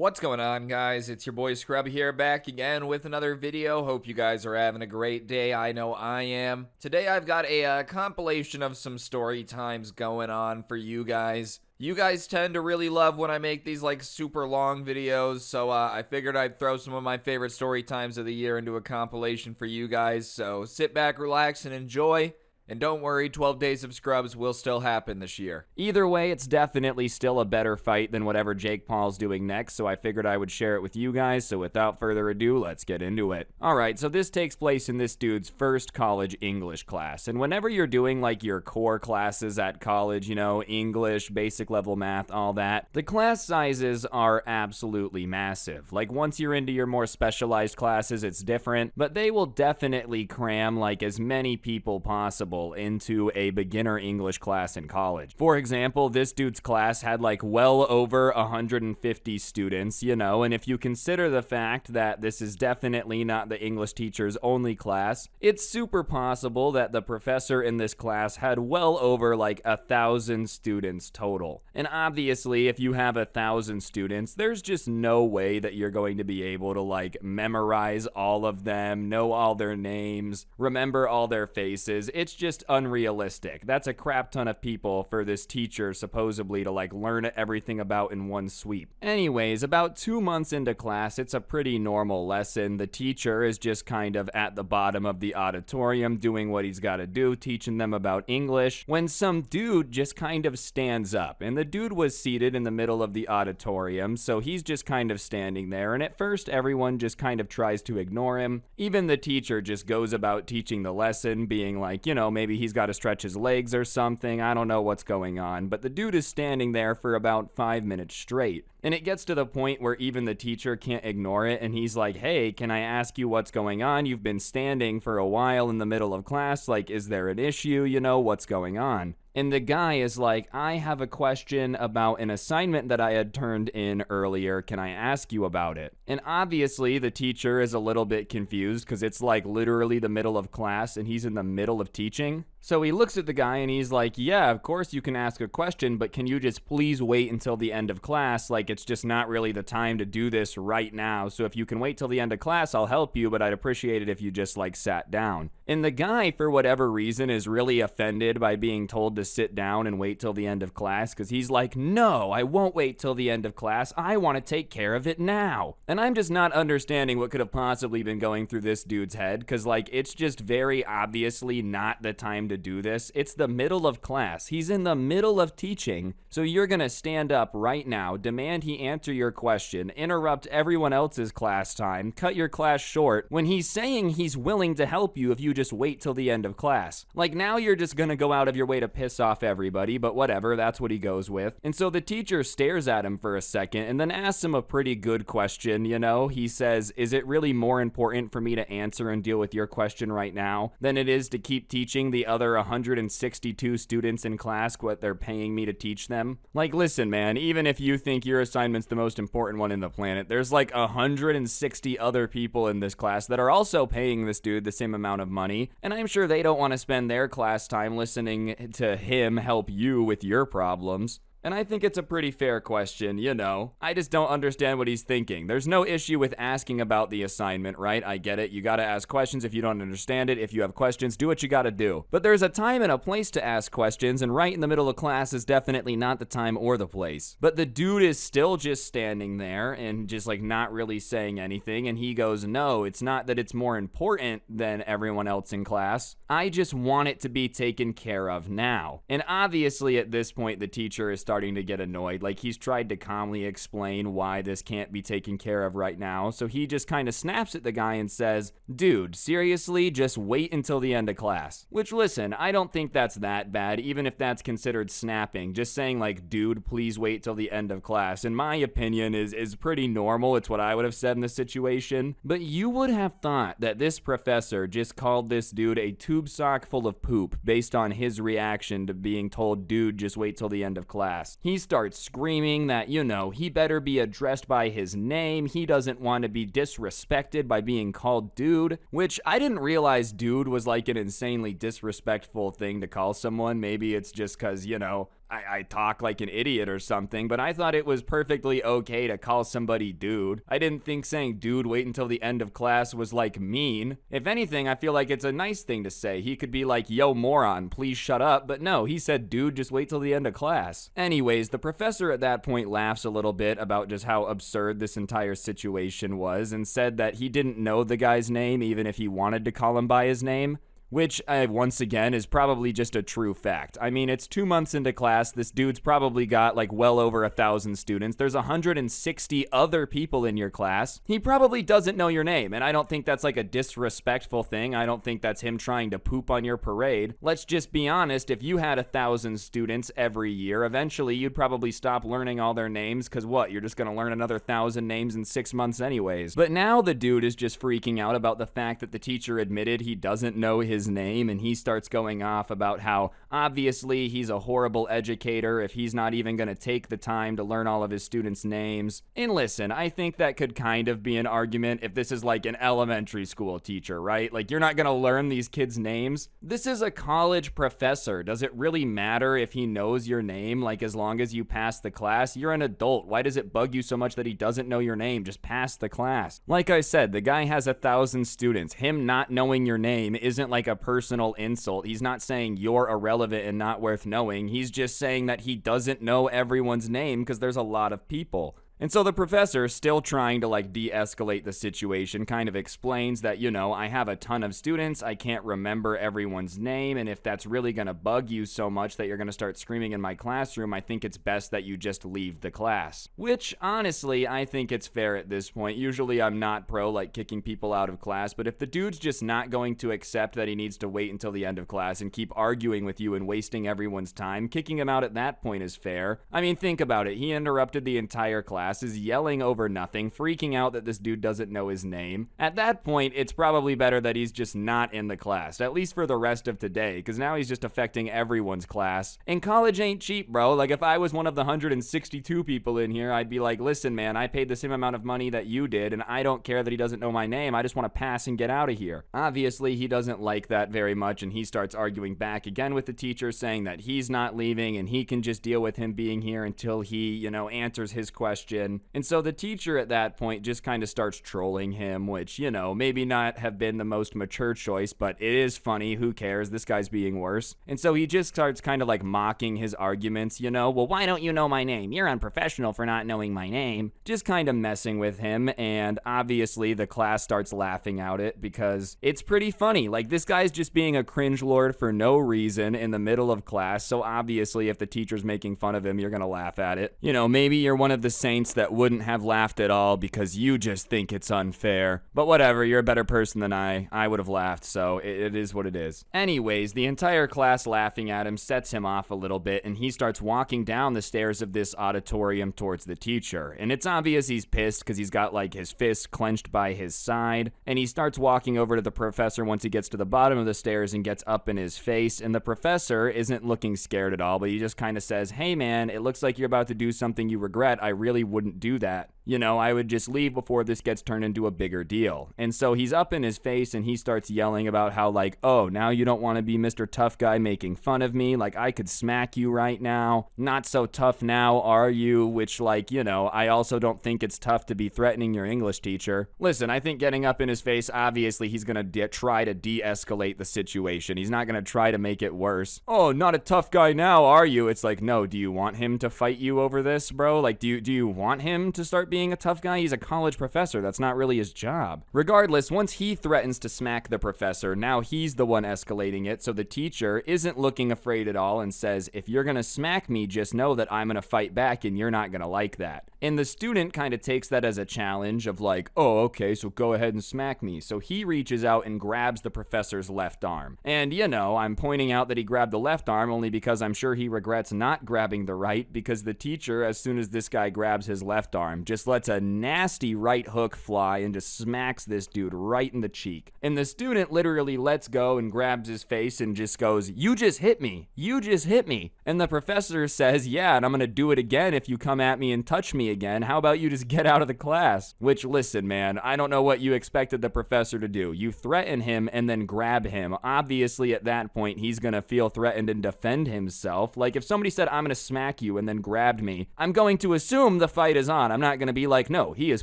What's going on, guys? It's your boy Scrub here, back again with another video. Hope you guys are having a great day. I know I am. Today I've got a compilation of some story times going on for you guys. You guys tend to really love when I make these like super long videos, so I figured I'd throw some of my favorite story times of the year into a compilation for you guys. So sit back, relax, and enjoy. And don't worry, 12 Days of Scrubs will still happen this year. Either way, it's definitely still a better fight than whatever Jake Paul's doing next, so I figured I would share it with you guys. So without further ado, let's get into it. Alright, so this takes place in this dude's first college English class. And whenever you're doing like your core classes at college, you know, English, basic level math, all that, the class sizes are absolutely massive. Like once you're into your more specialized classes, it's different, but they will definitely cram like as many people possible into a beginner English class in college. For example, this dude's class had like well over 150 students, you know, and if you consider the fact that this is definitely not the English teacher's only class, it's super possible that the professor in this class had well over like 1,000 students total. And obviously, if you have 1,000 students, there's just no way that you're going to be able to like memorize all of them, know all their names, remember all their faces. It's just unrealistic. That's a crap ton of people for this teacher supposedly to like learn everything about in one sweep. Anyways, about 2 months into class, it's a pretty normal lesson. The teacher is just kind of at the bottom of the auditorium doing what he's got to do, teaching them about English, when some dude just kind of stands up. And the dude was seated in the middle of the auditorium, so he's just kind of standing there, and at first everyone just kind of tries to ignore him. Even the teacher just goes about teaching the lesson, being like, you know, maybe he's got to stretch his legs or something. I don't know what's going on, but the dude is standing there for about 5 minutes straight. And it gets to the point where even the teacher can't ignore it, and he's like, hey, can I ask you what's going on? You've been standing for a while in the middle of class. Like, is there an issue? You know, what's going on? And the guy is like, I have a question about an assignment that I had turned in earlier. Can I ask you about it? And obviously the teacher is a little bit confused because it's like literally the middle of class and he's in the middle of teaching. So he looks at the guy and he's like, yeah, of course you can ask a question, but can you just please wait until the end of class? Like, it's just not really the time to do this right now. So if you can wait till the end of class, I'll help you, but I'd appreciate it if you just like sat down. And the guy, for whatever reason, is really offended by being told to sit down and wait till the end of class, because he's like, no, I won't wait till the end of class. I want to take care of it now. And I'm just not understanding what could have possibly been going through this dude's head, because like, it's just very obviously not the time to do this. It's the middle of class. He's in the middle of teaching, so you're gonna stand up right now, demand he answer your question, interrupt everyone else's class time, cut your class short, when he's saying he's willing to help you if you just wait till the end of class. Like, now you're just gonna go out of your way to piss off everybody, but whatever, that's what he goes with. And so the teacher stares at him for a second and then asks him a pretty good question, you know? He says, is it really more important for me to answer and deal with your question right now than it is to keep teaching the other 162 students in class what they're paying me to teach them? Like, listen, man, even if you think your assignment's the most important one in the planet, there's like 160 other people in this class that are also paying this dude the same amount of money, and I'm sure they don't want to spend their class time listening to him help you with your problems. And I think it's a pretty fair question, you know. I just don't understand what he's thinking. There's no issue with asking about the assignment, right? I get it. You gotta ask questions if you don't understand it. If you have questions, do what you gotta do. But there's a time and a place to ask questions, and right in the middle of class is definitely not the time or the place. But the dude is still just standing there and just like not really saying anything, and he goes, no, it's not that it's more important than everyone else in class. I just want it to be taken care of now. And obviously at this point, the teacher is starting to get annoyed. Like, he's tried to calmly explain why this can't be taken care of right now, so he just kind of snaps at the guy and says, dude, seriously, just wait until the end of class. Which, listen, I don't think that's that bad, even if that's considered snapping. Just saying like, dude, please wait till the end of class, in my opinion, is pretty normal. It's what I would have said in this situation. But you would have thought that this professor just called this dude a tube sock full of poop based on his reaction to being told, dude, just wait till the end of class. He starts screaming that, you know, he better be addressed by his name. He doesn't want to be disrespected by being called dude, which I didn't realize dude was like an insanely disrespectful thing to call someone. Maybe it's just because, you know, I talk like an idiot or something, but I thought it was perfectly okay to call somebody dude. I didn't think saying dude wait until the end of class was like mean. If anything, I feel like it's a nice thing to say. He could be like, yo moron, please shut up, but no, he said dude, just wait till the end of class. Anyways, the professor at that point laughs a little bit about just how absurd this entire situation was and said that he didn't know the guy's name even if he wanted to call him by his name. Which, once again, is probably just a true fact. I mean, it's 2 months into class. This dude's probably got like well over 1,000 students. There's 160 other people in your class. He probably doesn't know your name, and I don't think that's like a disrespectful thing. I don't think that's him trying to poop on your parade. Let's just be honest. If you had 1,000 students every year, eventually you'd probably stop learning all their names, because what? You're just going to learn another 1,000 names in 6 months anyways. But now the dude is just freaking out about the fact that the teacher admitted he doesn't know his name, and he starts going off about how obviously he's a horrible educator if he's not even going to take the time to learn all of his students' names. And listen, I think that could kind of be an argument if this is like an elementary school teacher, right? Like, you're not going to learn these kids' names. This is a college professor. Does it really matter if he knows your name? Like, as long as you pass the class, you're an adult. Why does it bug you so much that he doesn't know your name? Just pass the class. Like I said, the guy has 1,000 students. Him not knowing your name isn't like a personal insult. He's not saying you're irrelevant and not worth knowing. He's just saying that he doesn't know everyone's name because there's a lot of people. And so the professor, still trying to like de-escalate the situation, kind of explains that, you know, I have a ton of students, I can't remember everyone's name, and if that's really gonna bug you so much that you're gonna start screaming in my classroom, I think it's best that you just leave the class. Which, honestly, I think it's fair at this point. Usually I'm not pro like kicking people out of class, but if the dude's just not going to accept that he needs to wait until the end of class and keep arguing with you and wasting everyone's time, kicking him out at that point is fair. I mean, think about it. He interrupted the entire class, is yelling over nothing, freaking out that this dude doesn't know his name. At that point, it's probably better that he's just not in the class, at least for the rest of today, because now he's just affecting everyone's class. And college ain't cheap, bro. Like, if I was one of the 162 people in here, I'd be like, listen, man, I paid the same amount of money that you did, and I don't care that he doesn't know my name. I just want to pass and get out of here. Obviously, he doesn't like that very much, and he starts arguing back again with the teacher, saying that he's not leaving, and he can just deal with him being here until he, you know, answers his question. And so the teacher at that point just kind of starts trolling him, which, you know, maybe not have been the most mature choice, but it is funny. Who cares? This guy's being worse. And so he just starts kind of like mocking his arguments, you know, well, why don't you know my name? You're unprofessional for not knowing my name. Just kind of messing with him. And obviously the class starts laughing at it because it's pretty funny. Like, this guy's just being a cringe lord for no reason in the middle of class. So obviously if the teacher's making fun of him, you're going to laugh at it. You know, maybe you're one of the saints that wouldn't have laughed at all because you just think it's unfair. But whatever, you're a better person than I would have laughed, so it is what it is. Anyways, the entire class laughing at him sets him off a little bit, and he starts walking down the stairs of this auditorium towards the teacher. And it's obvious he's pissed because he's got like his fist clenched by his side, and he starts walking over to the professor once he gets to the bottom of the stairs and gets up in his face, and the professor isn't looking scared at all, but he just kind of says, hey man, it looks like you're about to do something you regret. I really wouldn't do that. You know, I would just leave before this gets turned into a bigger deal. And so he's up in his face and he starts yelling about how like, oh, now you don't want to be Mr. Tough Guy making fun of me. Like, I could smack you right now. Not so tough now, are you? Which, like, you know, I also don't think it's tough to be threatening your English teacher. Listen, I think getting up in his face, obviously he's going to try to de-escalate the situation. He's not going to try to make it worse. Oh, not a tough guy now, are you? It's like, no, do you want him to fight you over this, bro? Like, do you want him to start being a tough guy? He's a college professor. That's not really his job. Regardless, once he threatens to smack the professor, now he's the one escalating it, so the teacher isn't looking afraid at all and says, if you're gonna smack me, just know that I'm gonna fight back and you're not gonna like that. And the student kind of takes that as a challenge of like, oh, okay, so go ahead and smack me. So he reaches out and grabs the professor's left arm. And, you know, I'm pointing out that he grabbed the left arm only because I'm sure he regrets not grabbing the right, because the teacher, as soon as this guy grabs his left arm, just lets a nasty right hook fly and just smacks this dude right in the cheek. And the student literally lets go and grabs his face and just goes, you just hit me. You just hit me. And the professor says, yeah, and I'm gonna do it again if you come at me and touch me me again, how about you just get out of the class? Which, listen, man, I don't know what you expected the professor to do. You threaten him and then grab him. Obviously, at that point, he's gonna feel threatened and defend himself. Like, if somebody said, I'm gonna smack you, and then grabbed me, I'm going to assume the fight is on. I'm not gonna be like, no, he is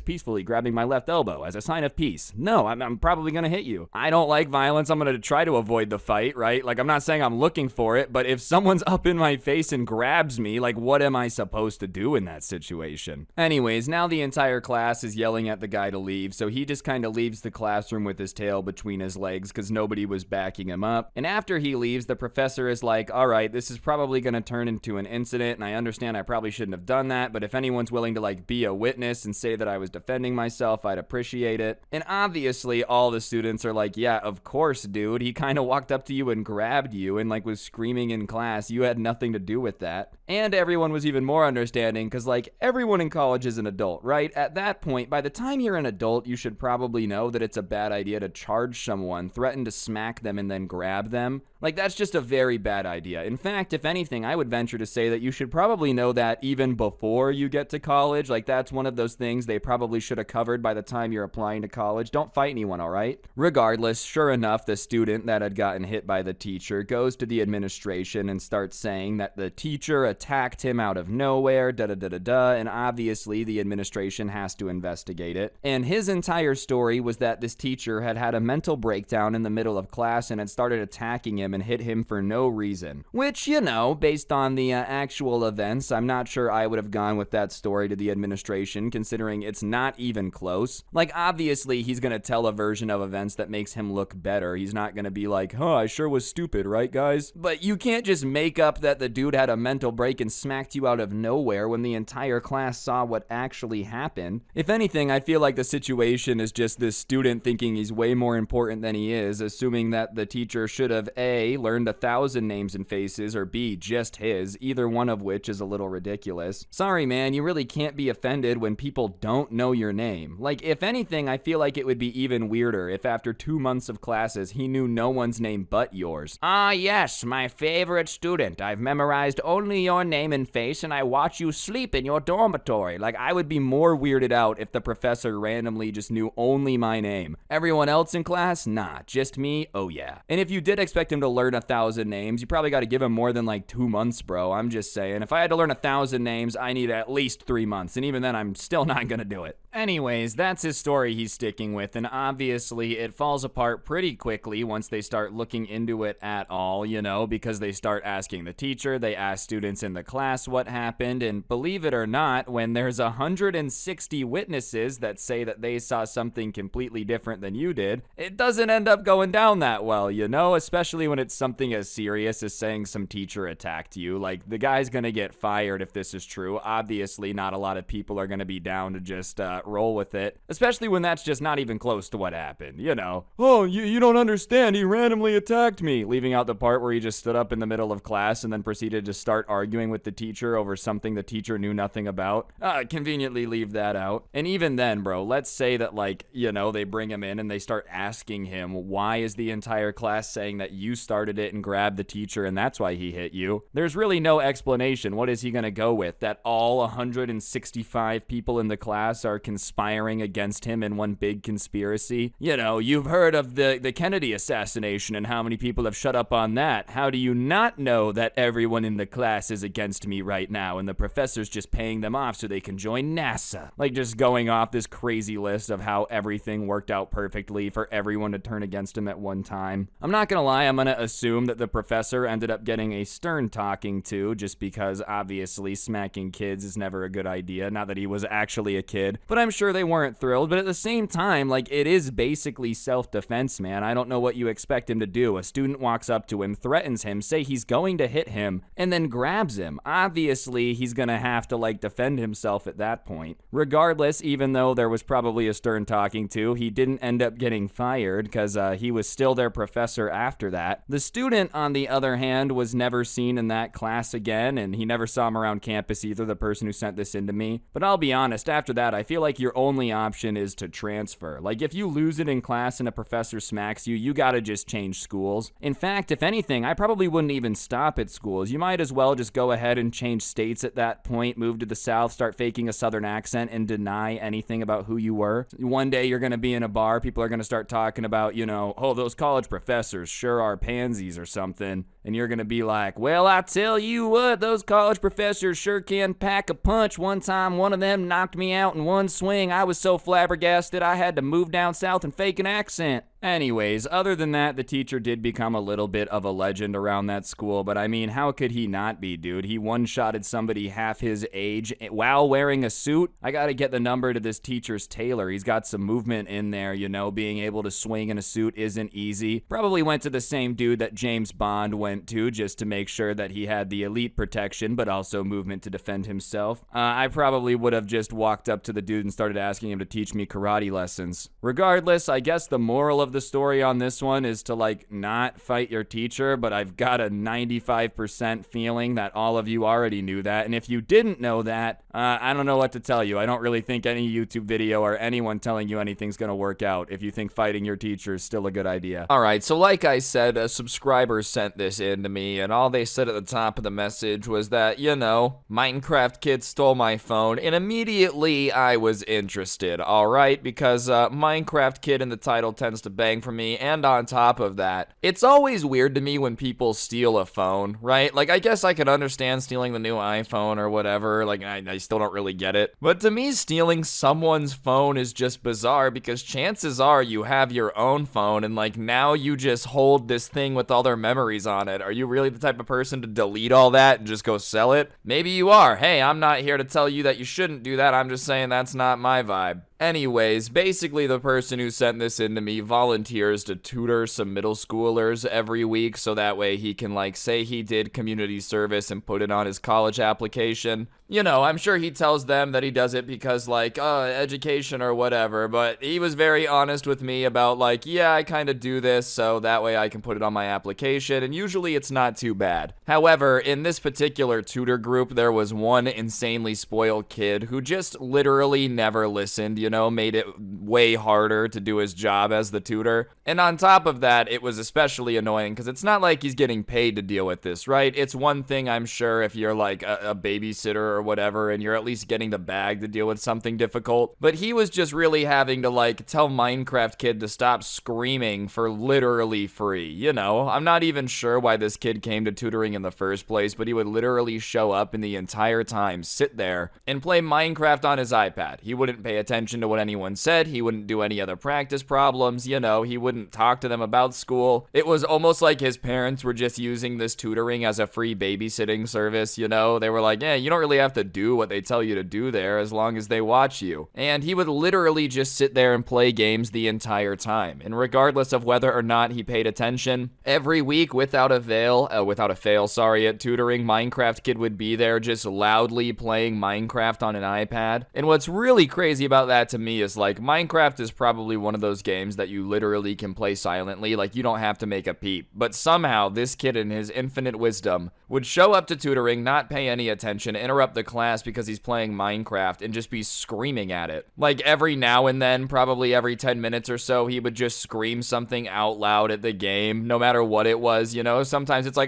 peacefully grabbing my left elbow as a sign of peace. No, I'm probably gonna hit you. I don't like violence. I'm gonna try to avoid the fight, right? Like, I'm not saying I'm looking for it, but if someone's up in my face and grabs me, like, what am I supposed to do in that situation? Anyways, now the entire class is yelling at the guy to leave, so he just kind of leaves the classroom with his tail between his legs because nobody was backing him up. And after he leaves, the professor is like, all right, this is probably gonna turn into an incident, and I understand I probably shouldn't have done that, but if anyone's willing to, like, be a witness and say that I was defending myself, I'd appreciate it. And obviously, all the students are like, yeah, of course, dude. He kind of walked up to you and grabbed you and, like, was screaming in class. You had nothing to do with that. And everyone was even more understanding because, like, everyone in college is an adult, right? At that point, by the time you're an adult, you should probably know that it's a bad idea to charge someone, threaten to smack them, and then grab them. Like, that's just a very bad idea. In fact, if anything, I would venture to say that you should probably know that even before you get to college. Like, that's one of those things they probably should have covered by the time you're applying to college. Don't fight anyone, all right? Regardless, sure enough, the student that had gotten hit by the teacher goes to the administration and starts saying that the teacher attacked him out of nowhere, da-da-da-da-da, and obviously the administration has to investigate it. And his entire story was that this teacher had had a mental breakdown in the middle of class and had started attacking him and hit him for no reason. Which, you know, based on the actual events, I'm not sure I would have gone with that story to the administration, considering it's not even close. Like, obviously, he's gonna tell a version of events that makes him look better. He's not gonna be like, huh, I sure was stupid, right, guys? But you can't just make up that the dude had a mental break and smacked you out of nowhere when the entire class saw what actually happened. If anything, I feel like the situation is just this student thinking he's way more important than he is, assuming that the teacher should have A, learned 1,000 names and faces, or B, just his, either one of which is a little ridiculous. Sorry, man, you really can't be offended when people don't know your name. Like, if anything, I feel like it would be even weirder if after 2 months of classes, he knew no one's name but yours. Ah, yes, my favorite student. I've memorized only your name and face, and I watch you sleep in your dormitory. Like, I would be more weirded out if the professor randomly just knew only my name. Everyone else in class? Nah, just me? Oh yeah. And if you did expect him to learn 1,000 names, you probably got to give him more than like 2 months, bro. I'm just saying, if I had to learn 1,000 names, I need at least 3 months, and even then, I'm still not gonna do it. Anyways, that's his story he's sticking with, and obviously it falls apart pretty quickly once they start looking into it at all, you know, because they start asking the teacher, they ask students in the class what happened, and believe it or not, when there's 160 witnesses that say that they saw something completely different than you did, it doesn't end up going down that well, you know, especially when it's something as serious as saying some teacher attacked you. Like, the guy's gonna get fired if this is true. Obviously, not a lot of people are gonna be down to just roll with it, especially when that's just not even close to what happened, you know. Oh, you don't understand, he randomly attacked me, leaving out the part where he just stood up in the middle of class and then proceeded to start arguing with the teacher over something the teacher knew nothing about. Conveniently leave that out. And even then, bro, let's say that, like, you know, they bring him in and they start asking him, why is the entire class saying that you started it and grabbed the teacher and that's why he hit you? There's really no explanation. What is he gonna go with? That all 165 people in the class are conspiring against him in one big conspiracy? You know, you've heard of the Kennedy assassination and how many people have shut up on that. How do you not know that everyone in the class is against me right now and the professor's just paying them off so they can join NASA? Like, just going off this crazy list of how everything worked out perfectly for everyone to turn against him at one time. I'm not gonna lie, I'm gonna assume that the professor ended up getting a stern talking to, just because obviously smacking kids is never a good idea. Not that he was actually a kid, but I'm sure they weren't thrilled. But at the same time, like, it is basically self-defense, man. I don't know what you expect him to do. A student walks up to him, threatens him, say he's going to hit him, and then grabs him. Obviously, he's gonna have to, like, defend himself at that point. Regardless, even though there was probably a stern talking to, he didn't end up getting fired because he was still their professor after that. The student, on the other hand, was never seen in that class again, and he never saw him around campus either, the person who sent this in to me. But I'll be honest, after that, I feel like your only option is to transfer. Like, if you lose it in class and a professor smacks you, you gotta just change schools. In fact, if anything, I probably wouldn't even stop at schools. You might as well just go ahead and change states at that point, move to the South, start faking a southern accent and deny anything about who you were. One day you're going to be in a bar, people are going to start talking about, oh, those college professors sure are pansies or something. And you're going to be like, well, I tell you what, those college professors sure can pack a punch. One time, one of them knocked me out in one swing. I was so flabbergasted I had to move down south and fake an accent. Anyways, other than that, the teacher did become a little bit of a legend around that school, but I mean, how could he not be, dude? He one-shotted somebody half his age while wearing a suit. I gotta get the number to this teacher's tailor. He's got some movement in there, being able to swing in a suit isn't easy. Probably went to the same dude that James Bond went to just to make sure that he had the elite protection, but also movement to defend himself. I probably would have just walked up to the dude and started asking him to teach me karate lessons. Regardless, I guess the moral of the story on this one is to not fight your teacher, but I've got a 95% feeling that all of you already knew that, and if you didn't know that, I don't know what to tell you. I don't really think any YouTube video or anyone telling you anything's gonna work out if you think fighting your teacher is still a good idea. Alright, so like I said, a subscriber sent this in to me, and all they said at the top of the message was that, Minecraft Kid stole my phone, and immediately I was interested, alright? Because Minecraft Kid in the title tends to bang for me, and on top of that, it's always weird to me when people steal a phone, right? I guess I could understand stealing the new iPhone or whatever, I still don't really get it. But to me, stealing someone's phone is just bizarre because chances are you have your own phone and now you just hold this thing with all their memories on it. Are you really the type of person to delete all that and just go sell it? Maybe you are. Hey, I'm not here to tell you that you shouldn't do that. I'm just saying that's not my vibe. Anyways, basically the person who sent this in to me volunteers to tutor some middle schoolers every week so that way he can say he did community service and put it on his college application. I'm sure he tells them that he does it because education or whatever, but he was very honest with me about yeah, I kind of do this so that way I can put it on my application, and usually it's not too bad. However, in this particular tutor group, there was one insanely spoiled kid who just literally never listened, made it way harder to do his job as the tutor. And on top of that, it was especially annoying because it's not like he's getting paid to deal with this, right? It's one thing, I'm sure, if you're a babysitter or whatever and you're at least getting the bag to deal with something difficult. But he was just really having to tell Minecraft Kid to stop screaming for literally free. I'm not even sure why this kid came to tutoring in the first place, but he would literally show up and the entire time sit there and play Minecraft on his iPad. He wouldn't pay attention to what anyone said. He wouldn't do any other practice problems. He wouldn't talk to them about school. It was almost like his parents were just using this tutoring as a free babysitting service. They were like, yeah, you don't really have to do what they tell you to do there as long as they watch you. And he would literally just sit there and play games the entire time. And regardless of whether or not he paid attention, every week without a fail, at tutoring, Minecraft Kid would be there just loudly playing Minecraft on an iPad. And what's really crazy about that to me is Minecraft is probably one of those games that you literally can play silently, you don't have to make a peep. But somehow this kid in his infinite wisdom would show up to tutoring, not pay any attention, interrupt the class because he's playing Minecraft and just be screaming at it. Every now and then, probably every 10 minutes or so, he would just scream something out loud at the game, no matter what it was, Sometimes it's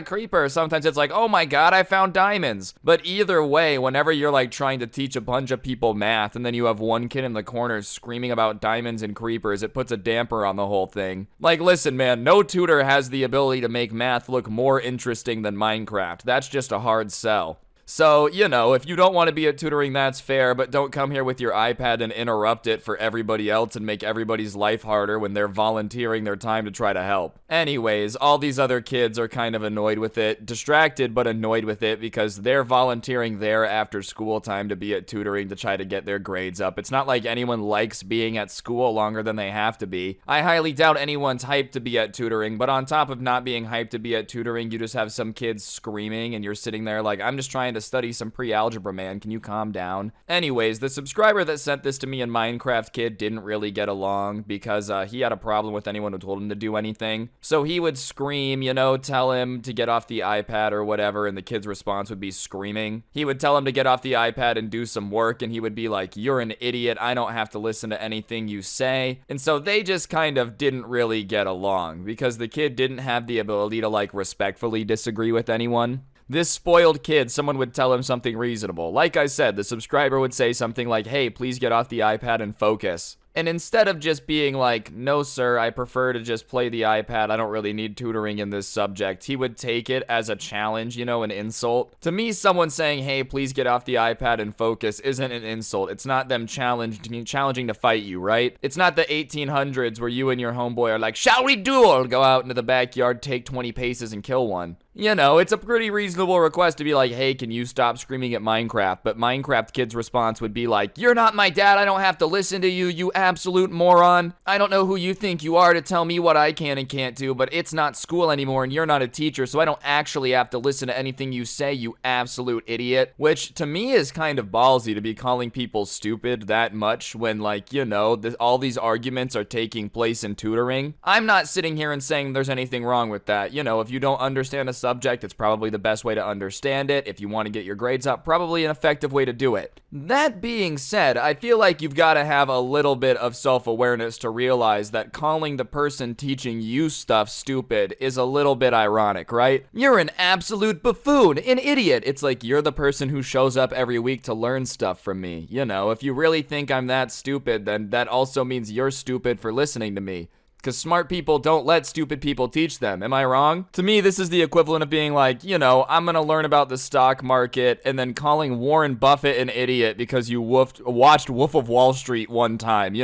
creeper. Sometimes it's oh my god, I found diamonds. But either way, whenever you're trying to teach a bunch of people math and then you have one kid in the corner screaming about diamonds and creepers, it puts a damper on the whole thing. Listen, man, no tutor has the ability to make math look more interesting than Minecraft. That's just a hard sell. So, if you don't want to be at tutoring, that's fair, but don't come here with your iPad and interrupt it for everybody else and make everybody's life harder when they're volunteering their time to try to help. Anyways, all these other kids are kind of annoyed with it, distracted but annoyed with it because they're volunteering there after school time to be at tutoring to try to get their grades up. It's not like anyone likes being at school longer than they have to be. I highly doubt anyone's hyped to be at tutoring, but on top of not being hyped to be at tutoring, you just have some kids screaming and you're sitting there I'm just trying to study some pre-algebra, man. Can you calm down? Anyways, the subscriber that sent this to me and Minecraft Kid didn't really get along because he had a problem with anyone who told him to do anything. So he would scream, tell him to get off the iPad or whatever, and the kid's response would be screaming. He would tell him to get off the iPad and do some work, and he would be like, you're an idiot. I don't have to listen to anything you say. And so they just kind of didn't really get along because the kid didn't have the ability to respectfully disagree with anyone. This spoiled kid, someone would tell him something reasonable. Like I said, the subscriber would say something like, hey, please get off the iPad and focus. And instead of just being like, no, sir, I prefer to just play the iPad, I don't really need tutoring in this subject, he would take it as a challenge, an insult. To me, someone saying, hey, please get off the iPad and focus isn't an insult. It's not them challenging to fight you, right? It's not the 1800s where you and your homeboy are like, shall we duel? Go out into the backyard, take 20 paces, and kill one. It's a pretty reasonable request to be like, hey, can you stop screaming at Minecraft? But Minecraft kid's response would be like, you're not my dad, I don't have to listen to you, you absolute moron. I don't know who you think you are to tell me what I can and can't do, but it's not school anymore and you're not a teacher, so I don't actually have to listen to anything you say, you absolute idiot. Which, to me, is kind of ballsy to be calling people stupid that much when, all these arguments are taking place in tutoring. I'm not sitting here and saying there's anything wrong with that. If you don't understand a subject, it's probably the best way to understand it. If you want to get your grades up, probably an effective way to do it. That being said, I feel like you've got to have a little bit of self-awareness to realize that calling the person teaching you stuff stupid is a little bit ironic, right? You're an absolute buffoon, an idiot. It's like you're the person who shows up every week to learn stuff from me. If you really think I'm that stupid, then that also means you're stupid for listening to me. Because smart people don't let stupid people teach them. Am I wrong? To me, this is the equivalent of being like, I'm gonna learn about the stock market and then calling Warren Buffett an idiot because you watched Wolf of Wall Street one time,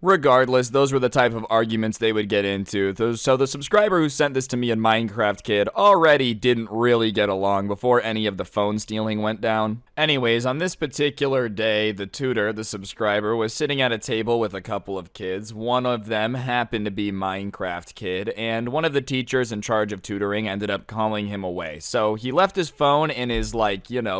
Regardless, those were the type of arguments they would get into. So the subscriber who sent this to me in Minecraft Kid already didn't really get along before any of the phone stealing went down. Anyways, on this particular day, the tutor, the subscriber, was sitting at a table with a couple of kids. One of them happened to be Minecraft Kid, and one of the teachers in charge of tutoring ended up calling him away. So he left his phone in his,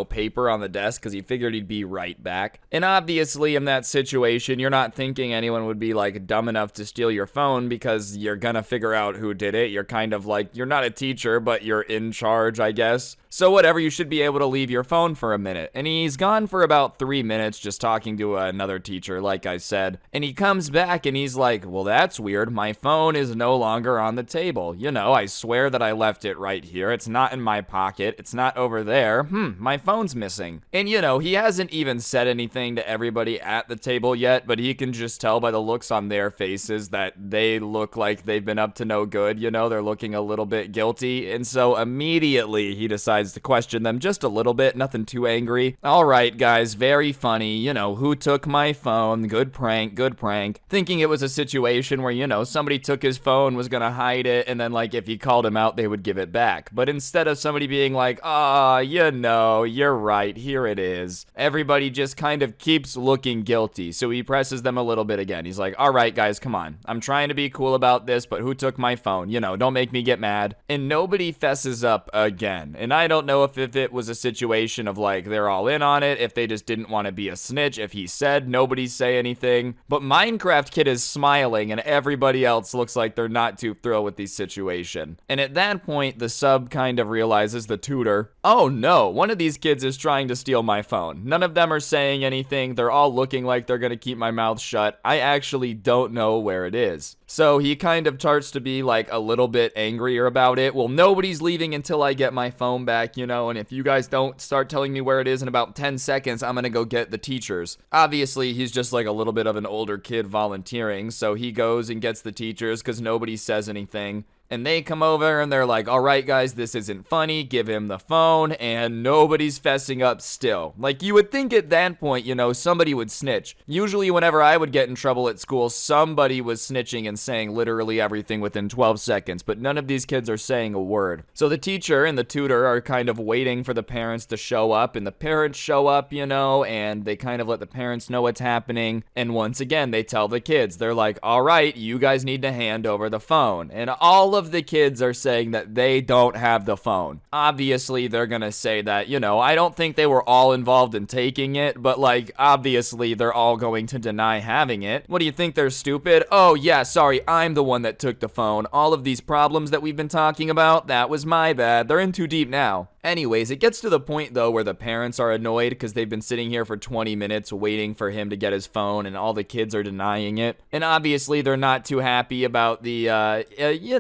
paper on the desk because he figured he'd be right back. And obviously, in that situation, you're not thinking anyone would be, dumb enough to steal your phone because you're gonna figure out who did it. You're kind of you're not a teacher, but you're in charge, I guess. So whatever, you should be able to leave your phone for a minute. And he's gone for about 3 minutes just talking to another teacher, like I said. And he comes back and he's like, well, that's weird. My phone is no longer on the table. I swear that I left it right here. It's not in my pocket. It's not over there. My phone's missing. And he hasn't even said anything to everybody at the table yet, but he can just tell by the looks on their faces that they look like they've been up to no good. They're looking a little bit guilty. And so immediately he decides to question them just a little bit, nothing too angry. All right, guys, very funny. Who took my phone? Good prank, good prank. Thinking it was a situation where, somebody took his phone, was gonna hide it, and then, if he called him out, they would give it back. But instead of somebody being like, you're right, here it is, everybody just kind of keeps looking guilty. So he presses them a little bit again. He's like, all right, guys, come on. I'm trying to be cool about this, but who took my phone? Don't make me get mad. And nobody fesses up again. And I don't know if it was a situation of they're all in on it, if they just didn't want to be a snitch, if he said nobody say anything. But Minecraft Kid is smiling and everybody else looks like they're not too thrilled with the situation. And at that point, the sub kind of realizes, the tutor, oh no, one of these kids is trying to steal my phone. None of them are saying anything. They're all looking like they're gonna keep my mouth shut. I actually don't know where it is. So he kind of starts to be a little bit angrier about it. Well, nobody's leaving until I get my phone back, and if you guys don't start telling me where it is in about 10 seconds, I'm gonna go get the teachers. Obviously, he's just a little bit of an older kid volunteering, so he goes and gets the teachers because nobody says anything. And they come over and they're like, all right, guys, this isn't funny. Give him the phone. And nobody's fessing up still. You would think at that point, somebody would snitch. Usually whenever I would get in trouble at school, somebody was snitching and saying literally everything within 12 seconds. But none of these kids are saying a word. So the teacher and the tutor are kind of waiting for the parents to show up. And the parents show up, and they kind of let the parents know what's happening. And once again, they tell the kids, they're like, all right, you guys need to hand over the phone. And all of the kids are saying that they don't have the phone. Obviously, they're gonna say that, I don't think they were all involved in taking it, but obviously they're all going to deny having it. What do you think, they're stupid? Oh yeah, sorry, I'm the one that took the phone. All of these problems that we've been talking about, that was my bad. They're in too deep now. Anyways, it gets to the point though where the parents are annoyed because they've been sitting here for 20 minutes waiting for him to get his phone, and all the kids are denying it. And obviously they're not too happy about the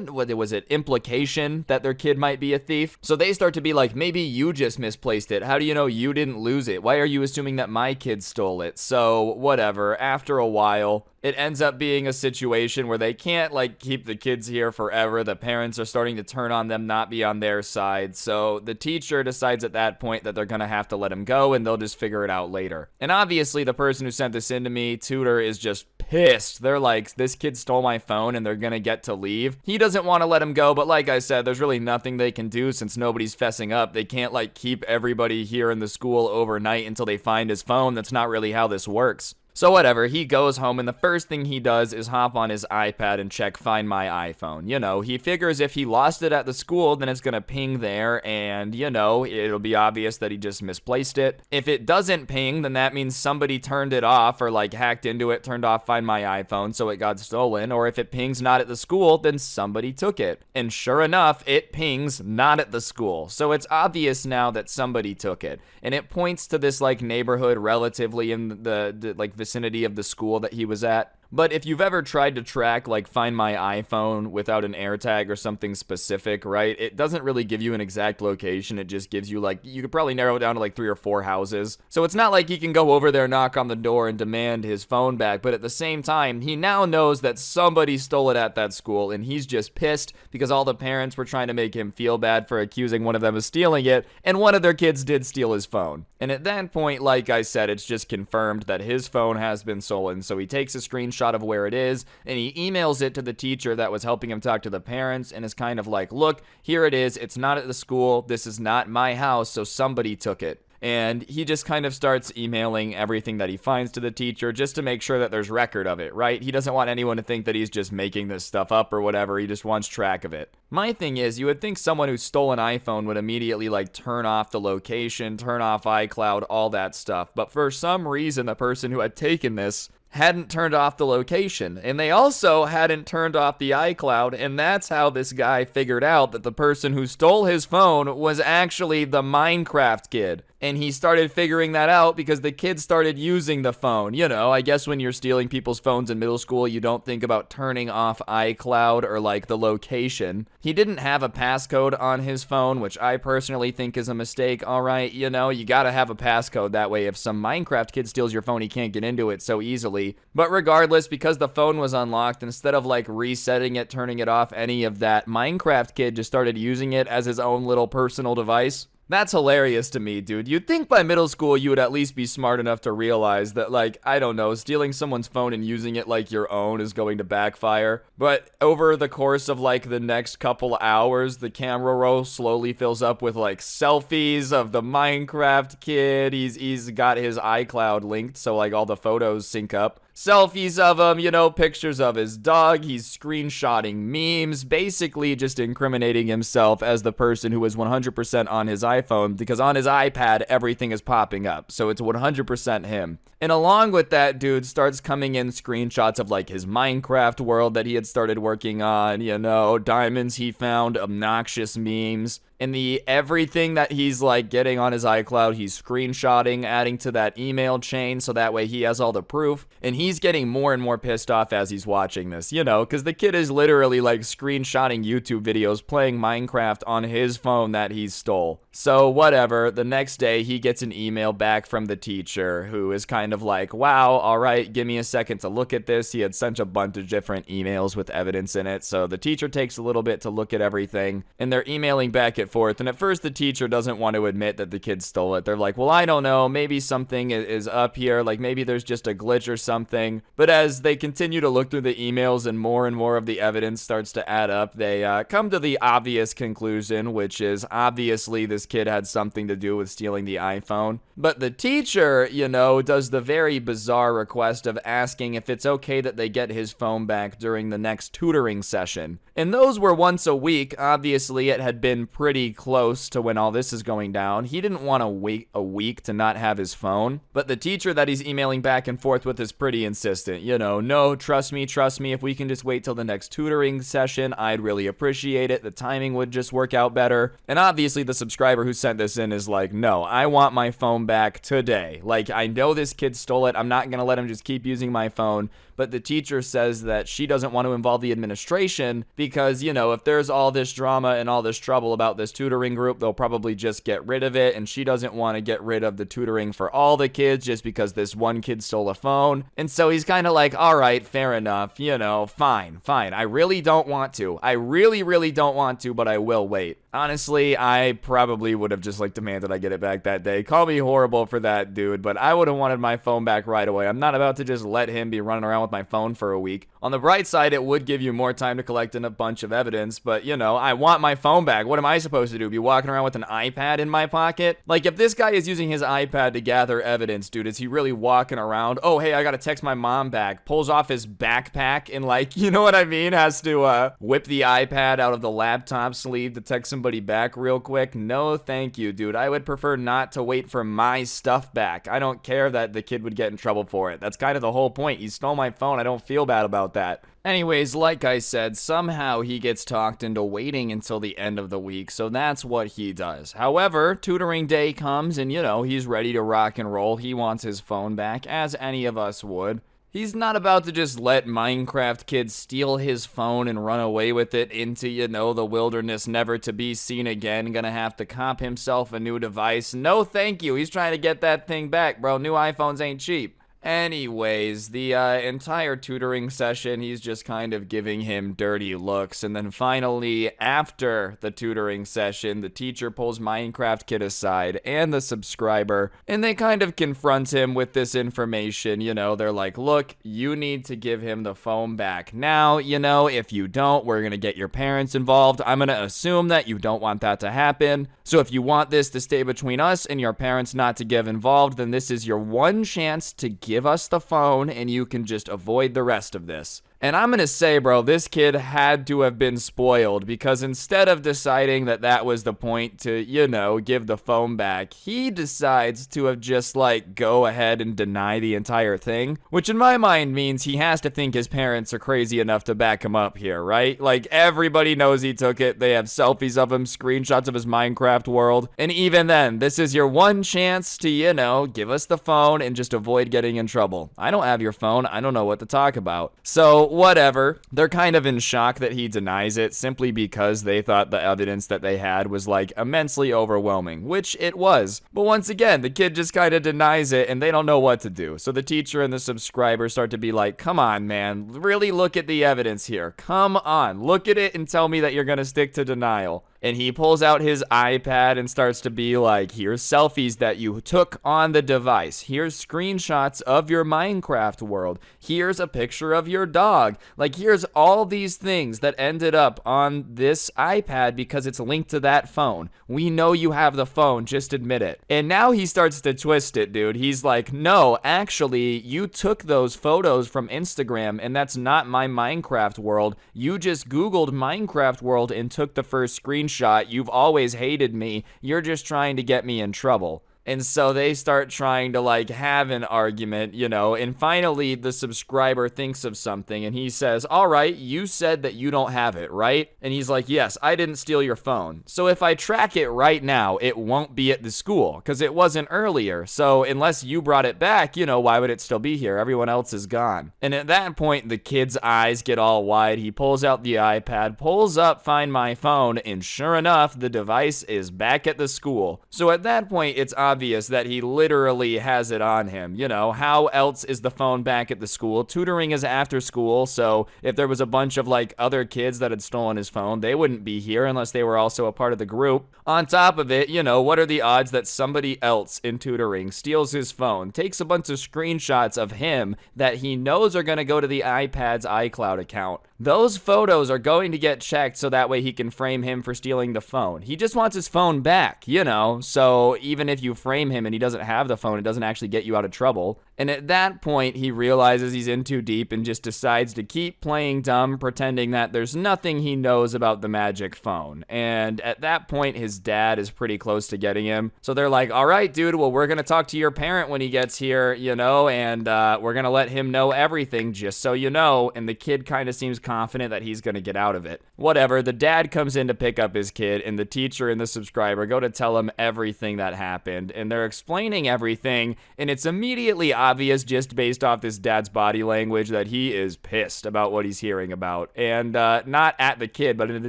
what was it, implication that their kid might be a thief. So they start to be like, maybe you just misplaced it. How do you know you didn't lose it? Why are you assuming that my kid stole it? So whatever. After a while, it ends up being a situation where they can't like keep the kids here forever. The parents are starting to turn on them, not be on their side. So the teacher decides at that point that they're going to have to let him go and they'll just figure it out later. And obviously the person who sent this in to me, tutor, is just pissed. They're like, this kid stole my phone and they're going to get to leave. He doesn't want to let him go, but like I said, there's really nothing they can do since nobody's fessing up. They can't like keep everybody here in the school overnight until they find his phone. That's not really how this works. So whatever, he goes home and the first thing he does is hop on his iPad and check Find My iPhone. You know, he figures if he lost it at the school, then it's gonna ping there and, you know, it'll be obvious that he just misplaced it. If it doesn't ping, then that means somebody turned it off or like hacked into it, turned off Find My iPhone, so it got stolen. Or if it pings not at the school, then somebody took it. And sure enough, it pings not at the school. So it's obvious now that somebody took it. And it points to this like neighborhood relatively in the like vicinity of the school that he was at. But if you've ever tried to track, like, Find My iPhone without an AirTag or something specific, right, it doesn't really give you an exact location. It just gives you, like, you could probably narrow it down to, like, 3 or 4 houses. So it's not like he can go over there, knock on the door, and demand his phone back. But at the same time, he now knows that somebody stole it at that school, and he's just pissed because all the parents were trying to make him feel bad for accusing one of them of stealing it, and one of their kids did steal his phone. And at that point, like I said, it's just confirmed that his phone has been stolen. So he takes a screenshot of where it is and he emails it to the teacher that was helping him talk to the parents and is kind of like, look, here it is. It's not at the school. This is not my house. So somebody took it. And he just kind of starts emailing everything that he finds to the teacher just to make sure that there's record of it, right? He doesn't want anyone to think that he's just making this stuff up or whatever. He just wants track of it. My thing is, you would think someone who stole an iPhone would immediately like turn off the location, turn off iCloud, all that stuff. But for some reason, the person who had taken this hadn't turned off the location, and they also hadn't turned off the iCloud, and that's how this guy figured out that the person who stole his phone was actually the Minecraft kid. And he started figuring that out because the kid started using the phone. You know, I guess when you're stealing people's phones in middle school, you don't think about turning off iCloud or like the location. He didn't have a passcode on his phone, which I personally think is a mistake. All right, you know, you gotta have a passcode. That way, if some Minecraft kid steals your phone, he can't get into it so easily. But regardless, because the phone was unlocked, instead of like resetting it, turning it off, any of that, Minecraft kid just started using it as his own little personal device. That's hilarious to me, dude. You'd think by middle school you would at least be smart enough to realize that, like, I don't know, stealing someone's phone and using it like your own is going to backfire. But over the course of, like, the next couple hours, the camera roll slowly fills up with, like, selfies of the Minecraft kid. He's got his iCloud linked, so, like, all the photos sync up. Selfies of him, you know, pictures of his dog. He's screenshotting memes, basically just incriminating himself as the person who is 100% on his iPhone, because on his iPad, everything is popping up. So it's 100% him. And along with that, dude starts coming in screenshots of like his Minecraft world that he had started working on, you know, diamonds he found, obnoxious memes. And the everything that he's like getting on his iCloud, he's screenshotting, adding to that email chain so that way he has all the proof. And he's getting more and more pissed off as he's watching this, you know, because the kid is literally like screenshotting YouTube videos, playing Minecraft on his phone that he stole. So whatever, the next day he gets an email back from the teacher who is kind of like, wow, all right, give me a second to look at this. He had sent a bunch of different emails with evidence in it. So the teacher takes a little bit to look at everything and they're emailing back and forth. And at first the teacher doesn't want to admit that the kid stole it. They're like, well, I don't know, maybe something is up here, like maybe there's just a glitch or something. But as they continue to look through the emails and more of the evidence starts to add up, they come to the obvious conclusion, which is obviously this kid had something to do with stealing the iPhone. But the teacher, you know, does the very bizarre request of asking if it's okay that they get his phone back during the next tutoring session. And those were once a week. Obviously, it had been pretty close to when all this is going down. He didn't want to wait a week to not have his phone. But the teacher that he's emailing back and forth with is pretty insistent. You know, no, trust me. If we can just wait till the next tutoring session, I'd really appreciate it. The timing would just work out better. And obviously, the subscriber subscriber who sent this in is like, no, I want my phone back today. Like, I know this kid stole it. I'm not going to let him just keep using my phone. But the teacher says that she doesn't want to involve the administration because, you know, if there's all this drama and all this trouble about this tutoring group, they'll probably just get rid of it. And she doesn't want to get rid of the tutoring for all the kids just because this one kid stole a phone. And so he's kind of like, all right, fair enough, you know, fine. I really don't want to. I really don't want to, but I will wait. Honestly, I probably would have just like demanded I get it back that day. Call me horrible for that, dude, but I would have wanted my phone back right away. I'm not about to just let him be running around with my phone for a week. On the bright side, it would give you more time to collect in a bunch of evidence, but you know, I want my phone back. What am I supposed to do? Be walking around with an iPad in my pocket? Like, if this guy is using his iPad to gather evidence, dude, is he really walking around? Oh, hey, I gotta text my mom back. Pulls off his backpack and, like, you know what I mean? Has to whip the iPad out of the laptop sleeve to text somebody back real quick. No, thank you, dude. I would prefer not to wait for my stuff back. I don't care that the kid would get in trouble for it. That's kind of the whole point. You stole my phone. I don't feel bad about that. Anyways, like I said, somehow he gets talked into waiting until the end of the week, so that's what he does. However, tutoring day comes and, you know, he's ready to rock and roll. He wants his phone back, as any of us would. He's not about to just let Minecraft kids steal his phone and run away with it into, you know, the wilderness, never to be seen again. Gonna have to comp himself a new device. No, thank you. He's trying to get that thing back, bro. New iPhones ain't cheap. Anyways, the entire tutoring session, he's just kind of giving him dirty looks. And then finally, after the tutoring session, the teacher pulls Minecraft Kid aside and the subscriber, and they kind of confront him with this information. You know, they're like, look, you need to give him the phone back now. You know, if you don't, we're going to get your parents involved. I'm going to assume that you don't want that to happen. So if you want this to stay between us and your parents not to get involved, then this is your one chance to give us the phone and you can just avoid the rest of this. And I'm gonna say, bro, this kid had to have been spoiled because instead of deciding that that was the point to, you know, give the phone back, he decides to have just, like, go ahead and deny the entire thing, which in my mind means he has to think his parents are crazy enough to back him up here, right? Like, everybody knows he took it. They have selfies of him, screenshots of his Minecraft world, and even then, this is your one chance to, you know, give us the phone and just avoid getting in trouble. I don't have your phone. I don't know what to talk about. So, whatever. They're kind of in shock that he denies it simply because they thought the evidence that they had was, like, immensely overwhelming, which it was. But once again, the kid just kind of denies it and they don't know what to do. So the teacher and the subscriber start to be like, come on, man, really look at the evidence here. Come on, look at it and tell me that you're gonna stick to denial. And he pulls out his iPad and starts to be like, here's selfies that you took on the device. Here's screenshots of your Minecraft world. Here's a picture of your dog. Like, here's all these things that ended up on this iPad because it's linked to that phone. We know you have the phone, just admit it. And now he starts to twist it, dude. He's like, no, actually, you took those photos from Instagram and that's not my Minecraft world. You just Googled Minecraft world and took the first screenshot. You've always hated me. You're just trying to get me in trouble. And so they start trying to, like, have an argument, you know, and finally the subscriber thinks of something and he says, all right, you said that you don't have it, right? And he's like, yes, I didn't steal your phone. So if I track it right now, it won't be at the school because it wasn't earlier. So unless you brought it back, you know, why would it still be here? Everyone else is gone. And at that point, the kid's eyes get all wide. He pulls out the iPad, pulls up Find My Phone, and sure enough, the device is back at the school. So at that point, it's obvious that he literally has it on him. You know, how else is the phone back at the school? Tutoring is after school, so if there was a bunch of, like, other kids that had stolen his phone, they wouldn't be here unless they were also a part of the group. On top of it, you know, what are the odds that somebody else in tutoring steals his phone, takes a bunch of screenshots of him that he knows are going to go to the iPad's iCloud account? Those photos are going to get checked so that way he can frame him for stealing the phone. He just wants his phone back, you know, so even if you frame him and he doesn't have the phone, it doesn't actually get you out of trouble. And at that point, he realizes he's in too deep and just decides to keep playing dumb, pretending that there's nothing he knows about the magic phone. And at that point, his dad is pretty close to getting him. So they're like, all right, dude, well, we're going to talk to your parent when he gets here, you know, and we're going to let him know everything, just so you know. And the kid kind of seems confident that he's going to get out of it. Whatever, the dad comes in to pick up his kid, and the teacher and the subscriber go to tell him everything that happened. And they're explaining everything, and it's immediately obvious just based off this dad's body language that he is pissed about what he's hearing about. And not at the kid, but in a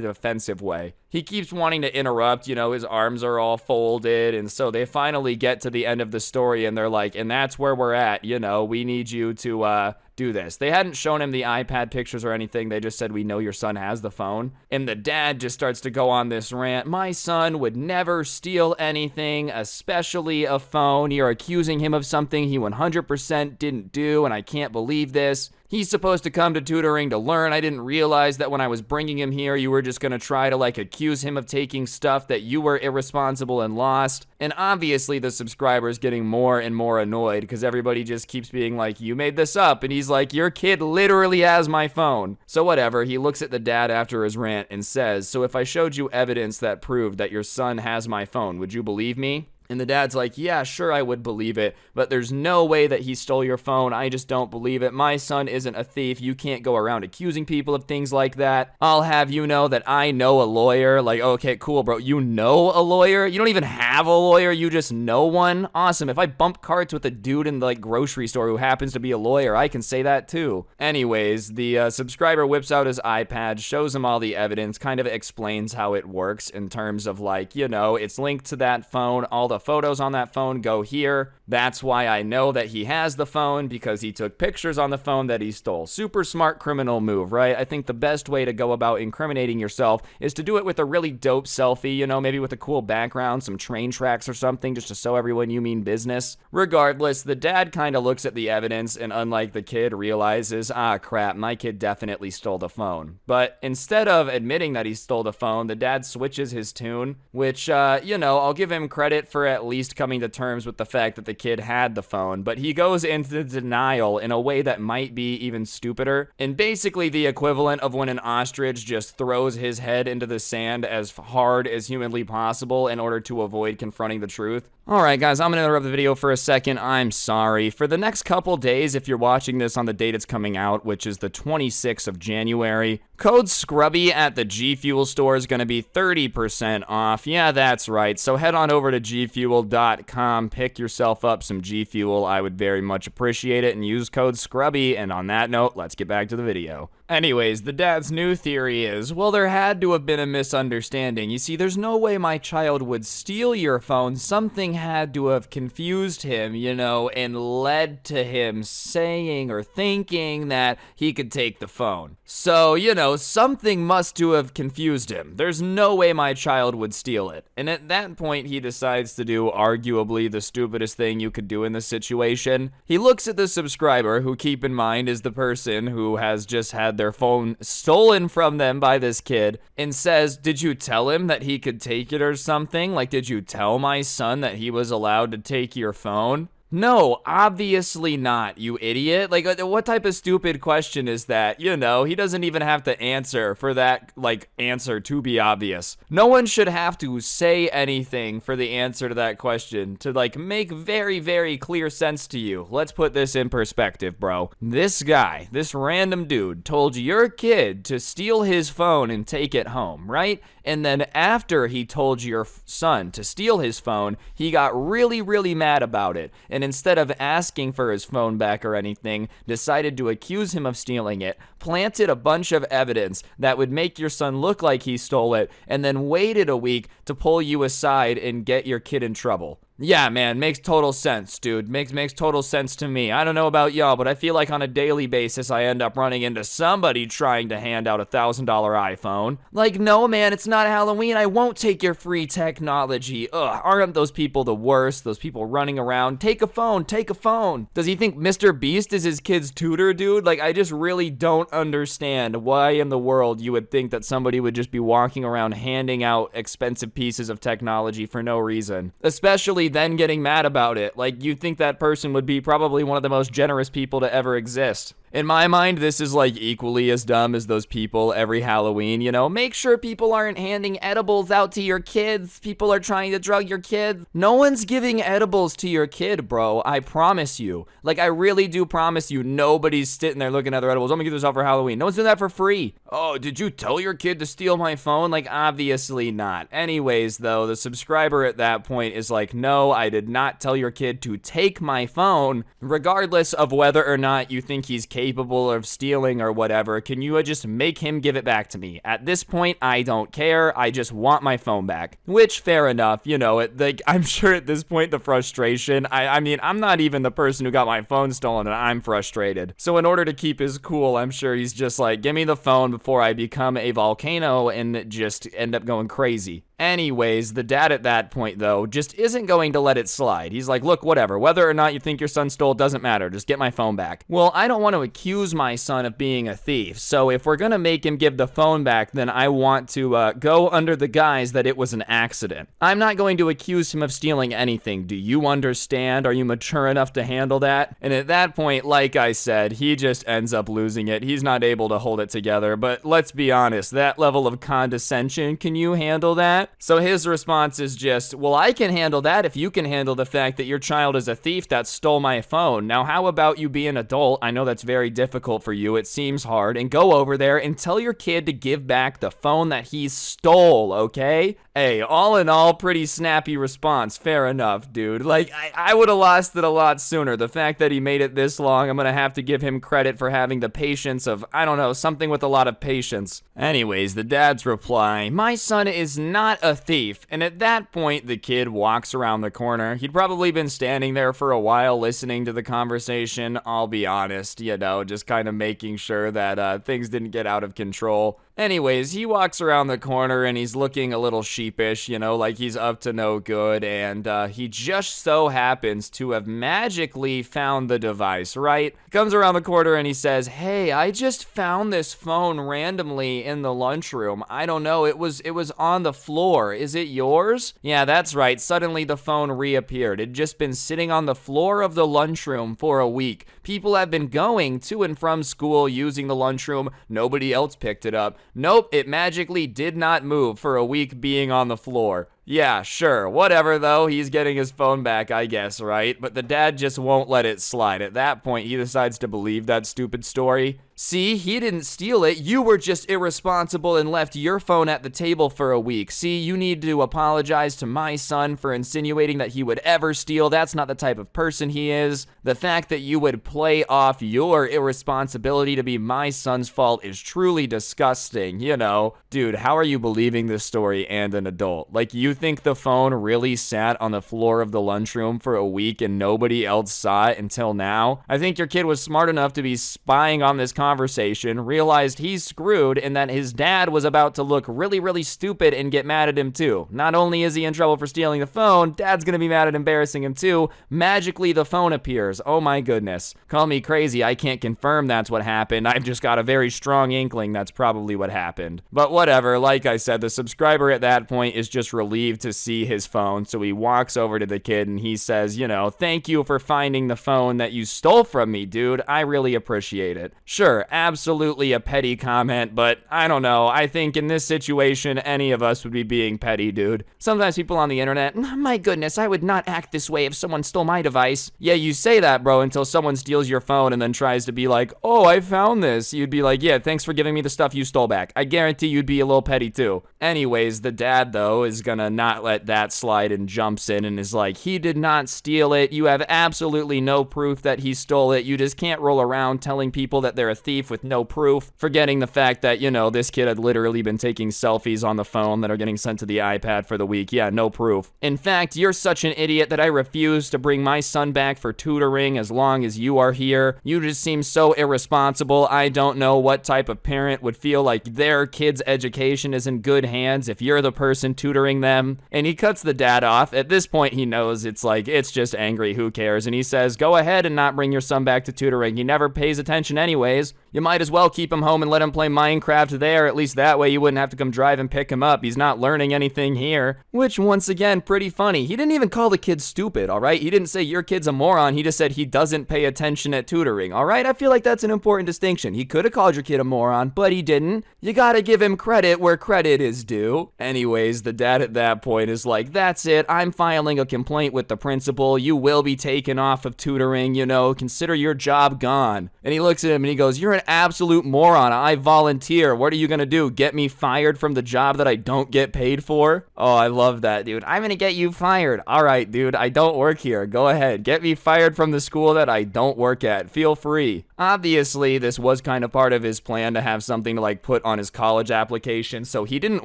defensive way. He keeps wanting to interrupt, you know, his arms are all folded, and so they finally get to the end of the story, and they're like, and that's where we're at, you know, we need you to do this. They hadn't shown him the iPad pictures or anything, they just said, we know your son has the phone. And the dad just starts to go on this rant, my son would never steal anything, especially a phone. You're accusing him of something he 100% didn't do, and I can't believe this. He's supposed to come to tutoring to learn. I didn't realize that when I was bringing him here, you were just gonna try to like accuse him of taking stuff that you were irresponsible and lost. And obviously the subscriber's getting more and more annoyed because everybody just keeps being like, you made this up. And he's like, your kid literally has my phone. So whatever, he looks at the dad after his rant and says, so if I showed you evidence that proved that your son has my phone, would you believe me? And the dad's like, yeah, sure, I would believe it, but there's no way that he stole your phone. I just don't believe it. My son isn't a thief. You can't go around accusing people of things like that. I'll have you know that I know a lawyer. Like, okay, cool, bro. You know a lawyer? You don't even have a lawyer. You just know one? Awesome. If I bump carts with a dude in the like grocery store who happens to be a lawyer, I can say that too. Anyways, the subscriber whips out his iPad, shows him all the evidence, kind of explains how it works in terms of like, you know, it's linked to that phone, all the photos on that phone go here. That's why I know that he has the phone, because he took pictures on the phone that he stole. Super smart criminal move, right? I think the best way to go about incriminating yourself is to do it with a really dope selfie, you know, maybe with a cool background, some train tracks or something, just to show everyone you mean business. Regardless, the dad kind of looks at the evidence and, unlike the kid, realizes, ah, crap, my kid definitely stole the phone. But instead of admitting that he stole the phone, the dad switches his tune, which, you know, I'll give him credit for at least coming to terms with the fact that the kid had the phone, but he goes into denial in a way that might be even stupider, and basically the equivalent of when an ostrich just throws his head into the sand as hard as humanly possible in order to avoid confronting the truth. Alright guys, I'm gonna interrupt the video for a second. I'm sorry. For the next couple days, if you're watching this on the date it's coming out, which is the 26th of January, code SCRUBBY at the G Fuel store is gonna be 30% off. Yeah, that's right. So head on over to gfuel.com, pick yourself up some G Fuel. I would very much appreciate it, and use code SCRUBBY. And on that note, let's get back to the video. Anyways, the dad's new theory is, well, there had to have been a misunderstanding. You see, there's no way my child would steal your phone. Something had to have confused him, you know, and led to him saying or thinking that he could take the phone. So, you know, something must to have confused him. There's no way my child would steal it. And at that point, he decides to do arguably the stupidest thing you could do in this situation. He looks at the subscriber, who, keep in mind, is the person who has just had their phone stolen from them by this kid, and says, did you tell him that he could take it or something? Like, did you tell my son that he was allowed to take your phone? No, obviously not, you idiot. Like, what type of stupid question is that? You know, he doesn't even have to answer for that, like, answer to be obvious. No one should have to say anything for the answer to that question to, like, make very, very clear sense to you. Let's put this in perspective, bro. This guy, this random dude, told your kid to steal his phone and take it home, right? And then after he told your son to steal his phone, he got really, really mad about it. And instead of asking for his phone back or anything, decided to accuse him of stealing it, planted a bunch of evidence that would make your son look like he stole it, and then waited a week to pull you aside and get your kid in trouble. Yeah, man, makes total sense, dude. Makes total sense to me. I don't know about y'all, but I feel like on a daily basis I end up running into somebody trying to hand out a $1,000 iPhone. Like, no, man, it's not Halloween. I won't take your free technology. Ugh, aren't those people the worst? Those people running around. Take a phone, take a phone. Does he think Mr. Beast is his kid's tutor, dude? Like, I just really don't understand why in the world you would think that somebody would just be walking around handing out expensive pieces of technology for no reason. Especially then getting mad about it. Like, you'd think that person would be probably one of the most generous people to ever exist. In my mind, this is like equally as dumb as those people every Halloween, you know? Make sure people aren't handing edibles out to your kids. People are trying to drug your kids. No one's giving edibles to your kid, bro. I promise you. Like, I really do promise you, nobody's sitting there looking at their edibles. I'm gonna give this out for Halloween. No one's doing that for free. Oh, did you tell your kid to steal my phone? Like, obviously not. Anyways, though, the subscriber at that point is like, no, I did not tell your kid to take my phone. Regardless of whether or not you think he's capable of stealing or whatever, can you just make him give it back to me? At this point, I don't care. I just want my phone back. Which, fair enough, you know, I'm sure at this point the frustration, I mean, I'm not even the person who got my phone stolen and I'm frustrated. So in order to keep his cool, I'm sure he's just like, give me the phone before I become a volcano and just end up going crazy. Anyways, the dad at that point, though, just isn't going to let it slide. He's like, look, whatever. Whether or not you think your son stole doesn't matter. Just get my phone back. Well, I don't want to accuse my son of being a thief. So if we're going to make him give the phone back, then I want to go under the guise that it was an accident. I'm not going to accuse him of stealing anything. Do you understand? Are you mature enough to handle that? And at that point, like I said, he just ends up losing it. He's not able to hold it together. But let's be honest, that level of condescension, can you handle that? So his response is just, well, I can handle that if you can handle the fact that your child is a thief that stole my phone. Now, how about you be an adult? I know that's very difficult for you. It seems hard. And go over there and tell your kid to give back the phone that he stole, okay? Hey, all in all, pretty snappy response. Fair enough, dude. Like, I would have lost it a lot sooner. The fact that he made it this long, I'm gonna have to give him credit for having the patience of, I don't know, something with a lot of patience. Anyways, the dad's reply, my son is not a thief. And at that point, the kid walks around the corner. He'd probably been standing there for a while listening to the conversation. I'll be honest, you know, just kind of making sure that things didn't get out of control. Anyways, he walks around the corner and he's looking a little sheepish, you know, like he's up to no good, and he just so happens to have magically found the device, right? He comes around the corner and he says, hey, I just found this phone randomly in the lunchroom. I don't know, it was on the floor. Is it yours? Yeah, that's right. Suddenly the phone reappeared. It'd just been sitting on the floor of the lunchroom for a week. People have been going to and from school using the lunchroom. Nobody else picked it up. Nope, it magically did not move for a week being on the floor. Yeah, sure, whatever though, he's getting his phone back, I guess, right? But the dad just won't let it slide. At that point, he decides to believe that stupid story. See, he didn't steal it. You were just irresponsible and left your phone at the table for a week. See, you need to apologize to my son for insinuating that he would ever steal. That's not the type of person he is. The fact that you would play off your irresponsibility to be my son's fault is truly disgusting, you know. Dude, how are you believing this story and an adult? Like, you think the phone really sat on the floor of the lunchroom for a week and nobody else saw it until now? I think your kid was smart enough to be spying on this conversation, realized he's screwed, and that his dad was about to look really, really stupid and get mad at him too. Not only is he in trouble for stealing the phone, dad's gonna be mad at embarrassing him too. Magically, the phone appears. Oh my goodness. Call me crazy, I can't confirm that's what happened. I've just got a very strong inkling that's probably what happened. But whatever, like I said, the subscriber at that point is just relieved to see his phone, so he walks over to the kid and he says, you know, thank you for finding the phone that you stole from me, dude. I really appreciate it. Sure, absolutely a petty comment, but I don't know. I think in this situation, any of us would be being petty, dude. Sometimes people on the internet, my goodness, I would not act this way if someone stole my device. Yeah, you say that, bro, until someone steals your phone and then tries to be like, oh, I found this. You'd be like, yeah, thanks for giving me the stuff you stole back. I guarantee you'd be a little petty too. Anyways, the dad, though, is gonna not let that slide and jumps in and is like, he did not steal it. You have absolutely no proof that he stole it. You just can't roll around telling people that they're a thief with no proof, forgetting the fact that, you know, this kid had literally been taking selfies on the phone that are getting sent to the iPad for the week. Yeah, no proof. In fact, you're such an idiot that I refuse to bring my son back for tutoring as long as you are here. You just seem so irresponsible. I don't know what type of parent would feel like their kid's education is in good hands if you're the person tutoring them. them. And he cuts the dad off. At this point, he knows it's just angry. Who cares? And he says, go ahead and not bring your son back to tutoring. He never pays attention anyways. You might as well keep him home and let him play Minecraft there. At least that way you wouldn't have to come drive and pick him up. He's not learning anything here. Which, once again, pretty funny. He didn't even call the kid stupid, all right? He didn't say your kid's a moron. He just said he doesn't pay attention at tutoring, all right? I feel like that's an important distinction. He could have called your kid a moron, but he didn't. You gotta give him credit where credit is due. Anyways, the dad at that point is like, that's it. I'm filing a complaint with the principal. You will be taken off of tutoring, consider your job gone. And he looks at him and he goes, you're an absolute moron. I volunteer. What are you gonna do? Get me fired from the job that I don't get paid for? Oh, I love that, dude. I'm gonna get you fired. All right, dude, I don't work here. Go ahead. Get me fired from the school that I don't work at. Feel free. Obviously, this was kind of part of his plan to have something to put on his college application, so he didn't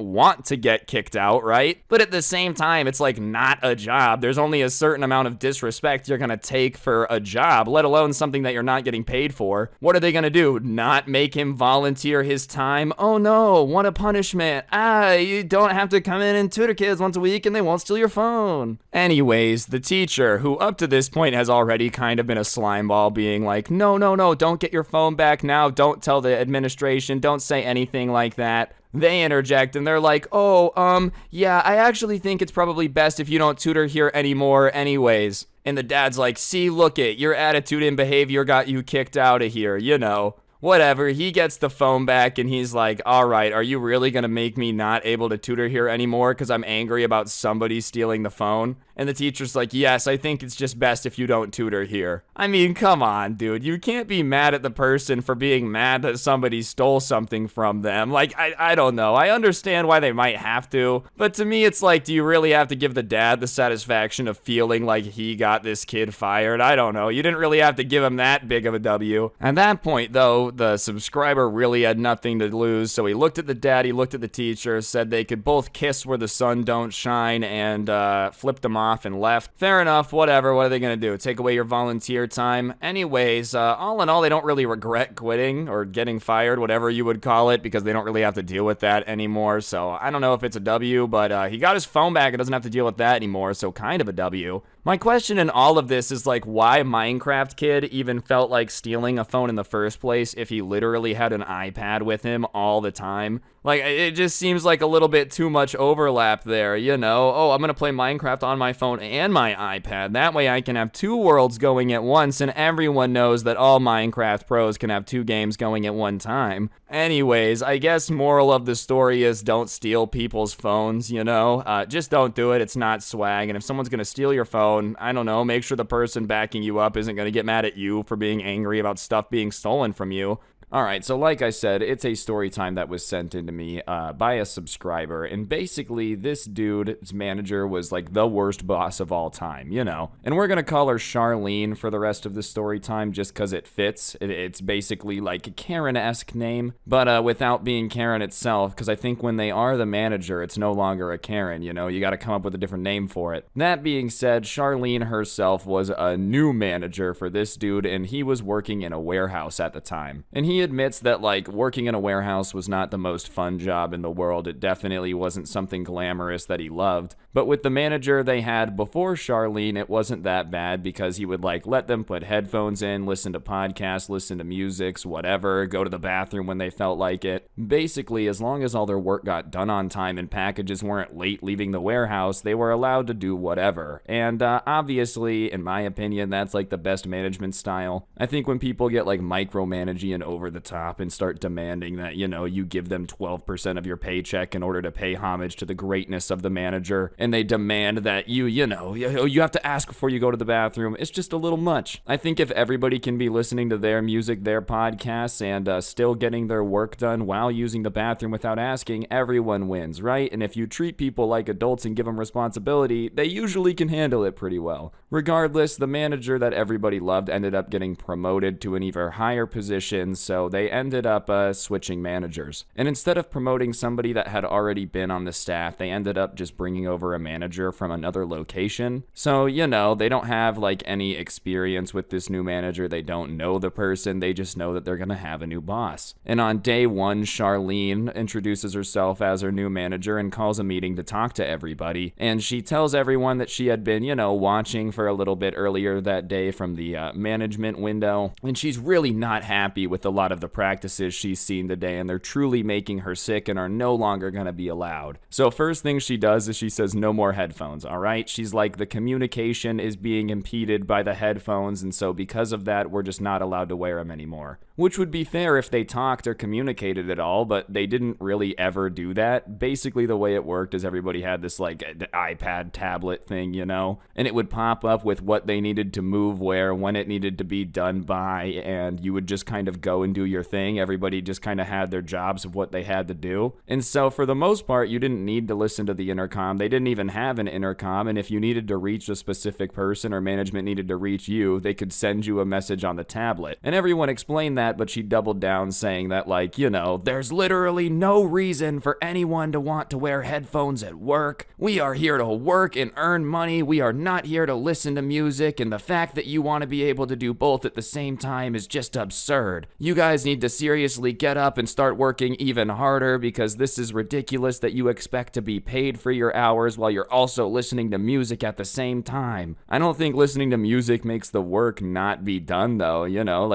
want to get kicked out, right? But at the same time, it's not a job. There's only a certain amount of disrespect you're gonna take for a job, let alone something that you're not getting paid for. What are they gonna do? Not make him volunteer his time? Oh no, what a punishment. You don't have to come in and tutor kids once a week and they won't steal your phone. Anyways, the teacher, who up to this point has already kind of been a slimeball, being like, no, don't get your phone back now. Don't tell the administration. Don't say anything like that. They interject and they're like, yeah, I actually think it's probably best if you don't tutor here anymore anyways. And the dad's like, see, look it, your attitude and behavior got you kicked out of here, Whatever, he gets the phone back and he's like, all right, are you really gonna make me not able to tutor here anymore because I'm angry about somebody stealing the phone? And the teacher's like, yes, I think it's just best if you don't tutor here. I mean, come on, dude. You can't be mad at the person for being mad that somebody stole something from them. I don't know. I understand why they might have to. But to me, it's do you really have to give the dad the satisfaction of feeling like he got this kid fired? I don't know. You didn't really have to give him that big of a W. At that point, though, the subscriber really had nothing to lose. So he looked at the dad, he looked at the teacher, said they could both kiss where the sun don't shine, and flipped them off and left. Fair enough, whatever. What are they gonna do? Take away your volunteer time? Anyways, all in all, they don't really regret quitting or getting fired, whatever you would call it, because they don't really have to deal with that anymore. So I don't know if it's a W, but he got his phone back and doesn't have to deal with that anymore, so kind of a W. My question in all of this is why Minecraft Kid even felt like stealing a phone in the first place if he literally had an iPad with him all the time. It just seems like a little bit too much overlap there, Oh, I'm gonna play Minecraft on my phone and my iPad. That way I can have two worlds going at once, and everyone knows that all Minecraft pros can have two games going at one time. Anyways, I guess moral of the story is don't steal people's phones, Just don't do it. It's not swag. And if someone's gonna steal your phone, I don't know, make sure the person backing you up isn't gonna get mad at you for being angry about stuff being stolen from you. Alright, so like I said, it's a story time that was sent into me by a subscriber, and basically this dude's manager was the worst boss of all time, And we're gonna call her Charlene for the rest of the story time just because it fits. It's basically a Karen-esque name, but without being Karen itself, because I think when they are the manager, it's no longer a Karen, You gotta come up with a different name for it. That being said, Charlene herself was a new manager for this dude, and he was working in a warehouse at the time. And he admits that working in a warehouse was not the most fun job in the world. It definitely wasn't something glamorous that he loved. But with the manager they had before Charlene, it wasn't that bad because he would let them put headphones in, listen to podcasts, listen to musics, whatever, go to the bathroom when they felt like it. Basically, as long as all their work got done on time and packages weren't late leaving the warehouse, they were allowed to do whatever. And obviously, in my opinion, that's the best management style. I think when people get micromanaging and over the top and start demanding that, you give them 12% of your paycheck in order to pay homage to the greatness of the manager, and they demand that you have to ask before you go to the bathroom, it's just a little much. I think if everybody can be listening to their music, their podcasts, and still getting their work done while using the bathroom without asking, everyone wins, right? And if you treat people like adults and give them responsibility, they usually can handle it pretty well. Regardless, the manager that everybody loved ended up getting promoted to an even higher position, so so they ended up switching managers. And instead of promoting somebody that had already been on the staff, they ended up just bringing over a manager from another location. So, they don't have like any experience with this new manager. They don't know the person. They just know that they're going to have a new boss. And on day one, Charlene introduces herself as her new manager and calls a meeting to talk to everybody. And she tells everyone that she had been, watching for a little bit earlier that day from the management window. And she's really not happy with a lot of the practices she's seen today, and they're truly making her sick and are no longer going to be allowed. So first thing she does is she says no more headphones, all right? She's like, the communication is being impeded by the headphones, and so because of that, we're just not allowed to wear them anymore. Which would be fair if they talked or communicated at all, but they didn't really ever do that. Basically, the way it worked is everybody had this like iPad tablet thing, and it would pop up with what they needed to move where, when it needed to be done by, and you would just kind of go and do your thing. Everybody just kind of had their jobs of what they had to do. And so for the most part, you didn't need to listen to the intercom. They didn't even have an intercom, and if you needed to reach a specific person or management needed to reach you, they could send you a message on the tablet. And everyone explained that, but she doubled down saying that there's literally no reason for anyone to want to wear headphones at work. We are here to work and earn money. We are not here to listen to music, and the fact that you want to be able to do both at the same time is just absurd. You guys need to seriously get up and start working even harder, because this is ridiculous that you expect to be paid for your hours while you're also listening to music at the same time. I don't think listening to music makes the work not be done though,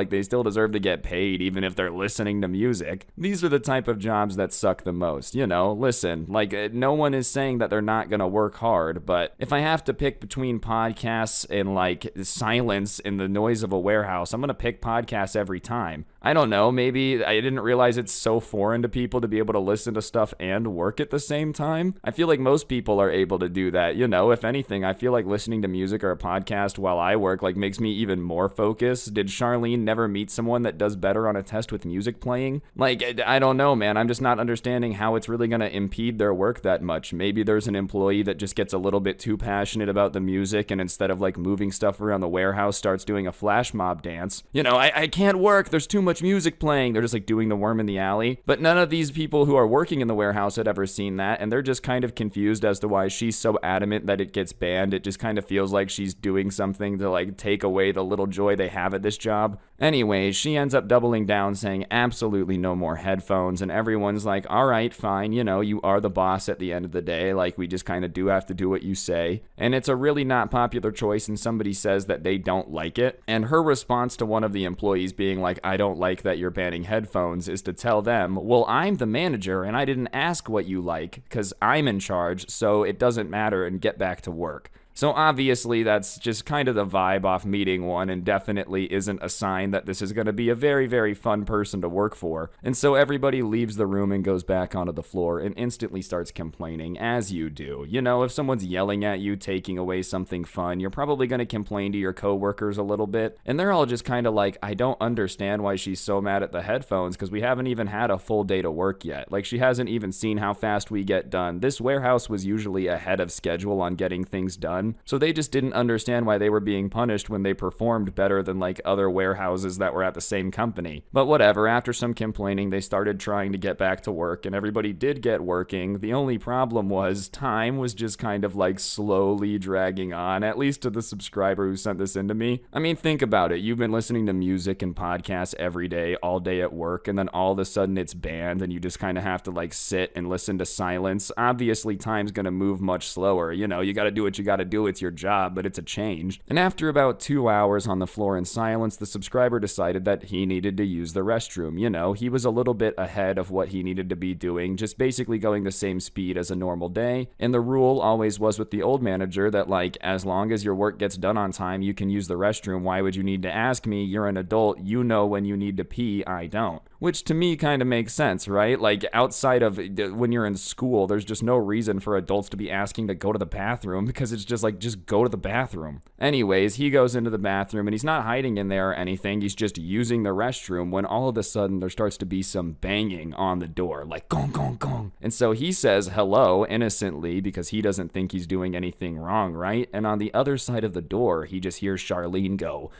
they still deserve to get paid even if they're listening to music. These are the type of jobs that suck the most, listen, no one is saying that they're not gonna work hard, but if I have to pick between podcasts and silence and the noise of a warehouse, I'm gonna pick podcasts every time. I don't know, maybe I didn't realize it's so foreign to people to be able to listen to stuff and work at the same time. I feel like most people are able to do that, if anything, I feel like listening to music or a podcast while I work makes me even more focused. Did Charlene never meet someone that does better on a test with music playing? I don't know, man, I'm just not understanding how it's really gonna impede their work that much. Maybe there's an employee that just gets a little bit too passionate about the music, and instead of moving stuff around the warehouse, starts doing a flash mob dance. I can't work, there's too much music playing. They're just doing the worm in the alley. But none of these people who are working in the warehouse had ever seen that, and they're just kind of confused as to why she's so adamant that it gets banned. It just kind of feels like she's doing something to take away the little joy they have at this job. Anyways, she ends up doubling down, saying absolutely no more headphones, and everyone's like, all right, fine, you are the boss at the end of the day, we just kind of do have to do what you say. And it's a really not popular choice, and somebody says that they don't like it, and her response to one of the employees being I don't like that you're banning headphones, is to tell them, well, I'm the manager and I didn't ask what you like because I'm in charge, so it doesn't matter, and get back to work. So obviously that's just kind of the vibe off meeting one, and definitely isn't a sign that this is going to be a very, very fun person to work for. And so everybody leaves the room and goes back onto the floor and instantly starts complaining, as you do. If someone's yelling at you, taking away something fun, you're probably going to complain to your coworkers a little bit. And they're all just kind of I don't understand why she's so mad at the headphones, because we haven't even had a full day to work yet. She hasn't even seen how fast we get done. This warehouse was usually ahead of schedule on getting things done. So they just didn't understand why they were being punished when they performed better than other warehouses that were at the same company. But whatever, after some complaining, they started trying to get back to work, and everybody did get working. The only problem was time was just kind of slowly dragging on, at least to the subscriber who sent this in to me. I mean, think about it. You've been listening to music and podcasts every day, all day at work, and then all of a sudden it's banned and you just kind of have to sit and listen to silence. Obviously, time's gonna move much slower. You gotta do what you gotta do. It's your job, but it's a change. And after about 2 hours on the floor in silence, the subscriber decided that he needed to use the restroom. He was a little bit ahead of what he needed to be doing, just basically going the same speed as a normal day. And the rule always was with the old manager that as long as your work gets done on time, you can use the restroom. Why would you need to ask me? You're an adult. You know when you need to pee. I don't. Which to me kind of makes sense, right? Outside of when you're in school, there's just no reason for adults to be asking to go to the bathroom, because it's just was like, just go to the bathroom. Anyways, he goes into the bathroom and he's not hiding in there or anything. He's just using the restroom when all of a sudden there starts to be some banging on the door, like gong, gong, gong. And so he says hello innocently because he doesn't think he's doing anything wrong, right? And on the other side of the door, he just hears Charlene go,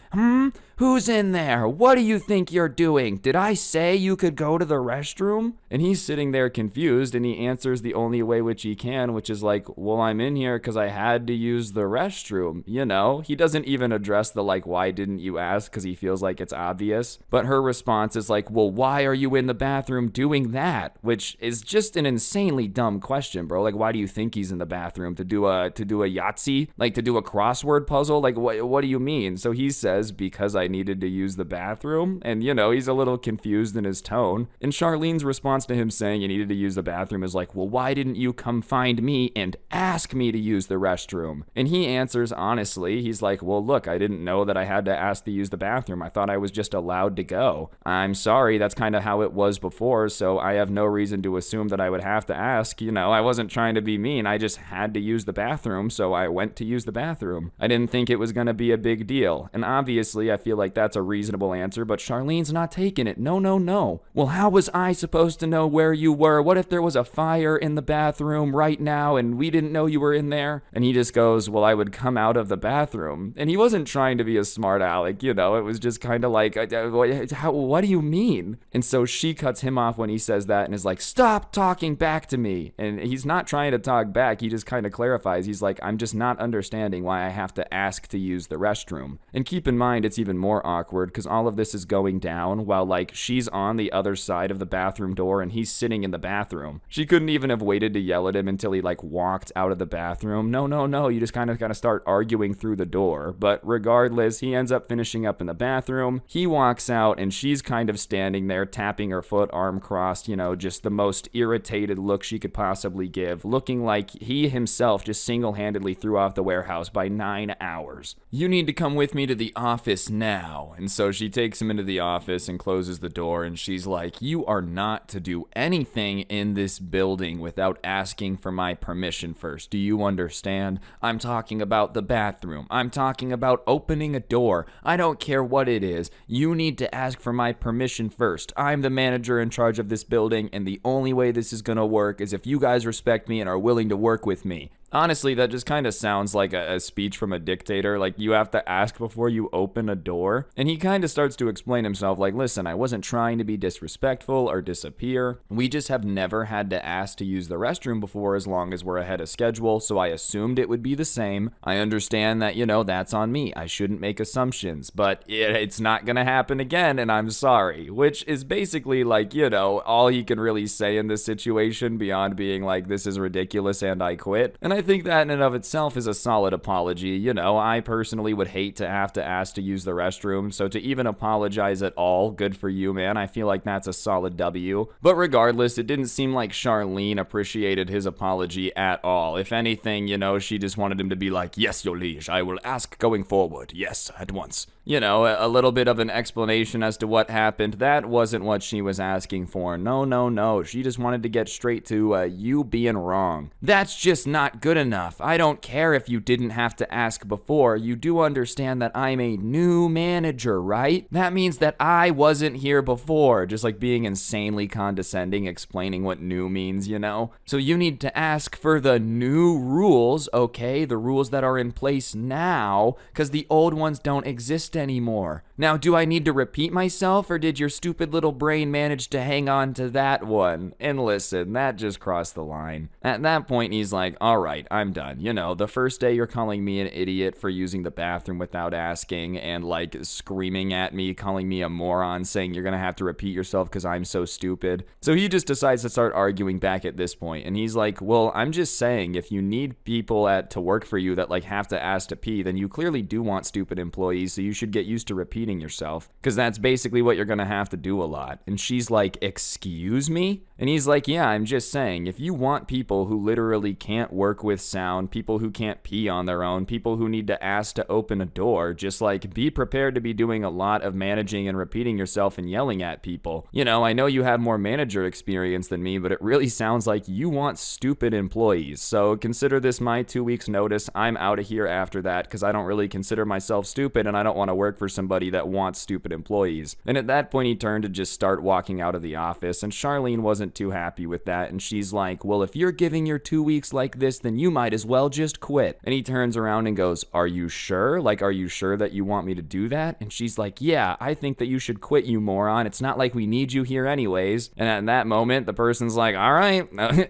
who's in there? What do you think you're doing? Did I say you could go to the restroom? And he's sitting there confused and he answers the only way which he can, which is like, well, I'm in here because I had to use the restroom. You know, he doesn't even address the like, why didn't you ask? Because he feels like it's obvious. But her response is like, well, why are you in the bathroom doing that? Which is just an insanely dumb question, bro. Like, why do you think he's in the bathroom? To do a Yahtzee? Like to do a crossword puzzle? Like, what do you mean? So he says, because I needed to use the bathroom. And you know, he's a little confused in his tone. And Charlene's response to him saying you needed to use the bathroom is like, well, why didn't you come find me and ask me to use the restroom? And he answers honestly, he's like, well, look, I didn't know that I had to ask to use the bathroom. I thought I was just allowed to go. I'm sorry, that's kind of how it was before, so I have no reason to assume that I would have to ask. You know, I wasn't trying to be mean, I just had to use the bathroom, so I went to use the bathroom. I didn't think it was gonna be a big deal. And obviously, I feel like that's a reasonable answer, but Charlene's not taking it. No, no, no. Well, how was I supposed to know where you were? What if there was a fire in the bathroom right now and we didn't know you were in there? And he just goes, well, I would come out of the bathroom. And he wasn't trying to be a smart aleck, you know, it was just kind of like, what do you mean? And so she cuts him off when he says that and is like, stop talking back to me. And he's not trying to talk back, he just kind of clarifies. He's like, I'm just not understanding why I have to ask to use the restroom. And keep in mind, it's even more awkward because all of this is going down while like she's on the other side of the bathroom door and he's sitting in the bathroom. She couldn't even have waited to yell at him until he like walked out of the bathroom. No, no, no, you just kind of gotta start arguing through the door. But regardless, he ends up finishing up in the bathroom. He walks out and she's kind of standing there tapping her foot, arm crossed, you know, just the most irritated look she could possibly give, looking like he himself just single-handedly threw off the warehouse by 9 hours. You need to come with me to the office now. And so she takes him into the office and closes the door and she's like, you are not to do anything in this building without asking for my permission first. Do you understand? I'm talking about the bathroom. I'm talking about opening a door. I don't care what it is. You need to ask for my permission first. I'm the manager in charge of this building, and the only way this is gonna work is if you guys respect me and are willing to work with me. Honestly, that just kind of sounds like a speech from a dictator. Like, you have to ask before you open a door. And he kind of starts to explain himself like, listen, I wasn't trying to be disrespectful or disappear. We just have never had to ask to use the restroom before as long as we're ahead of schedule, so I assumed it would be the same. I understand that, you know, that's on me. I shouldn't make assumptions, but it's not gonna happen again, and I'm sorry. Which is basically like, you know, all he can really say in this situation beyond being like, this is ridiculous and I quit. And I think that in and of itself is a solid apology. You know, I personally would hate to have to ask to use the restroom, so to even apologize at all, good for you, man. I feel like that's a solid W. But regardless, it didn't seem like Charlene appreciated his apology at all. If anything, you know, she just wanted him to be like, yes, your liege, I will ask going forward. Yes, at once. You know, a little bit of an explanation as to what happened. That wasn't what she was asking for. No, no, no. She just wanted to get straight to you being wrong. That's just not good enough. I don't care if you didn't have to ask before. You do understand that I'm a new manager, right? That means that I wasn't here before. Just like being insanely condescending, explaining what new means, you know? So you need to ask for the new rules, okay? The rules that are in place now, because the old ones don't exist anymore. Now, do I need to repeat myself, or did your stupid little brain manage to hang on to that one? And listen, that just crossed the line. At that point, he's like, all right, I'm done. You know, the first day you're calling me an idiot for using the bathroom without asking and like screaming at me, calling me a moron, saying you're gonna have to repeat yourself because I'm so stupid. So he just decides to start arguing back at this point, and he's like, well, I'm just saying, if you need people to work for you that like have to ask to pee, then you clearly do want stupid employees, so you should get used to repeating yourself, because that's basically what you're gonna have to do a lot. And she's like, excuse me? And he's like, yeah, I'm just saying, if you want people who literally can't work with sound, people who can't pee on their own, people who need to ask to open a door, just like be prepared to be doing a lot of managing and repeating yourself and yelling at people. You know, I know you have more manager experience than me, but it really sounds like you want stupid employees. So consider this my 2 weeks notice. I'm out of here after that because I don't really consider myself stupid and I don't want to work for somebody that wants stupid employees. And at that point, he turned to just start walking out of the office, and Charlene wasn't too happy with that, and she's like, well, if you're giving your 2 weeks like this, then you might as well just quit. And he turns around and goes, are you sure? Like, are you sure that you want me to do that? And she's like, yeah, I think that you should quit, you moron. It's not like we need you here anyways. And at that moment, the person's like, all right,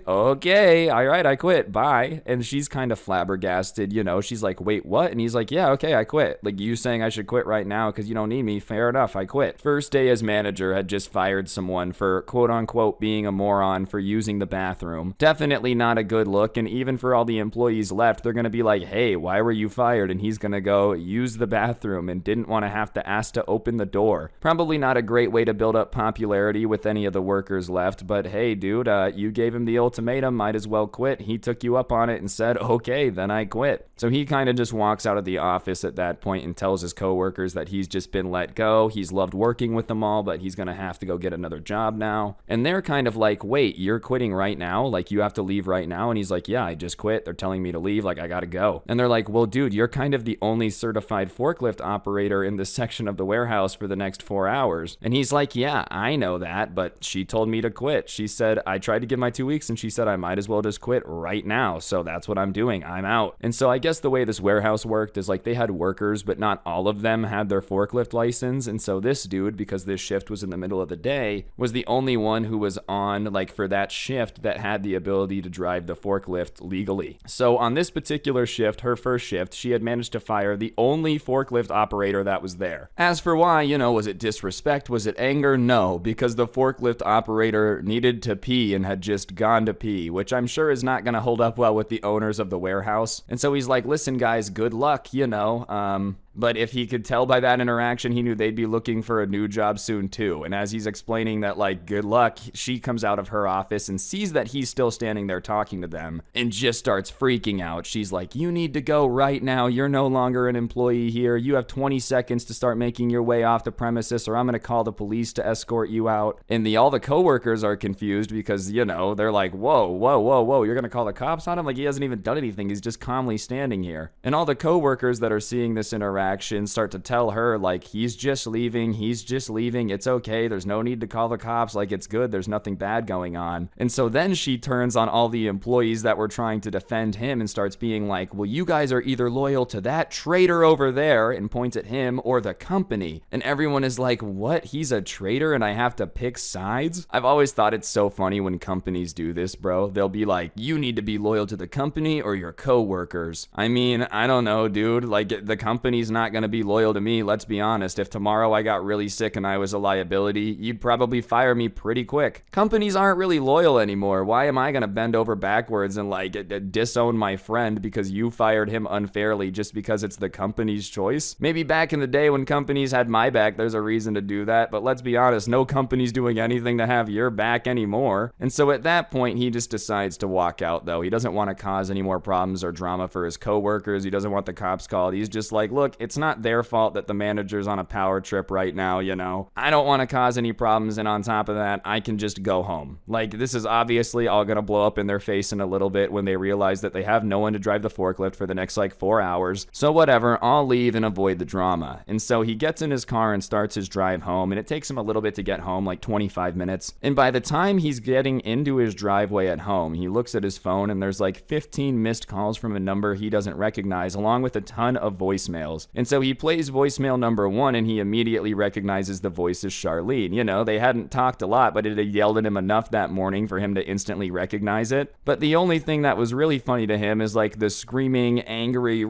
okay, all right, I quit, bye. And she's kind of flabbergasted, you know, she's like, wait, what? And he's like, yeah, okay, I quit. Like, you saying I should quit right now because you don't need me, fair enough, I quit. First day as manager had just fired someone for quote unquote being a moron for using the bathroom. Definitely not a good look, and even for all the employees left, they're gonna be like, hey, why were you fired? And he's gonna go use the bathroom and didn't want to have to ask to open the door. Probably not a great way to build up popularity with any of the workers left, but hey, dude, you gave him the ultimatum, might as well quit. He took you up on it and said, okay, then I quit. So he kind of just walks out of the office at that point and tells his coworkers that he's just been let go. He's loved working with them all, but he's gonna have to go get another job now. And they're kind of like, wait, you're quitting right now? Like, you have to leave right now? And he's like, yeah, I just quit. They're telling me to leave. Like, I gotta go. And they're like, well, dude, you're kind of the only certified forklift operator in this section of the warehouse for the next 4 hours. And he's like, yeah, I know that, but she told me to quit. She said, I tried to give my 2 weeks and she said I might as well just quit right now. So that's what I'm doing. I'm out. And so I guess the way this warehouse worked is like they had workers, but not all of them had their forklift license. And so this dude, because this shift was in the middle of the day, was the only one who was on, like, for that shift that had the ability to drive the forklift legally. So on this particular shift, her first shift, she had managed to fire the only forklift operator that was there. As for why, you know, was it disrespect? Was it anger? No, because the forklift operator needed to pee and had just gone to pee, which I'm sure is not going to hold up well with the owners of the warehouse. And so he's like, listen, guys, good luck, you know, but if he could tell by that interaction, he knew they'd be looking for a new job soon too. And as he's explaining that, like, good luck, she comes out of her office and sees that he's still standing there talking to them and just starts freaking out. She's like, you need to go right now. You're no longer an employee here. You have 20 seconds to start making your way off the premises or I'm going to call the police to escort you out. And all the coworkers are confused because, you know, they're like, whoa, you're going to call the cops on him? Like, he hasn't even done anything. He's just calmly standing here. And all the coworkers that are seeing this interaction start to tell her, like, he's just leaving, it's okay, there's no need to call the cops, like, it's good, there's nothing bad going on. And so then she turns on all the employees that were trying to defend him and starts being like, well, you guys are either loyal to that traitor over there, and points at him, or the company. And everyone is like, what, he's a traitor and I have to pick sides? I've always thought it's so funny when companies do this, bro. They'll be like, you need to be loyal to the company or your coworkers. I mean, I don't know, dude, like, the company's not going to be loyal to me, let's be honest. If tomorrow I got really sick and I was a liability, you'd probably fire me pretty quick. Companies aren't really loyal anymore. Why am I going to bend over backwards and, like, disown my friend because you fired him unfairly just because it's the company's choice? Maybe back in the day when companies had my back, there's a reason to do that, but let's be honest, no company's doing anything to have your back anymore. And so at that point, he just decides to walk out, though. He doesn't want to cause any more problems or drama for his coworkers. He doesn't want the cops called. He's just like, look, it's not their fault that the manager's on a power trip right now, you know. I don't want to cause any problems, and on top of that, I can just go home. Like, this is obviously all gonna blow up in their face in a little bit when they realize that they have no one to drive the forklift for the next, like, 4 hours. So whatever, I'll leave and avoid the drama. And so he gets in his car and starts his drive home, and it takes him a little bit to get home, like 25 minutes. And by the time he's getting into his driveway at home, he looks at his phone and there's like 15 missed calls from a number he doesn't recognize, along with a ton of voicemails. And so he plays voicemail number 1 and he immediately recognizes the voice as Charlene. You know, they hadn't talked a lot, but it had yelled at him enough that morning for him to instantly recognize it. But the only thing that was really funny to him is, like, the screaming, angry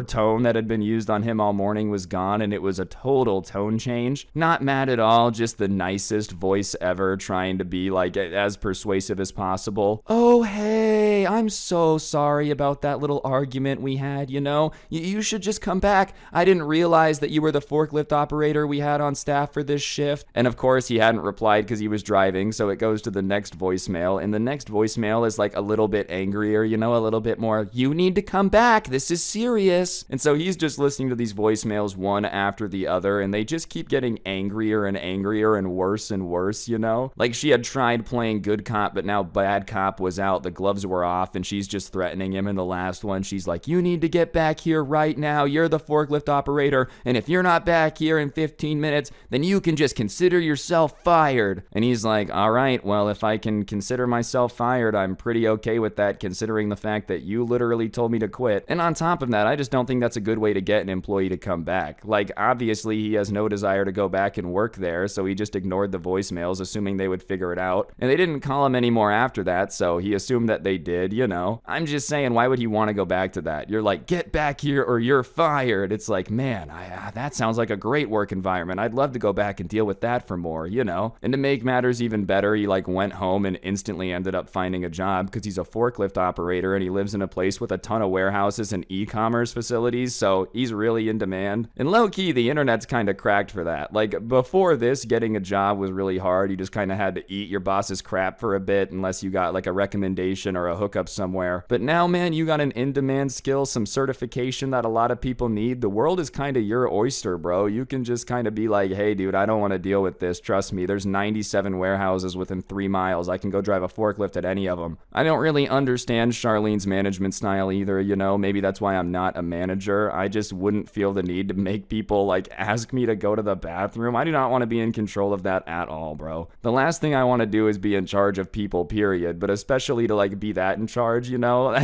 tone that had been used on him all morning was gone, and it was a total tone change. Not mad at all, just the nicest voice ever, trying to be, like, as persuasive as possible. Oh, hey, I'm so sorry about that little argument we had, you know? You should just come back. I didn't realize that you were the forklift operator we had on staff for this shift. And of course, he hadn't replied because he was driving, so it goes to the next voicemail. And the next voicemail is like a little bit angrier, you know, a little bit more, you need to come back, this is serious. And so he's just listening to these voicemails one after the other, and they just keep getting angrier and worse, you know? Like she had tried playing good cop, but now bad cop was out, the gloves were off, and she's just threatening him. In the last one, she's like, you need to get back here right now, you're the forklift operator, and if you're not back here in 15 minutes, then you can just consider yourself fired. And he's like, all right, well, if I can consider myself fired, I'm pretty okay with that, considering the fact that you literally told me to quit. And on top of that, I just don't think that's a good way to get an employee to come back. Like, obviously, he has no desire to go back and work there, so he just ignored the voicemails, assuming they would figure it out. And they didn't call him anymore after that, so he assumed that they did, you know. I'm just saying, why would he want to go back to that? You're like, get back here or you're fired. It's like, man, that sounds like a great work environment. I'd love to go back and deal with that for more, you know. And to make matters even better, he like went home and instantly ended up finding a job because he's a forklift operator and he lives in a place with a ton of warehouses and e-commerce facilities, so he's really in demand. And low-key, the internet's kind of cracked for that. Like, before this, getting a job was really hard. You just kind of had to eat your boss's crap for a bit unless you got like a recommendation or a hookup somewhere. But now, man, you got an in-demand skill, some certification that a lot of people need. The world is kind of your oyster, bro. You can just kind of be like, hey, dude, I don't want to deal with this. Trust me, there's 97 warehouses within 3 miles. I can go drive a forklift at any of them. I don't really understand Charlene's management style either, you know. Maybe that's why I'm not a manager. I just wouldn't feel the need to make people like ask me to go to the bathroom. I do not want to be in control of that at all, bro. The last thing I want to do is be in charge of people, period. But especially to like be that in charge, you know,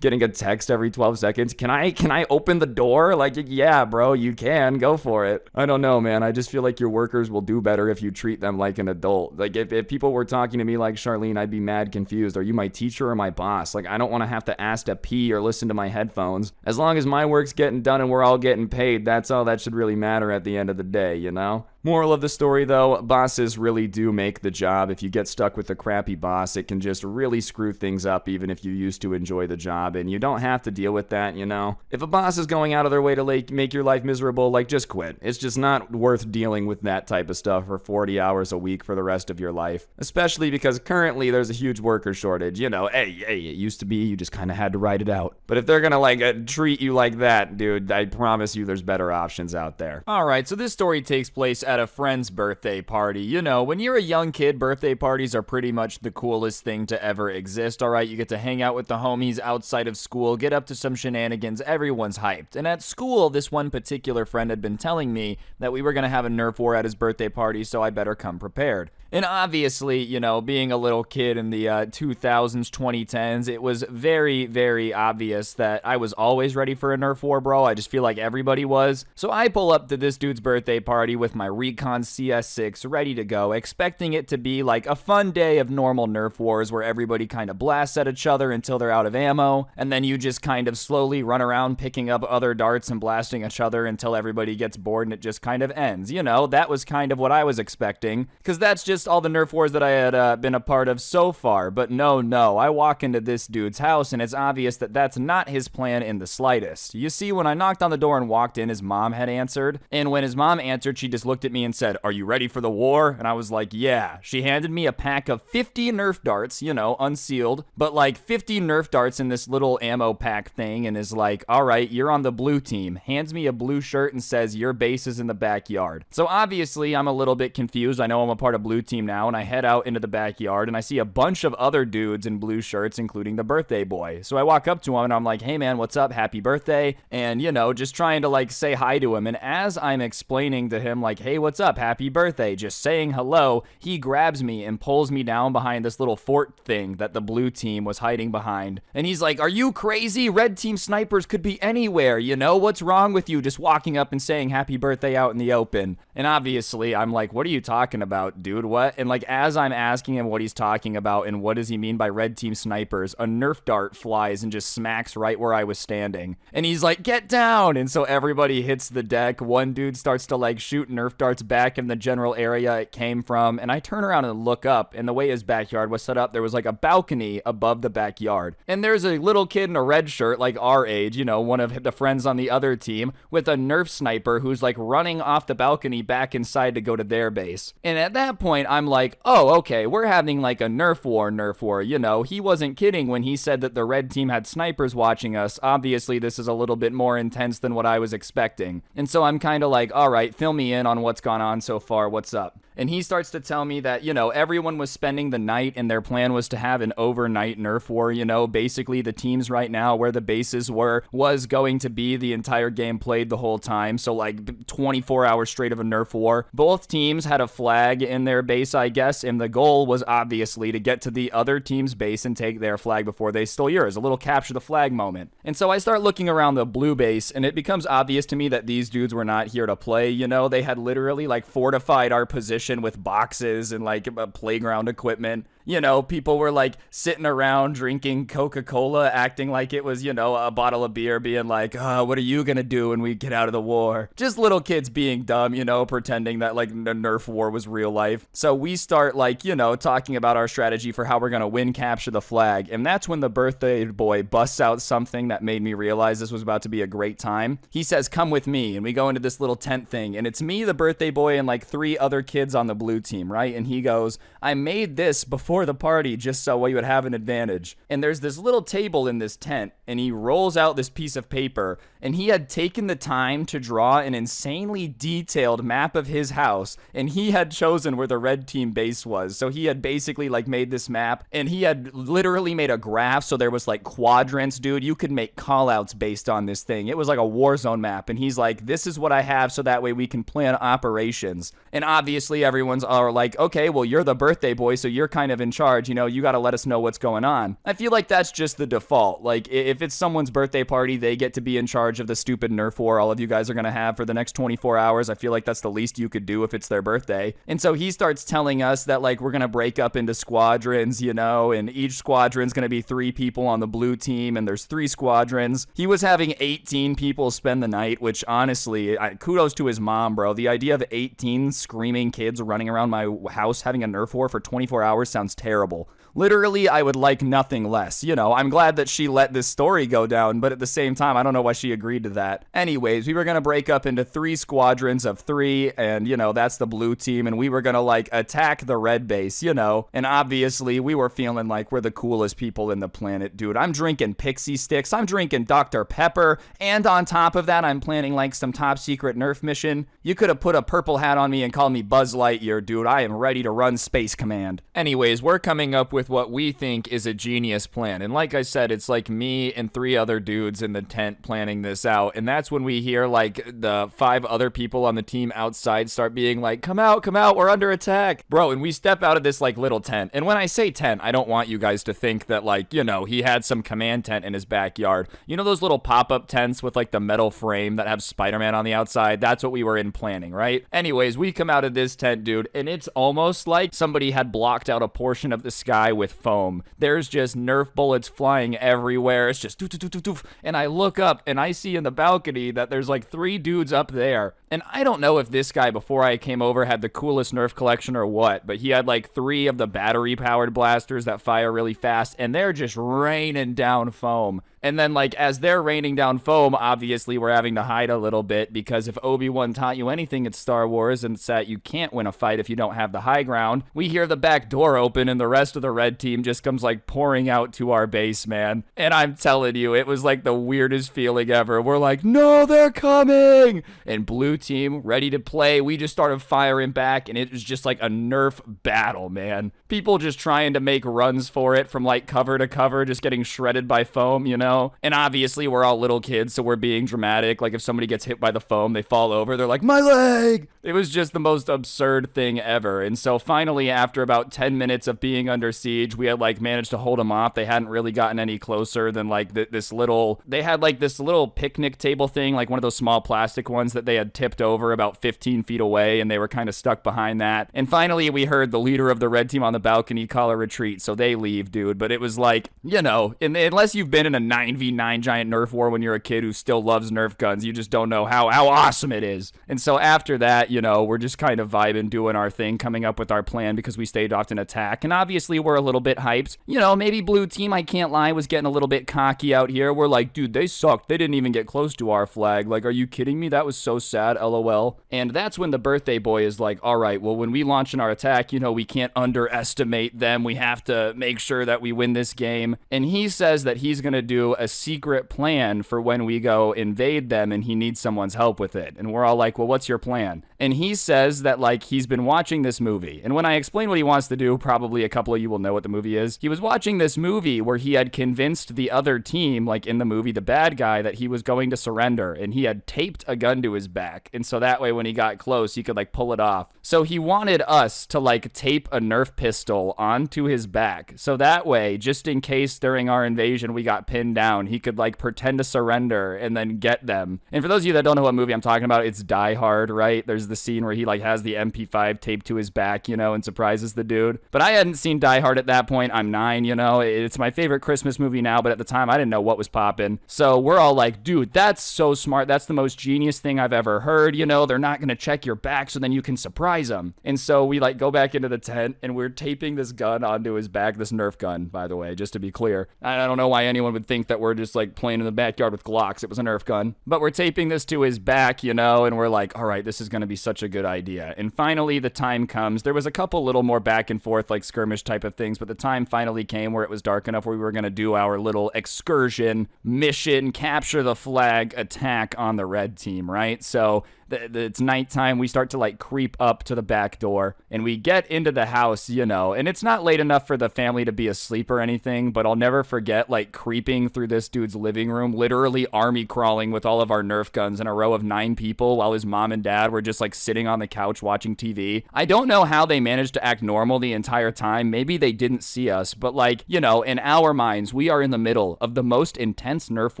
getting a text every 12 seconds. Can I open the door? Like, yeah, bro, you can. Go for it. I don't know, man. I just feel like your workers will do better if you treat them like an adult. Like, if people were talking to me like Charlene, I'd be mad confused. Are you my teacher or my boss? Like, I don't want to have to ask to pee or listen to my headphones. As long as my work's getting done and we're all getting paid, that's all that should really matter at the end of the day, you know? Moral of the story though, bosses really do make the job. If you get stuck with a crappy boss, it can just really screw things up even if you used to enjoy the job, and you don't have to deal with that, you know? If a boss is going out of their way to like make your life miserable, like just quit. It's just not worth dealing with that type of stuff for 40 hours a week for the rest of your life. Especially because currently there's a huge worker shortage, you know? Hey, it used to be, you just kind of had to ride it out. But if they're gonna like treat you like that, dude, I promise you there's better options out there. Alright, so this story takes place at a friend's birthday party. You know, when you're a young kid, birthday parties are pretty much the coolest thing to ever exist, alright? You get to hang out with the homies outside of school, get up to some shenanigans, everyone's hyped. And at school, this one particular friend had been telling me that we were gonna have a Nerf war at his birthday party, so I better come prepared. And obviously, you know, being a little kid in the 2000s, 2010s, it was very, very obvious that I was always ready for a Nerf war, bro. I just feel like everybody was. So I pull up to this dude's birthday party with my Recon CS6 ready to go, expecting it to be like a fun day of normal Nerf wars where everybody kind of blasts at each other until they're out of ammo, and then you just kind of slowly run around picking up other darts and blasting each other until everybody gets bored and it just kind of ends. You know, that was kind of what I was expecting, because that's just all the Nerf wars that I had been a part of so far. But no, I walk into this dude's house and it's obvious that that's not his plan in the slightest. You see, when I knocked on the door and walked in, his mom had answered, and when his mom answered, she just looked at me and said, "Are you ready for the war?" And I was like, yeah. She handed me a pack of 50 Nerf darts, you know, unsealed, but like 50 Nerf darts in this little ammo pack thing, and is like, all right, you're on the blue team. Hands me a blue shirt and says, your base is in the backyard. So obviously I'm a little bit confused. I know I'm a part of blue team now, and I head out into the backyard and I see a bunch of other dudes in blue shirts, including the birthday boy. So I walk up to him and I'm like, hey man, what's up? Happy birthday. And you know, just trying to like say hi to him. And as I'm explaining to him like, hey, what's up? Happy birthday. Just saying hello, he grabs me and pulls me down behind this little fort thing that the blue team was hiding behind. And he's like, are you crazy? Red team snipers could be anywhere, you know? What's wrong with you just walking up and saying happy birthday out in the open? And obviously I'm like, what are you talking about, dude? what? And like as I'm asking him what he's talking about and what does he mean by red team snipers, a Nerf dart flies and just smacks right where I was standing. And he's like, get down! And so everybody hits the deck. One dude starts to like shoot Nerf darts back in the general area it came from. And I turn around and look up, and the way his backyard was set up, there was like a balcony above the backyard. And there's a little kid in a red shirt, like our age, you know, one of the friends on the other team, with a Nerf sniper who's like running off the balcony back inside to go to their base. And at that point, I'm like, oh, okay, we're having like a Nerf war, you know. He wasn't kidding when he said that the red team had snipers watching us. Obviously, this is a little bit more intense than what I was expecting. And so I'm kind of like, all right, fill me in on what's gone on so far, what's up? And he starts to tell me that, you know, everyone was spending the night and their plan was to have an overnight Nerf war, you know. Basically, the teams right now where the bases were was going to be the entire game played the whole time. So, like, 24 hours straight of a Nerf war. Both teams had a flag in their base, I guess, and the goal was obviously to get to the other team's base and take their flag before they stole yours. A little capture the flag moment. And so I start looking around the blue base, and it becomes obvious to me that these dudes were not here to play, you know. They had literally, like, fortified our position with boxes and like playground equipment. You know, people were like sitting around drinking Coca-Cola, acting like it was, you know, a bottle of beer, being like, what are you gonna do when we get out of the war? Just little kids being dumb, you know, pretending that like the Nerf war was real life. So we start like, you know, talking about our strategy for how we're gonna win capture the flag. And that's when the birthday boy busts out something that made me realize this was about to be a great time. He says, come with me. And we go into this little tent thing. And it's me, the birthday boy, and like 3 other kids on the blue team, right? And he goes, I made this before the party just so we would have an advantage. And there's this little table in this tent, and he rolls out this piece of paper, and he had taken the time to draw an insanely detailed map of his house, and he had chosen where the red team base was. So he had basically like made this map, and he had literally made a graph, so there was like quadrants, dude. You could make callouts based on this thing. It was like a war zone map, and he's like, this is what I have so that way we can plan operations. And obviously everyone's all like, okay, well, you're the birthday boy, so you're kind of in charge, you know, you got to let us know what's going on. I feel like that's just the default. Like, if it's someone's birthday party, they get to be in charge of the stupid Nerf war all of you guys are going to have for the next 24 hours. I feel like that's the least you could do if it's their birthday. And so he starts telling us that, like, we're going to break up into squadrons, you know, and each squadron's going to be 3 people on the blue team, and there's 3 squadrons. He was having 18 people spend the night, which honestly, kudos to his mom, bro. The idea of 18 screaming kids running around my house having a Nerf war for 24 hours sounds terrible. Literally, I would like nothing less. You know, I'm glad that she let this story go down, but at the same time, I don't know why she agreed to that. Anyways, we were going to break up into 3 squadrons of 3, and, you know, that's the blue team, and we were going to, like, attack the red base, you know. And obviously, we were feeling like we're the coolest people in the planet, dude. I'm drinking Pixie Sticks, I'm drinking Dr. Pepper, and on top of that, I'm planning, like, some top-secret Nerf mission. You could have put a purple hat on me and called me Buzz Lightyear, dude. I am ready to run Space Command. Anyways, we're coming up with what we think is a genius plan. And like I said, it's like me and 3 other dudes in the tent planning this out. And that's when we hear like the 5 other people on the team outside start being like, come out, we're under attack. Bro, and we step out of this like little tent. And when I say tent, I don't want you guys to think that like, you know, he had some command tent in his backyard. You know those little pop-up tents with like the metal frame that have Spider-Man on the outside? That's what we were in planning, right? Anyways, we come out of this tent, dude, and it's almost like somebody had blocked out a portion of the sky with foam. There's just Nerf bullets flying everywhere. It's just doof, doof, doof, doof. And I look up and I see in the balcony that there's like 3 dudes up there. And I don't know if this guy before I came over had the coolest Nerf collection or what, but he had like 3 of the battery powered blasters that fire really fast, and they're just raining down foam. And then, like, as they're raining down foam, obviously we're having to hide a little bit, because if Obi-Wan taught you anything at Star Wars, it's that you can't win a fight if you don't have the high ground. We hear the back door open, and the rest of the red team just comes, like, pouring out to our base, man. And I'm telling you, it was, like, the weirdest feeling ever. We're like, no, they're coming! And blue team, ready to play. We just started firing back, and it was just, like, a Nerf battle, man. People just trying to make runs for it from, like, cover to cover, just getting shredded by foam, you know? know? And obviously we're all little kids, so we're being dramatic. Like if somebody gets hit by the foam, they fall over, they're like, my leg! It was just the most absurd thing ever. And so finally, after about 10 minutes of being under siege, we had like managed to hold them off. They hadn't really gotten any closer than like they had like this little picnic table thing, like one of those small plastic ones that they had tipped over about 15 feet away, and they were kind of stuck behind that. And finally, we heard the leader of the red team on the balcony call a retreat, so they leave, dude. But it was like, you know, unless you've been in a 9v9 giant Nerf war when you're a kid who still loves Nerf guns, you just don't know how awesome it is. And so after that, you know, we're just kind of vibing, doing our thing, coming up with our plan because we stayed off an attack. And obviously, we're a little bit hyped. You know, maybe blue team, I can't lie, was getting a little bit cocky out here. We're like, dude, they sucked. They didn't even get close to our flag. Like, are you kidding me? That was so sad, LOL. And that's when the birthday boy is like, all right, well, when we launch in our attack, you know, we can't underestimate them. We have to make sure that we win this game. And he says that he's going to do a secret plan for when we go invade them, and he needs someone's help with it. And we're all like, well, what's your plan? And he says that, like, he's been watching this movie. And when I explain what he wants to do, probably a couple of you will know what the movie is. He was watching this movie where he had convinced the other team, like in the movie, the bad guy, that he was going to surrender. And he had taped a gun to his back. And so that way, when he got close, he could, like, pull it off. So he wanted us to, like, tape a Nerf pistol onto his back. So that way, just in case during our invasion we got pinned down, he could, like, pretend to surrender and then get them. And for those of you that don't know what movie I'm talking about, it's Die Hard, right? There's the scene where he like has the MP5 taped to his back, you know, and surprises the dude. But I hadn't seen Die Hard at that point. I'm 9, you know. It's my favorite Christmas movie now, but at the time I didn't know what was popping. So we're all like, dude, that's so smart. That's the most genius thing I've ever heard. You know, they're not going to check your back, so then you can surprise them. And so we like go back into the tent and we're taping this gun onto his back, this Nerf gun, by the way, just to be clear. I don't know why anyone would think that we're just like playing in the backyard with Glocks. It was a Nerf gun. But we're taping this to his back, you know, and we're like, all right, this is going to be such a good idea. And finally, the time comes. There was a couple little more back and forth, like skirmish type of things, but the time finally came where it was dark enough where we were going to do our little excursion, mission, capture the flag, attack on the red team, right? So it's nighttime. We start to like creep up to the back door and we get into the house, you know, and it's not late enough for the family to be asleep or anything, but I'll never forget like creeping through this dude's living room, literally army crawling with all of our Nerf guns in a row of 9 people while his mom and dad were just like sitting on the couch watching TV. I don't know how they managed to act normal the entire time. Maybe they didn't see us, but like, you know, in our minds, we are in the middle of the most intense Nerf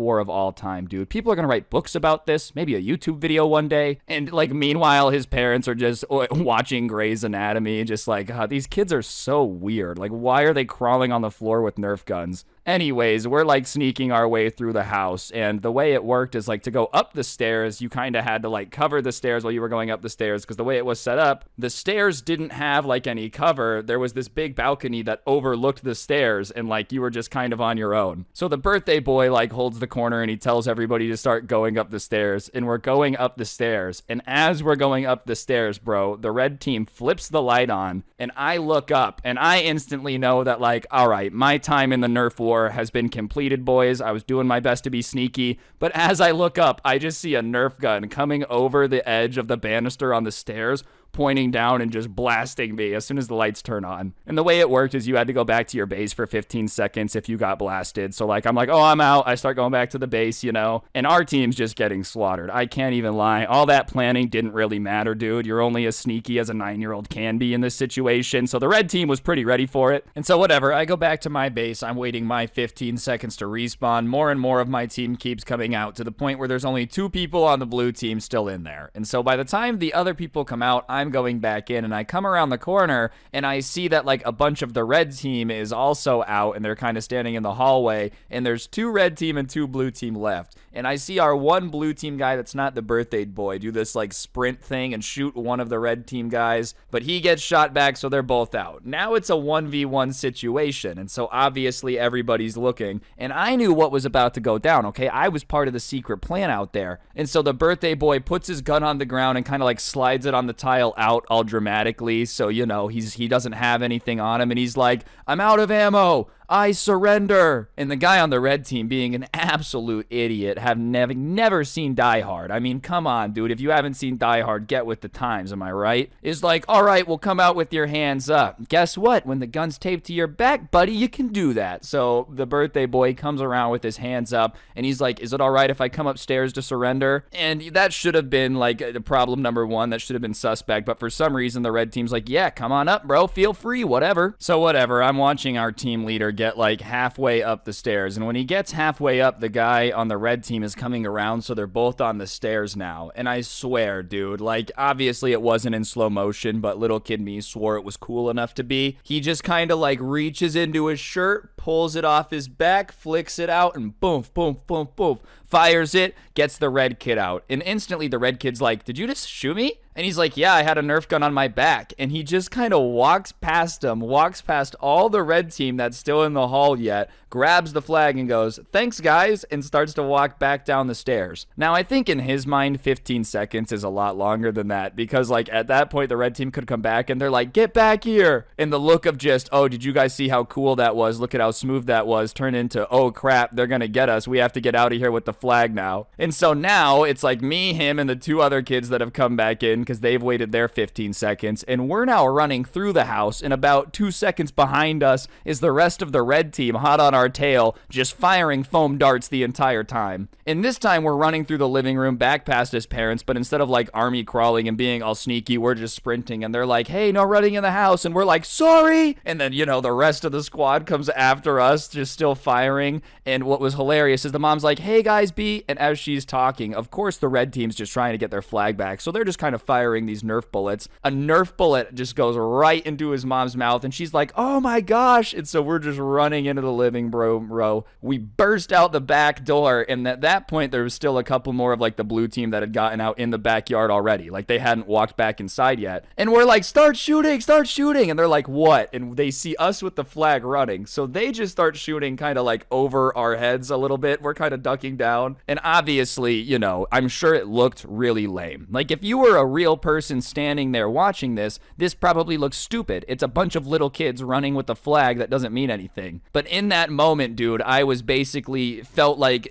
war of all time, dude. People are going to write books about this, maybe a YouTube video one day. And like, meanwhile, his parents are just watching Grey's Anatomy, just like, these kids are so weird. Like, why are they crawling on the floor with Nerf guns? Anyways, we're like sneaking our way through the house, and the way it worked is like to go up the stairs, you kind of had to like cover the stairs while you were going up the stairs, because the way it was set up, the stairs didn't have like any cover. There was this big balcony that overlooked the stairs, and like you were just kind of on your own. So the birthday boy like holds the corner and he tells everybody to start going up the stairs, and we're going up the stairs, and as we're going up the stairs, bro, the red team flips the light on, and I look up, and I instantly know that like, all right, my time in the Nerf war has been completed, boys. I was doing my best to be sneaky, but as I look up, I just see a Nerf gun coming over the edge of the banister on the stairs, pointing down and just blasting me as soon as the lights turn on. And the way it worked is you had to go back to your base for 15 seconds if you got blasted. So like, I'm like, oh, I'm out. I start going back to the base, you know, and our team's just getting slaughtered. I can't even lie. All that planning didn't really matter, dude. You're only as sneaky as a 9-year-old can be in this situation. So the red team was pretty ready for it. And so whatever, I go back to my base. I'm waiting my 15 seconds to respawn. More and more of my team keeps coming out to the point where there's only 2 people on the blue team still in there. And so by the time the other people come out, I'm going back in, and I come around the corner and I see that like a bunch of the red team is also out, and they're kind of standing in the hallway, and there's 2 red team and 2 blue team left. And I see our one blue team guy that's not the birthday boy do this like sprint thing and shoot one of the red team guys, but he gets shot back, so they're both out. Now it's a 1v1 situation, and so obviously everybody's looking, and I knew what was about to go down, okay? I was part of the secret plan out there. And so the birthday boy puts his gun on the ground and kind of like slides it on the tile out all dramatically, so you know, he doesn't have anything on him, and he's like, I'm out of ammo. I surrender. And the guy on the red team, being an absolute idiot, having never seen Die Hard. I mean, come on, dude. If you haven't seen Die Hard, get with the times, am I right? Is like, all right, well, come out with your hands up. Guess what? When the gun's taped to your back, buddy, you can do that. So the birthday boy comes around with his hands up, and he's like, is it all right if I come upstairs to surrender? And that should have been like the problem number one. That should have been suspect. But for some reason, the red team's like, yeah, come on up, bro. Feel free, whatever. So whatever. I'm watching our team leader get like halfway up the stairs. And when he gets halfway up, the guy on the red team is coming around. So they're both on the stairs now. And I swear, dude, like obviously it wasn't in slow motion, but little kid me swore it was cool enough to be. He just kind of like reaches into his shirt, pulls it off his back, flicks it out, and boom, boom, boom, boom, fires it, gets the red kid out. And instantly the red kid's like, did you just shoot me? And he's like, yeah, I had a Nerf gun on my back. And he just kind of walks past him, walks past all the red team that's still in the hall yet, grabs the flag and goes, thanks, guys, and starts to walk back down the stairs. Now, I think in his mind, 15 seconds is a lot longer than that because, like, at that point, the red team could come back and they're like, get back here. And the look of just, oh, did you guys see how cool that was? Look at how smooth that was. Turn into, oh, crap, they're going to get us. We have to get out of here with the flag now. And so now it's like me, him, and the two other kids that have come back in because they've waited their 15 seconds. And we're now running through the house. And about 2 seconds behind us is the rest of the red team hot on our tail, just firing foam darts the entire time. And this time we're running through the living room back past his parents, but instead of like army crawling and being all sneaky, we're just sprinting. And they're like, hey, no running in the house. And we're like, sorry. And then, you know, the rest of the squad comes after us, just still firing. And what was hilarious is the mom's like, hey, guys, B. And as she's talking, of course, the red team's just trying to get their flag back. So they're just kind of firing these Nerf bullets. A Nerf bullet just goes right into his mom's mouth. And she's like, oh my gosh. And so we're just running into the living room. We burst out the back door. And at that point, there was still a couple more of like the blue team that had gotten out in the backyard already. Like they hadn't walked back inside yet. And we're like, start shooting, start shooting. And they're like, what? And they see us with the flag running. So they just start shooting kind of like over our heads a little bit. We're kind of ducking down. And obviously, you know, I'm sure it looked really lame. Like if you were a real person standing there watching this probably looks stupid. It's a bunch of little kids running with a flag that doesn't mean anything. But in that moment, dude, I was basically felt like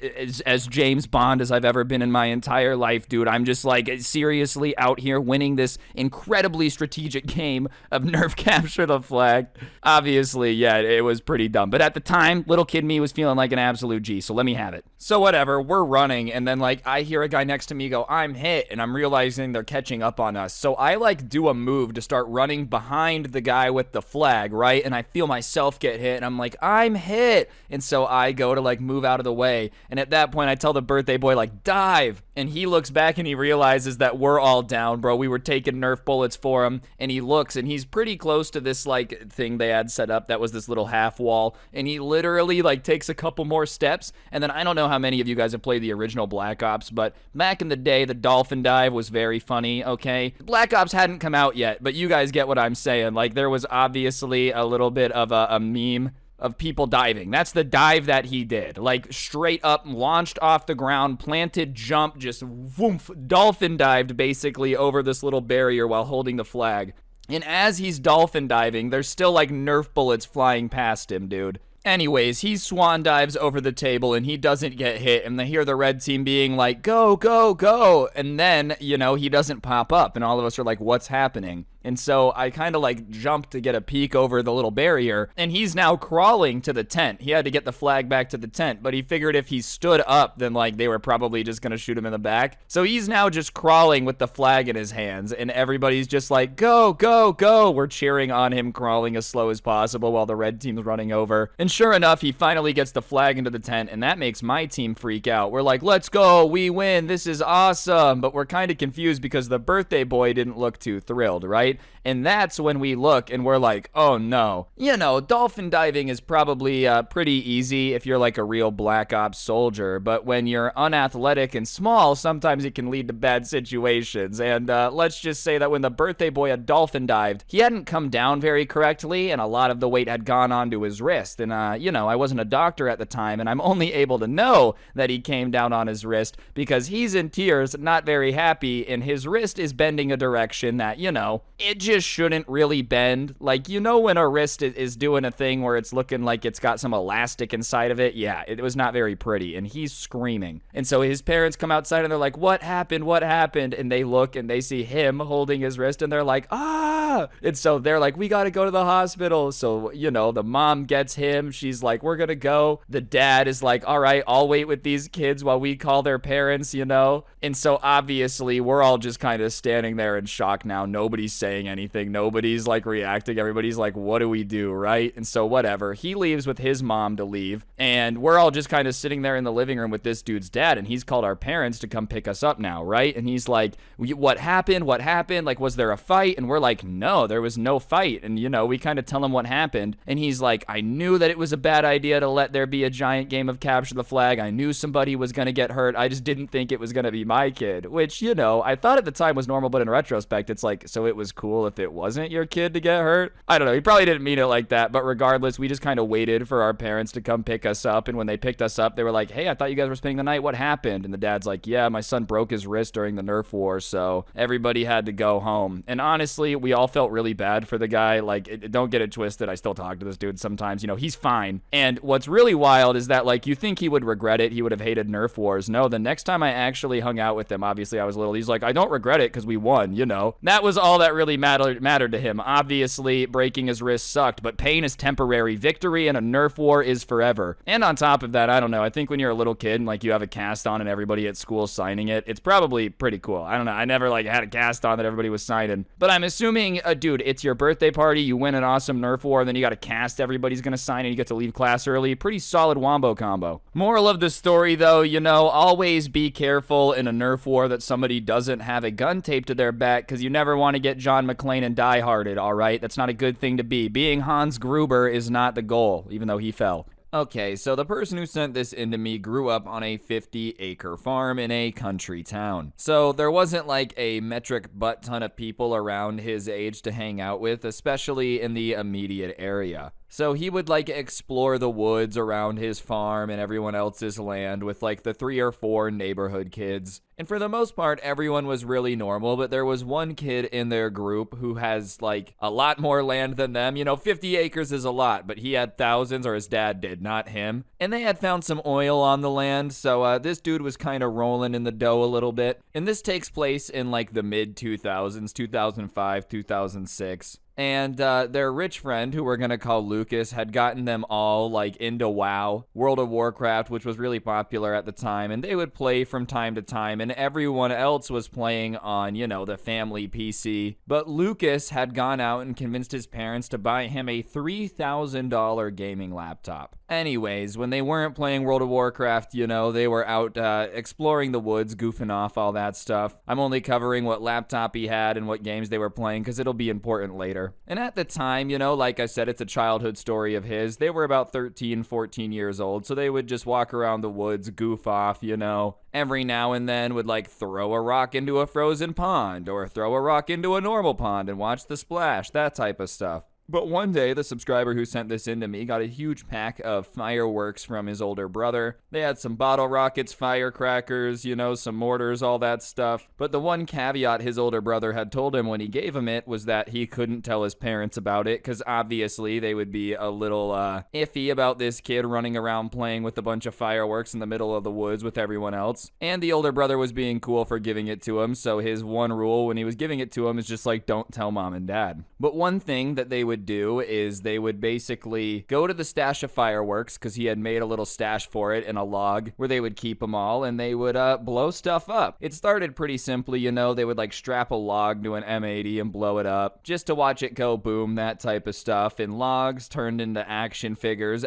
as James Bond as I've ever been in my entire life, dude. I'm just like seriously out here winning this incredibly strategic game of Nerf capture the flag. Obviously, yeah, it was pretty dumb. But at the time, little kid me was feeling like an absolute G, so let me have it. So whatever, we're running, and then like I hear a guy next to me go, I'm hit, and I'm realizing they're catching up on us. So I like do a move to start running behind the guy with the flag, right? And I feel myself get hit, and I'm like, I'm hit. And so I go to like move out of the way. And at that point, I tell the birthday boy, like, dive. And he looks back and he realizes that we're all down, bro. We were taking Nerf bullets for him. And he looks and he's pretty close to this like thing they had set up that was this little half wall. And he literally like takes a couple more steps. And then I don't know how many of you guys have played the original Black Ops, but back in the day, the dolphin dive was very funny, okay? Black Ops hadn't come out yet, but you guys get what I'm saying. Like there was obviously a little bit of a meme of people diving. That's the dive that he did. Like straight up, launched off the ground, planted, jump, just woof, dolphin dived basically over this little barrier while holding the flag. And as he's dolphin diving, there's still like Nerf bullets flying past him, dude. Anyways, he swan dives over the table and he doesn't get hit, and they hear the red team being like, go, go, go. And then, you know, he doesn't pop up and all of us are like, what's happening? And so I kind of like jumped to get a peek over the little barrier, and he's now crawling to the tent. He had to get the flag back to the tent, but he figured if he stood up, then like they were probably just going to shoot him in the back. So he's now just crawling with the flag in his hands, and everybody's just like, go, go, go. We're cheering on him, crawling as slow as possible while the red team's running over. And sure enough, he finally gets the flag into the tent, and that makes my team freak out. We're like, let's go, we win, this is awesome. But we're kind of confused because the birthday boy didn't look too thrilled, right? And that's when we look and we're like, oh no. You know, dolphin diving is probably pretty easy if you're like a real Black Ops soldier, but when you're unathletic and small, sometimes it can lead to bad situations. And let's just say that when the birthday boy had dolphin dived, he hadn't come down very correctly, and a lot of the weight had gone onto his wrist. And, you know, I wasn't a doctor at the time, and I'm only able to know that he came down on his wrist because he's in tears, not very happy, and his wrist is bending a direction that, you know, it just shouldn't really bend. Like, you know when a wrist is doing a thing where it's looking like it's got some elastic inside of it? Yeah, it was not very pretty, and he's screaming. And so his parents come outside, and they're like, what happened? What happened? And they look, and they see him holding his wrist, and they're like, ah! And so they're like, we gotta go to the hospital. So, you know, the mom gets him. She's like, we're gonna go. The dad is like, all right, I'll wait with these kids while we call their parents, you know? And so obviously, we're all just kind of standing there in shock now. Nobody's saying anything. Nobody's like reacting. Everybody's like, what do we do, right? And so whatever. He leaves with his mom to leave, and we're all just kind of sitting there in the living room with this dude's dad, and he's called our parents to come pick us up now, right? And he's like, what happened? What happened? Like, was there a fight? And we're like, no, there was no fight. And, you know, we kind of tell him what happened, and he's like, I knew that it was a bad idea to let there be a giant game of capture the flag. I knew somebody was going to get hurt. I just didn't think it was going to be my kid, which, you know, I thought at the time was normal, but in retrospect, it's like, so it was cool if it wasn't your kid to get hurt? I don't know. He probably didn't mean it like that, but regardless, we just kind of waited for our parents to come pick us up, and when they picked us up, they were like, hey, I thought you guys were spending the night. What happened? And the dad's like, yeah, my son broke his wrist during the Nerf war, so everybody had to go home. And honestly, we all felt really bad for the guy. Like, don't get it twisted. I still talk to this dude sometimes. You know, he's fine. And what's really wild is that, like, you think he would regret it. He would have hated Nerf wars. No, the next time I actually hung out with him, obviously I was little, he's like, I don't regret it because we won, you know. That was all that really mattered to him. Obviously, breaking his wrist sucked, but pain is temporary. Victory in a Nerf war is forever. And on top of that, I don't know, I think when you're a little kid and, like, you have a cast on and everybody at school signing it, it's probably pretty cool. I don't know, I never, like, had a cast on that everybody was signing. But I'm assuming, dude, it's your birthday party, you win an awesome Nerf war, then you got a cast everybody's gonna sign and you get to leave class early. Pretty solid wombo combo. Moral of the story, though, you know, always be careful in a Nerf war that somebody doesn't have a gun taped to their back, because you never want to get John McClane and die-hearted, alright? That's not a good thing to be. Being Hans Gruber is not the goal, even though he fell. Okay, so the person who sent this into me grew up on a 50-acre farm in a country town. So there wasn't like a metric butt ton of people around his age to hang out with, especially in the immediate area. So he would like explore the woods around his farm and everyone else's land with like the 3 or 4 neighborhood kids. And for the most part, everyone was really normal, but there was one kid in their group who has like a lot more land than them. You know, 50 acres is a lot, but he had thousands, or his dad did, not him. And they had found some oil on the land, so this dude was kind of rolling in the dough a little bit. And this takes place in like the mid-2000s, 2005, 2006. And their rich friend, who we're going to call Lucas, had gotten them all like into WoW, World of Warcraft, which was really popular at the time, and they would play from time to time, and everyone else was playing on, you know, the family PC. But Lucas had gone out and convinced his parents to buy him a $3,000 gaming laptop. Anyways, when they weren't playing World of Warcraft, you know, they were out exploring the woods, goofing off, all that stuff. I'm only covering what laptop he had and what games they were playing because it'll be important later. And at the time, you know, like I said, it's a childhood story of his. They were about 13, 14 years old, so they would just walk around the woods, goof off, you know. Every now and then would like throw a rock into a frozen pond or throw a rock into a normal pond and watch the splash, that type of stuff. But one day, the subscriber who sent this in to me got a huge pack of fireworks from his older brother. They had some bottle rockets, firecrackers, you know, some mortars, all that stuff. But the one caveat his older brother had told him when he gave him it was that he couldn't tell his parents about it, because obviously they would be a little iffy about this kid running around playing with a bunch of fireworks in the middle of the woods with everyone else. And the older brother was being cool for giving it to him, so his one rule when he was giving it to him is just like, don't tell mom and dad. But one thing that they would do is they would basically go to the stash of fireworks, because he had made a little stash for it in a log where they would keep them all, and they would blow stuff up. It started pretty simply, you know, they would like strap a log to an M80 and blow it up just to watch it go boom, that type of stuff. And logs turned into action figures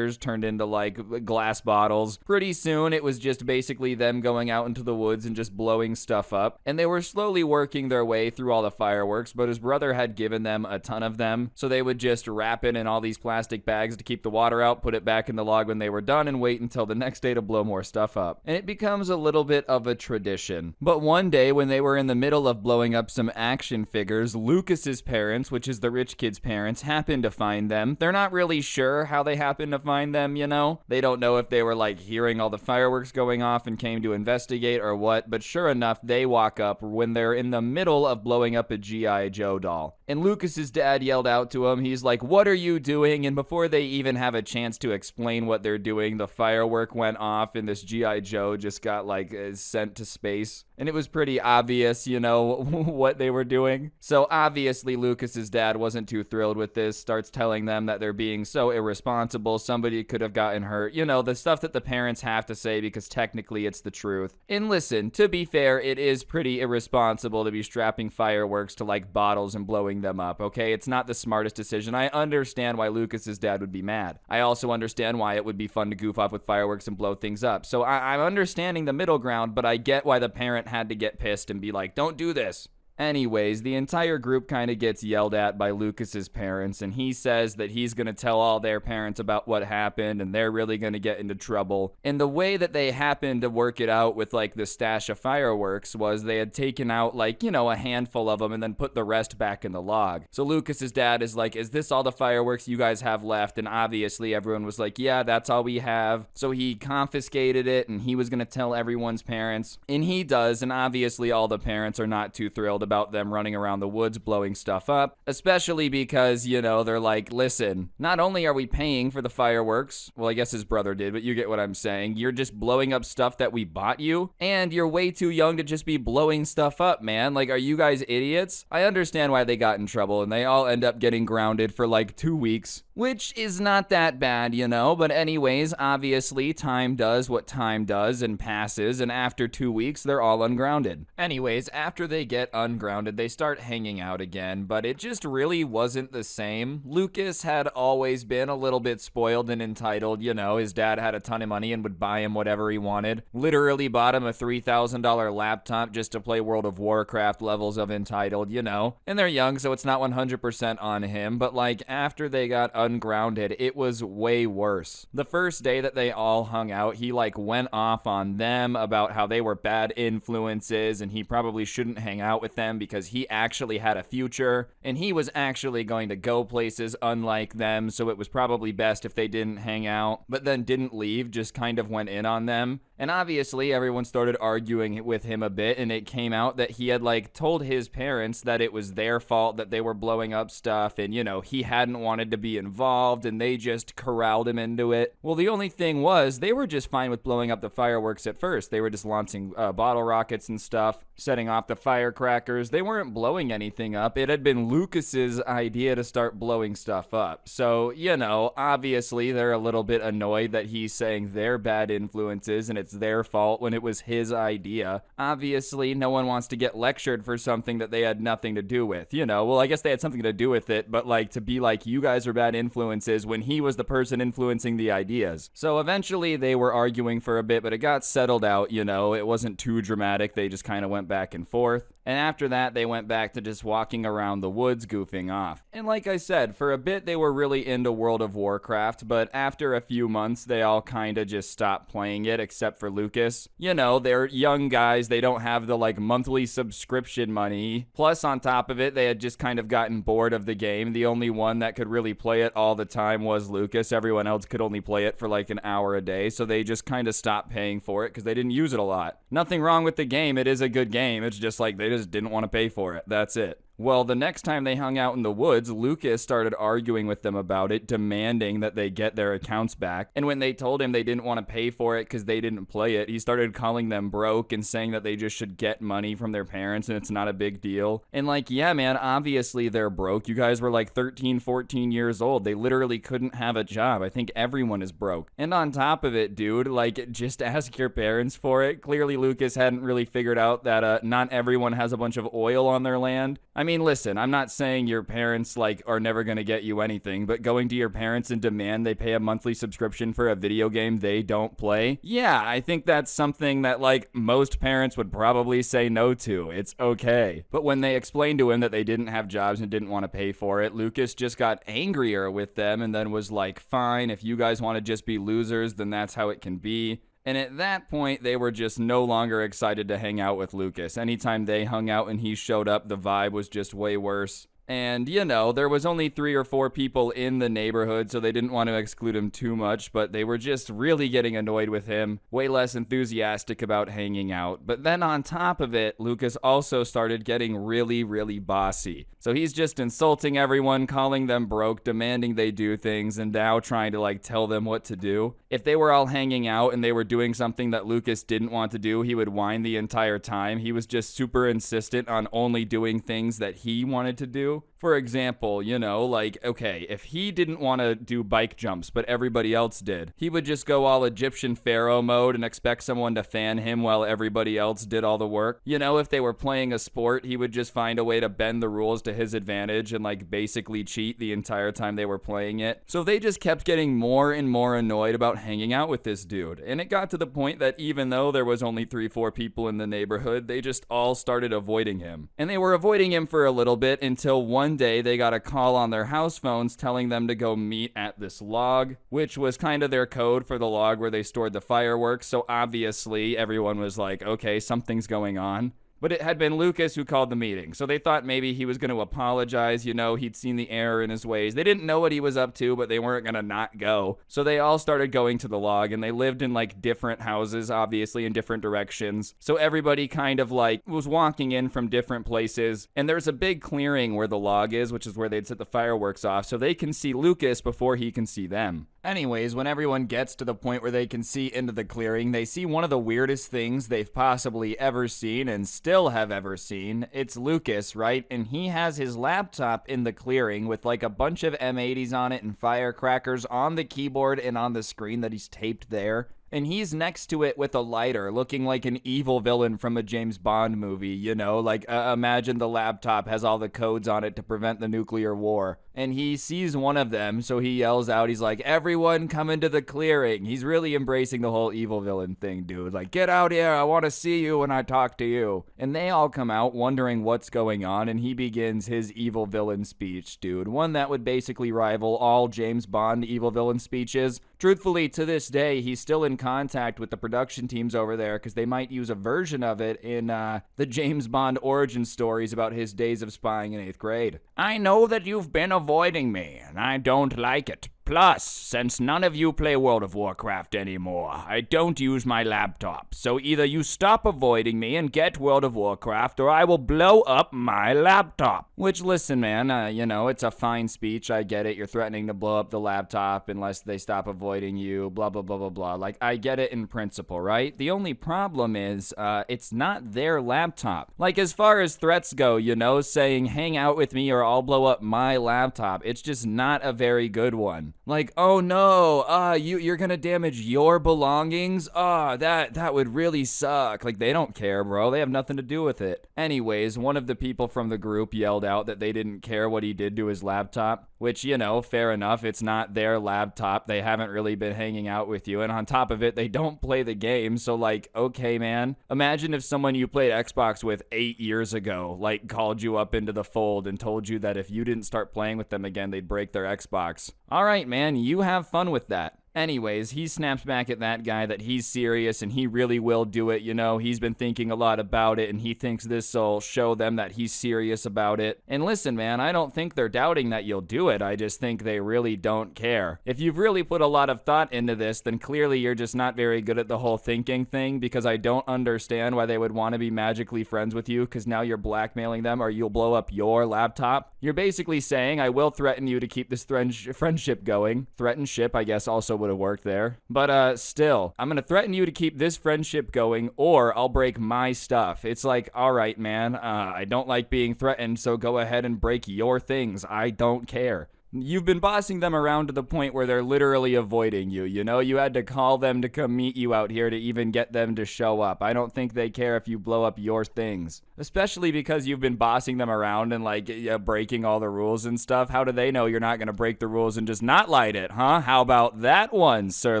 turned into like glass bottles. Pretty soon it was just basically them going out into the woods and just blowing stuff up, and they were slowly working their way through all the fireworks, but his brother had given them a ton of them them. So they would just wrap it in all these plastic bags to keep the water out, put it back in the log when they were done, and wait until the next day to blow more stuff up. And it becomes a little bit of a tradition. But one day when they were in the middle of blowing up some action figures, Lucas's parents, which is the rich kid's parents, happened to find them. They're not really sure how they happened to find them, you know? They don't know if they were like hearing all the fireworks going off and came to investigate or what, but sure enough, they walk up when they're in the middle of blowing up a G.I. Joe doll. And Lucas's dad yelled out to him, he's like, "What are you doing?" And before they even have a chance to explain what they're doing, the firework went off and this G.I. Joe just got like sent to space. And it was pretty obvious, you know, what they were doing. So obviously Lucas's dad wasn't too thrilled with this, starts telling them that they're being so irresponsible, somebody could have gotten hurt. You know, the stuff that the parents have to say because technically it's the truth. And listen, to be fair, it is pretty irresponsible to be strapping fireworks to like bottles and blowing them up, okay? It's not the smartest decision. I understand why Lucas's dad would be mad. I also understand why it would be fun to goof off with fireworks and blow things up. So I'm understanding the middle ground, but I get why the parent had to get pissed and be like, "Don't do this." Anyways, the entire group kind of gets yelled at by Lucas's parents, and he says that he's going to tell all their parents about what happened, and they're really going to get into trouble. And the way that they happened to work it out with, like, the stash of fireworks was they had taken out, like, you know, a handful of them and then put the rest back in the log. So Lucas's dad is like, "Is this all the fireworks you guys have left?" And obviously everyone was like, "Yeah, that's all we have." So he confiscated it, and he was going to tell everyone's parents. And he does, and obviously all the parents are not too thrilled about them running around the woods blowing stuff up, especially because, you know, they're like, "Listen, not only are we paying for the fireworks," well, I guess his brother did, but you get what I'm saying, "you're just blowing up stuff that we bought you, and you're way too young to just be blowing stuff up, man. Like, are you guys idiots?" I understand why they got in trouble, and they all end up getting grounded for like 2 weeks, which is not that bad, you know, but anyways, obviously time does what time does and passes, and after 2 weeks, they're all ungrounded. Anyways, after they get ungrounded, they start hanging out again, but it just really wasn't the same. Lucas had always been a little bit spoiled and entitled, you know, his dad had a ton of money and would buy him whatever he wanted. Literally bought him a $3,000 laptop just to play World of Warcraft levels of entitled, you know, and they're young, so it's not 100% on him, but like after they got ungrounded, it was way worse. The first day that they all hung out, he like went off on them about how they were bad influences and he probably shouldn't hang out with them because he actually had a future and he was actually going to go places unlike them, so it was probably best if they didn't hang out, but then didn't leave, just kind of went in on them. And obviously everyone started arguing with him a bit, and it came out that he had like told his parents that it was their fault that they were blowing up stuff, and you know, he hadn't wanted to be involved and they just corralled him into it. Well, the only thing was they were just fine with blowing up the fireworks at first. They were just launching bottle rockets and stuff, setting off the firecrackers. They weren't blowing anything up. It had been Lucas's idea to start blowing stuff up. So, you know, obviously they're a little bit annoyed that he's saying they're bad influences and it's their fault when it was his idea. Obviously, no one wants to get lectured for something that they had nothing to do with, you know. Well, I guess they had something to do with it, but like to be like, you guys are bad influences when he was the person influencing the ideas. So eventually they were arguing for a bit, but it got settled out, you know. It wasn't too dramatic. They just kind of went back and forth. And after that, they went back to just walking around the woods goofing off. And like I said, for a bit they were really into World of Warcraft, but after a few months, they all kind of just stopped playing it, except for Lucas. You know, they're young guys, they don't have the like monthly subscription money. Plus, on top of it, they had just kind of gotten bored of the game. The only one that could really play it all the time was Lucas. Everyone else could only play it for like an hour a day, so they just kind of stopped paying for it because they didn't use it a lot. Nothing wrong with the game, it is a good game. It's just like they just didn't want to pay for it. That's it. Well, the next time they hung out in the woods, Lucas started arguing with them about it, demanding that they get their accounts back. And when they told him they didn't want to pay for it because they didn't play it, he started calling them broke and saying that they just should get money from their parents and it's not a big deal. And like, yeah, man, obviously they're broke. You guys were like 13, 14 years old. They literally couldn't have a job. I think everyone is broke. And on top of it, dude, like, just ask your parents for it. Clearly, Lucas hadn't really figured out that not everyone has a bunch of oil on their land. I I mean, listen, I'm not saying your parents, like, are never gonna get you anything, but going to your parents and demand they pay a monthly subscription for a video game they don't play? Yeah, I think that's something that, like, most parents would probably say no to. It's okay. But when they explained to him that they didn't have jobs and didn't want to pay for it, Lucas just got angrier with them and then was like, fine, if you guys want to just be losers, then that's how it can be. And at that point, they were just no longer excited to hang out with Lucas. Anytime they hung out and he showed up, the vibe was just way worse. And, you know, there was only 3 or 4 people in the neighborhood, so they didn't want to exclude him too much, but they were just really getting annoyed with him, way less enthusiastic about hanging out. But then on top of it, Lucas also started getting really, really bossy. So he's just insulting everyone, calling them broke, demanding they do things, and now trying to, like, tell them what to do. If they were all hanging out and they were doing something that Lucas didn't want to do, he would whine the entire time. He was just super insistent on only doing things that he wanted to do. For example, you know, like, okay, if he didn't want to do bike jumps, but everybody else did, he would just go all Egyptian pharaoh mode and expect someone to fan him while everybody else did all the work. You know, if they were playing a sport, he would just find a way to bend the rules to his advantage and, like, basically cheat the entire time they were playing it. So they just kept getting more and more annoyed about hanging out with this dude. And it got to the point that even though there was only 3-4 people in the neighborhood, they just all started avoiding him. And they were avoiding him for a little bit until one day they got a call on their house phones telling them to go meet at this log, which was kind of their code for the log where they stored the fireworks. So obviously everyone was like, okay, something's going on. But it had been Lucas who called the meeting, so they thought maybe he was going to apologize, you know, he'd seen the error in his ways. They didn't know what he was up to, but they weren't going to not go. So they all started going to the log, and they lived in, like, different houses, obviously, in different directions. So everybody kind of, like, was walking in from different places, and there's a big clearing where the log is, which is where they'd set the fireworks off, so they can see Lucas before he can see them. Anyways, when everyone gets to the point where they can see into the clearing, they see one of the weirdest things they've possibly ever seen and still have ever seen. It's Lucas, right? And he has his laptop in the clearing with like a bunch of M80s on it and firecrackers on the keyboard and on the screen that he's taped there. And he's next to it with a lighter, looking like an evil villain from a James Bond movie, you know? Like, imagine the laptop has all the codes on it to prevent the nuclear war. And he sees one of them, so he yells out, he's like, everyone come into the clearing. He's really embracing the whole evil villain thing, dude. Like, get out here, I want to see you when I talk to you. And they all come out wondering what's going on, and he begins his evil villain speech, dude. One that would basically rival all James Bond evil villain speeches. Truthfully, to this day, he's still in contact with the production teams over there because they might use a version of it in the James Bond origin stories about his days of spying in 8th grade. I know that you've been avoiding me, and I don't like it. Plus, since none of you play World of Warcraft anymore, I don't use my laptop. So either you stop avoiding me and get World of Warcraft, or I will blow up my laptop. Which, listen, man, you know, it's a fine speech. I get it. You're threatening to blow up the laptop unless they stop avoiding you, blah, blah, blah, blah, blah. Like, I get it in principle, right? The only problem is, it's not their laptop. Like, as far as threats go, you know, saying, hang out with me or I'll blow up my laptop, it's just not a very good one. Like, oh no, you're gonna damage your belongings? That would really suck. Like, they don't care, bro. They have nothing to do with it. Anyways, one of the people from the group yelled out that they didn't care what he did to his laptop, which, you know, fair enough. It's not their laptop. They haven't really been hanging out with you. And on top of it, they don't play the game. So, like, okay, man. Imagine if someone you played Xbox with 8 years ago, like, called you up into the fold and told you that if you didn't start playing with them again, they'd break their Xbox. All right, man, you have fun with that. Anyways, he snaps back at that guy that he's serious and he really will do it. You know, he's been thinking a lot about it and he thinks this will show them that he's serious about it. And listen, man, I don't think they're doubting that you'll do it. I just think they really don't care. If you've really put a lot of thought into this, then clearly you're just not very good at the whole thinking thing, because I don't understand why they would want to be magically friends with you, because now you're blackmailing them or you'll blow up your laptop. You're basically saying, I will threaten you to keep this friendship going. Threaten ship, I guess, also would have worked there. But still, I'm gonna threaten you to keep this friendship going, or I'll break my stuff. It's like, all right, man, I don't like being threatened, so go ahead and break your things. I don't care. You've been bossing them around to the point where they're literally avoiding you. You know, you had to call them to come meet you out here to even get them to show up. I don't think they care if you blow up your things, especially because you've been bossing them around and like breaking all the rules and stuff. How do they know you're not going to break the rules and just not light it, huh? How about that one, Sir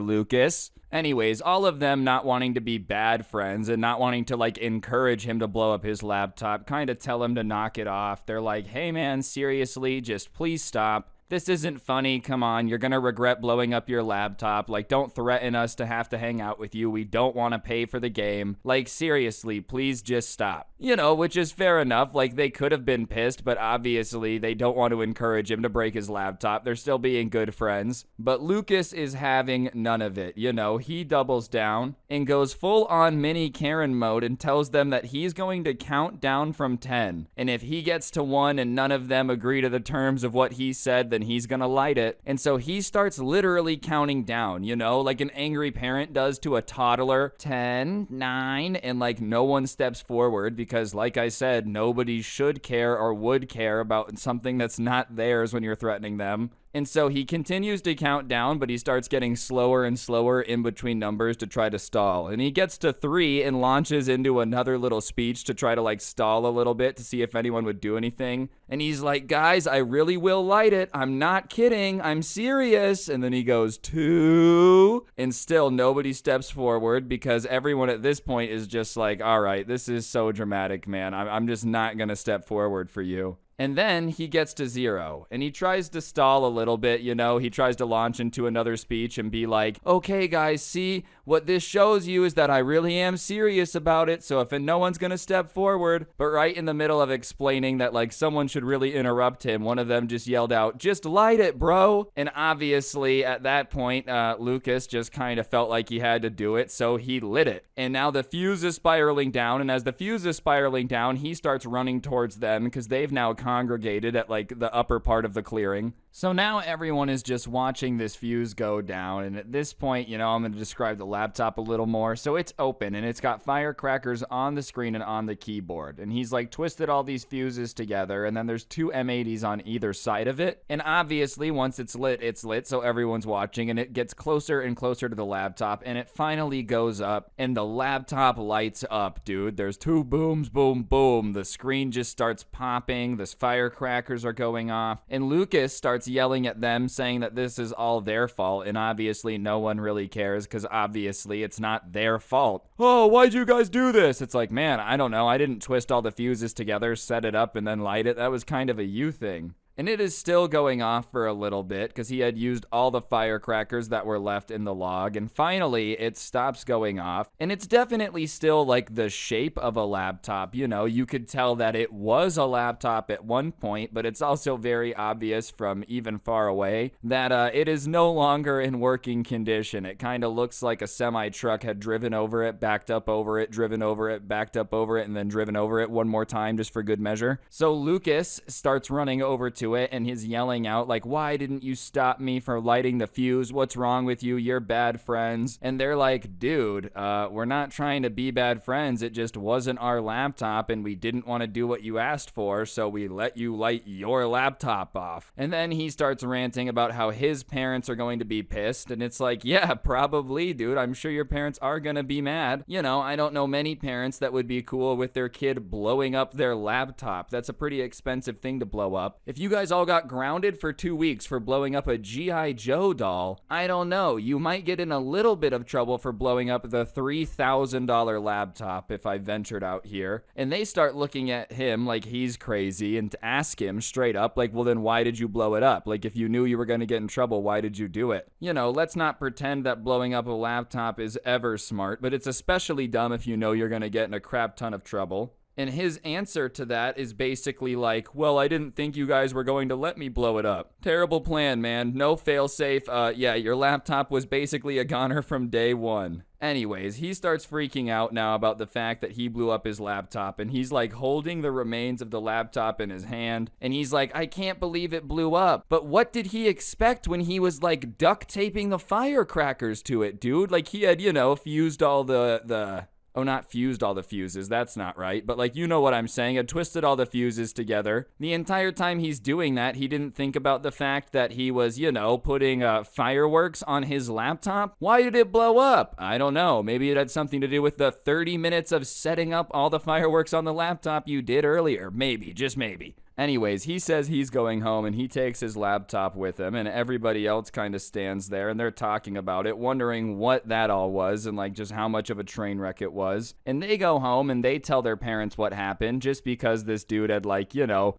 Lucas? Anyways, all of them not wanting to be bad friends and not wanting to like encourage him to blow up his laptop, kind of tell him to knock it off. They're like, hey man, seriously, just please stop. This isn't funny. Come on, you're gonna regret blowing up your laptop. Like, don't threaten us to have to hang out with you. We don't want to pay for the game. Like, seriously, please just stop. You know, which is fair enough. Like, they could have been pissed, but obviously they don't want to encourage him to break his laptop. They're still being good friends. But Lucas is having none of it. You know, he doubles down and goes full on mini Karen mode and tells them that he's going to count down from 10. And if he gets to 1 and none of them agree to the terms of what he said, then he's gonna light it. And so he starts literally counting down, you know, like an angry parent does to a toddler. 10, 9, and like no one steps forward because, like I said, nobody should care or would care about something that's not theirs when you're threatening them. And so he continues to count down, but he starts getting slower and slower in between numbers to try to stall. And he gets to 3 and launches into another little speech to try to like stall a little bit to see if anyone would do anything. And he's like, guys, I really will light it. I'm not kidding. I'm serious. And then he goes 2, and still nobody steps forward because everyone at this point is just like, all right, this is so dramatic, man. I'm just not going to step forward for you. And then he gets to 0, and he tries to stall a little bit, you know, he tries to launch into another speech and be like, okay guys, see, what this shows you is that I really am serious about it, so if no one's gonna step forward. But right in the middle of explaining that like someone should really interrupt him, one of them just yelled out, just light it, bro. And obviously at that point, Lucas just kind of felt like he had to do it, so he lit it. And now the fuse is spiraling down, and as the fuse is spiraling down, he starts running towards them because they've now congregated at like the upper part of the clearing. So now everyone is just watching this fuse go down, and at this point, you know, I'm going to describe the laptop a little more. So it's open, and it's got firecrackers on the screen and on the keyboard, and he's like twisted all these fuses together, and then there's 2 M80s on either side of it, and obviously once it's lit, so everyone's watching, and it gets closer and closer to the laptop, and it finally goes up, and the laptop lights up, dude. There's 2 booms, boom, boom. The screen just starts popping, the firecrackers are going off, and Lucas starts yelling at them saying that this is all their fault, and obviously no one really cares because obviously it's not their fault. Oh, why'd you guys do this? It's like, man, I don't know. I didn't twist all the fuses together, set it up, and then light it. That was kind of a you thing. And it is still going off for a little bit because he had used all the firecrackers that were left in the log. And finally, it stops going off. And it's definitely still like the shape of a laptop. You know, you could tell that it was a laptop at one point, but it's also very obvious from even far away that it is no longer in working condition. It kind of looks like a semi-truck had driven over it, backed up over it, driven over it, backed up over it, and then driven over it one more time just for good measure. So Lucas starts running over to it, and he's yelling out like, why didn't you stop me from lighting the fuse? What's wrong with you? You're bad friends. And they're like, dude, we're not trying to be bad friends. It just wasn't our laptop, and we didn't want to do what you asked for, so we let you light your laptop off. And then he starts ranting about how his parents are going to be pissed, and it's like, yeah, probably, dude. I'm sure your parents are gonna be mad. You know, I don't know many parents that would be cool with their kid blowing up their laptop. That's a pretty expensive thing to blow up. If you guys all got grounded for 2 weeks for blowing up a G.I. Joe doll, I don't know. You might get in a little bit of trouble for blowing up the $3,000 laptop if I ventured out here. And they start looking at him like he's crazy and to ask him straight up, like, well, then why did you blow it up? Like, if you knew you were going to get in trouble, why did you do it? You know, let's not pretend that blowing up a laptop is ever smart, but it's especially dumb if you know you're going to get in a crap ton of trouble. And his answer to that is basically like, well, I didn't think you guys were going to let me blow it up. Terrible plan, man. No failsafe. Yeah, your laptop was basically a goner from day one. Anyways, he starts freaking out now about the fact that he blew up his laptop, and he's like holding the remains of the laptop in his hand, and he's like, I can't believe it blew up. But what did he expect when he was like duct taping the firecrackers to it, dude? Like he had, you know, fused all the Oh, not fused all the fuses, that's not right. But like, you know what I'm saying, had twisted all the fuses together. The entire time he's doing that, he didn't think about the fact that he was, putting fireworks on his laptop. Why did it blow up? I don't know. Maybe it had something to do with the 30 minutes of setting up all the fireworks on the laptop you did earlier. Maybe, just maybe. Anyways, he says he's going home and he takes his laptop with him, and everybody else kind of stands there and they're talking about it, wondering what that all was and like just how much of a train wreck it was. And they go home and they tell their parents what happened just because this dude had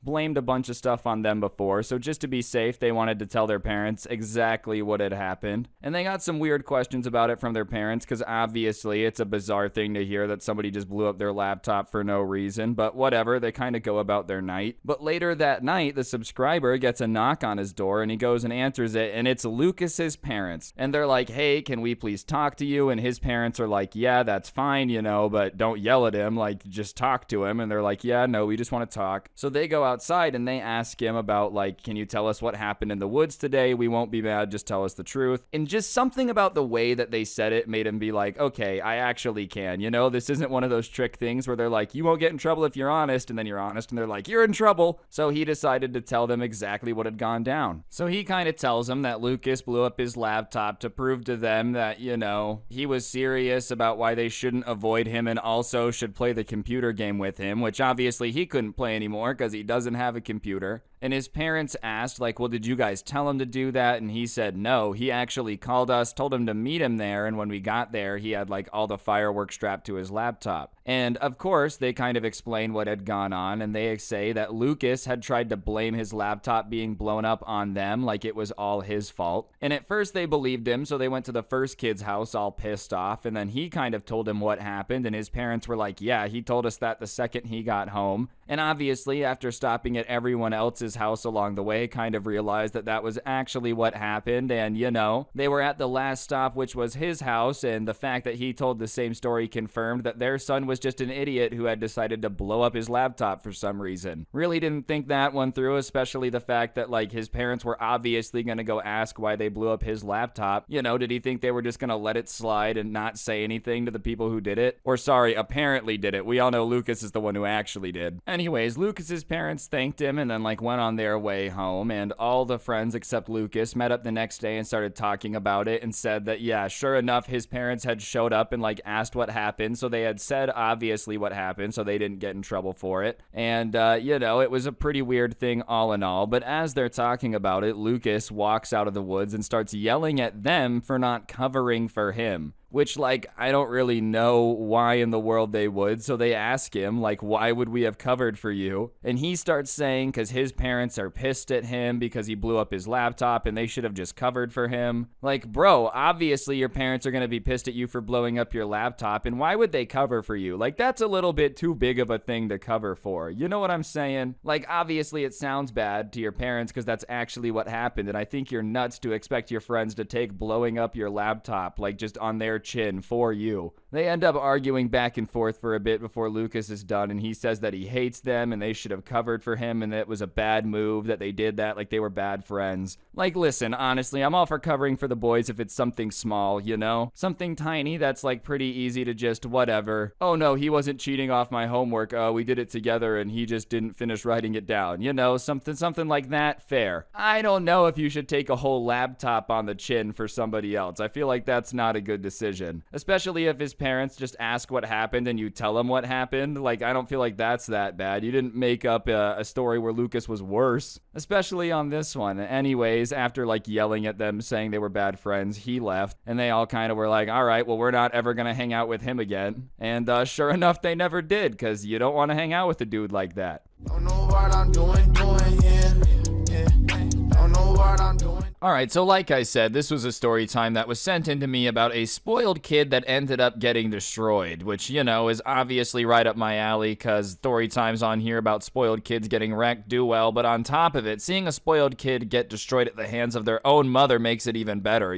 blamed a bunch of stuff on them before. So just to be safe, they wanted to tell their parents exactly what had happened. And they got some weird questions about it from their parents because obviously it's a bizarre thing to hear that somebody just blew up their laptop for no reason, but whatever, they kind of go about their night. But later that night, the subscriber gets a knock on his door and he goes and answers it, and it's Lucas's parents. And they're like, hey, can we please talk to you? And his parents are like, yeah, that's fine, but don't yell at him, like just talk to him. And they're like, yeah, no, we just want to talk. So they go outside and they ask him about can you tell us what happened in the woods today? We won't be mad, just tell us the truth. And just something about the way that they said it made him be like, okay, I actually can, this isn't one of those trick things where they're like, you won't get in trouble if you're honest, and then you're honest and they're like, you're in trouble. So he decided to tell them exactly what had gone down. So he kind of tells them that Lucas blew up his laptop to prove to them that, he was serious about why they shouldn't avoid him and also should play the computer game with him, which obviously he couldn't play anymore because he doesn't have a computer. And his parents asked, well, did you guys tell him to do that? And he said no. He actually called us, told him to meet him there, and when we got there, he had all the fireworks strapped to his laptop. And of course, they kind of explain what had gone on, and they say that Lucas had tried to blame his laptop being blown up on them, like it was all his fault. And at first they believed him, so they went to the first kid's house all pissed off, and then he kind of told him what happened, and his parents were like, yeah, he told us that the second he got home. And obviously, after stopping at everyone else's house along the way, kind of realized that that was actually what happened. And, they were at the last stop, which was his house. And the fact that he told the same story confirmed that their son was just an idiot who had decided to blow up his laptop for some reason. Really didn't think that one through, especially the fact that, his parents were obviously going to go ask why they blew up his laptop. Did he think they were just going to let it slide and not say anything to the people who did it? Or sorry, apparently did it. We all know Lucas is the one who actually did. Anyways, Lucas's parents thanked him and then went on their way home, and all the friends except Lucas met up the next day and started talking about it and said that, yeah, sure enough, his parents had showed up and asked what happened, so they had said obviously what happened, so they didn't get in trouble for it. And, it was a pretty weird thing all in all, but as they're talking about it, Lucas walks out of the woods and starts yelling at them for not covering for him. Which, I don't really know why in the world they would. So they ask him, why would we have covered for you? And he starts saying because his parents are pissed at him because he blew up his laptop and they should have just covered for him. Bro, obviously your parents are going to be pissed at you for blowing up your laptop. And why would they cover for you? That's a little bit too big of a thing to cover for. You know what I'm saying? Obviously it sounds bad to your parents because that's actually what happened. And I think you're nuts to expect your friends to take blowing up your laptop, just on their chin for you. They end up arguing back and forth for a bit before Lucas is done, and he says that he hates them and they should have covered for him and that it was a bad move that they did that, they were bad friends. Listen, honestly, I'm all for covering for the boys if it's something small, Something tiny that's pretty easy to just whatever. Oh no, he wasn't cheating off my homework. We did it together and he just didn't finish writing it down. Something like that, fair. I don't know if you should take a whole laptop on the chin for somebody else. I feel like that's not a good decision. Especially if his parents just ask what happened and you tell them what happened. I don't feel like that's that bad. You didn't make up a story where Lucas was worse. Especially on this one. Anyways, after yelling at them saying they were bad friends, he left. And they all kind of were like, alright, well, we're not ever gonna hang out with him again. And sure enough, they never did, because you don't want to hang out with a dude like that. Don't know what I'm doing here. Yeah. Don't know what I'm doing. Alright, so like I said, this was a story time that was sent into me about a spoiled kid that ended up getting destroyed, which, is obviously right up my alley, because story times on here about spoiled kids getting wrecked do well, but on top of it, seeing a spoiled kid get destroyed at the hands of their own mother makes it even better,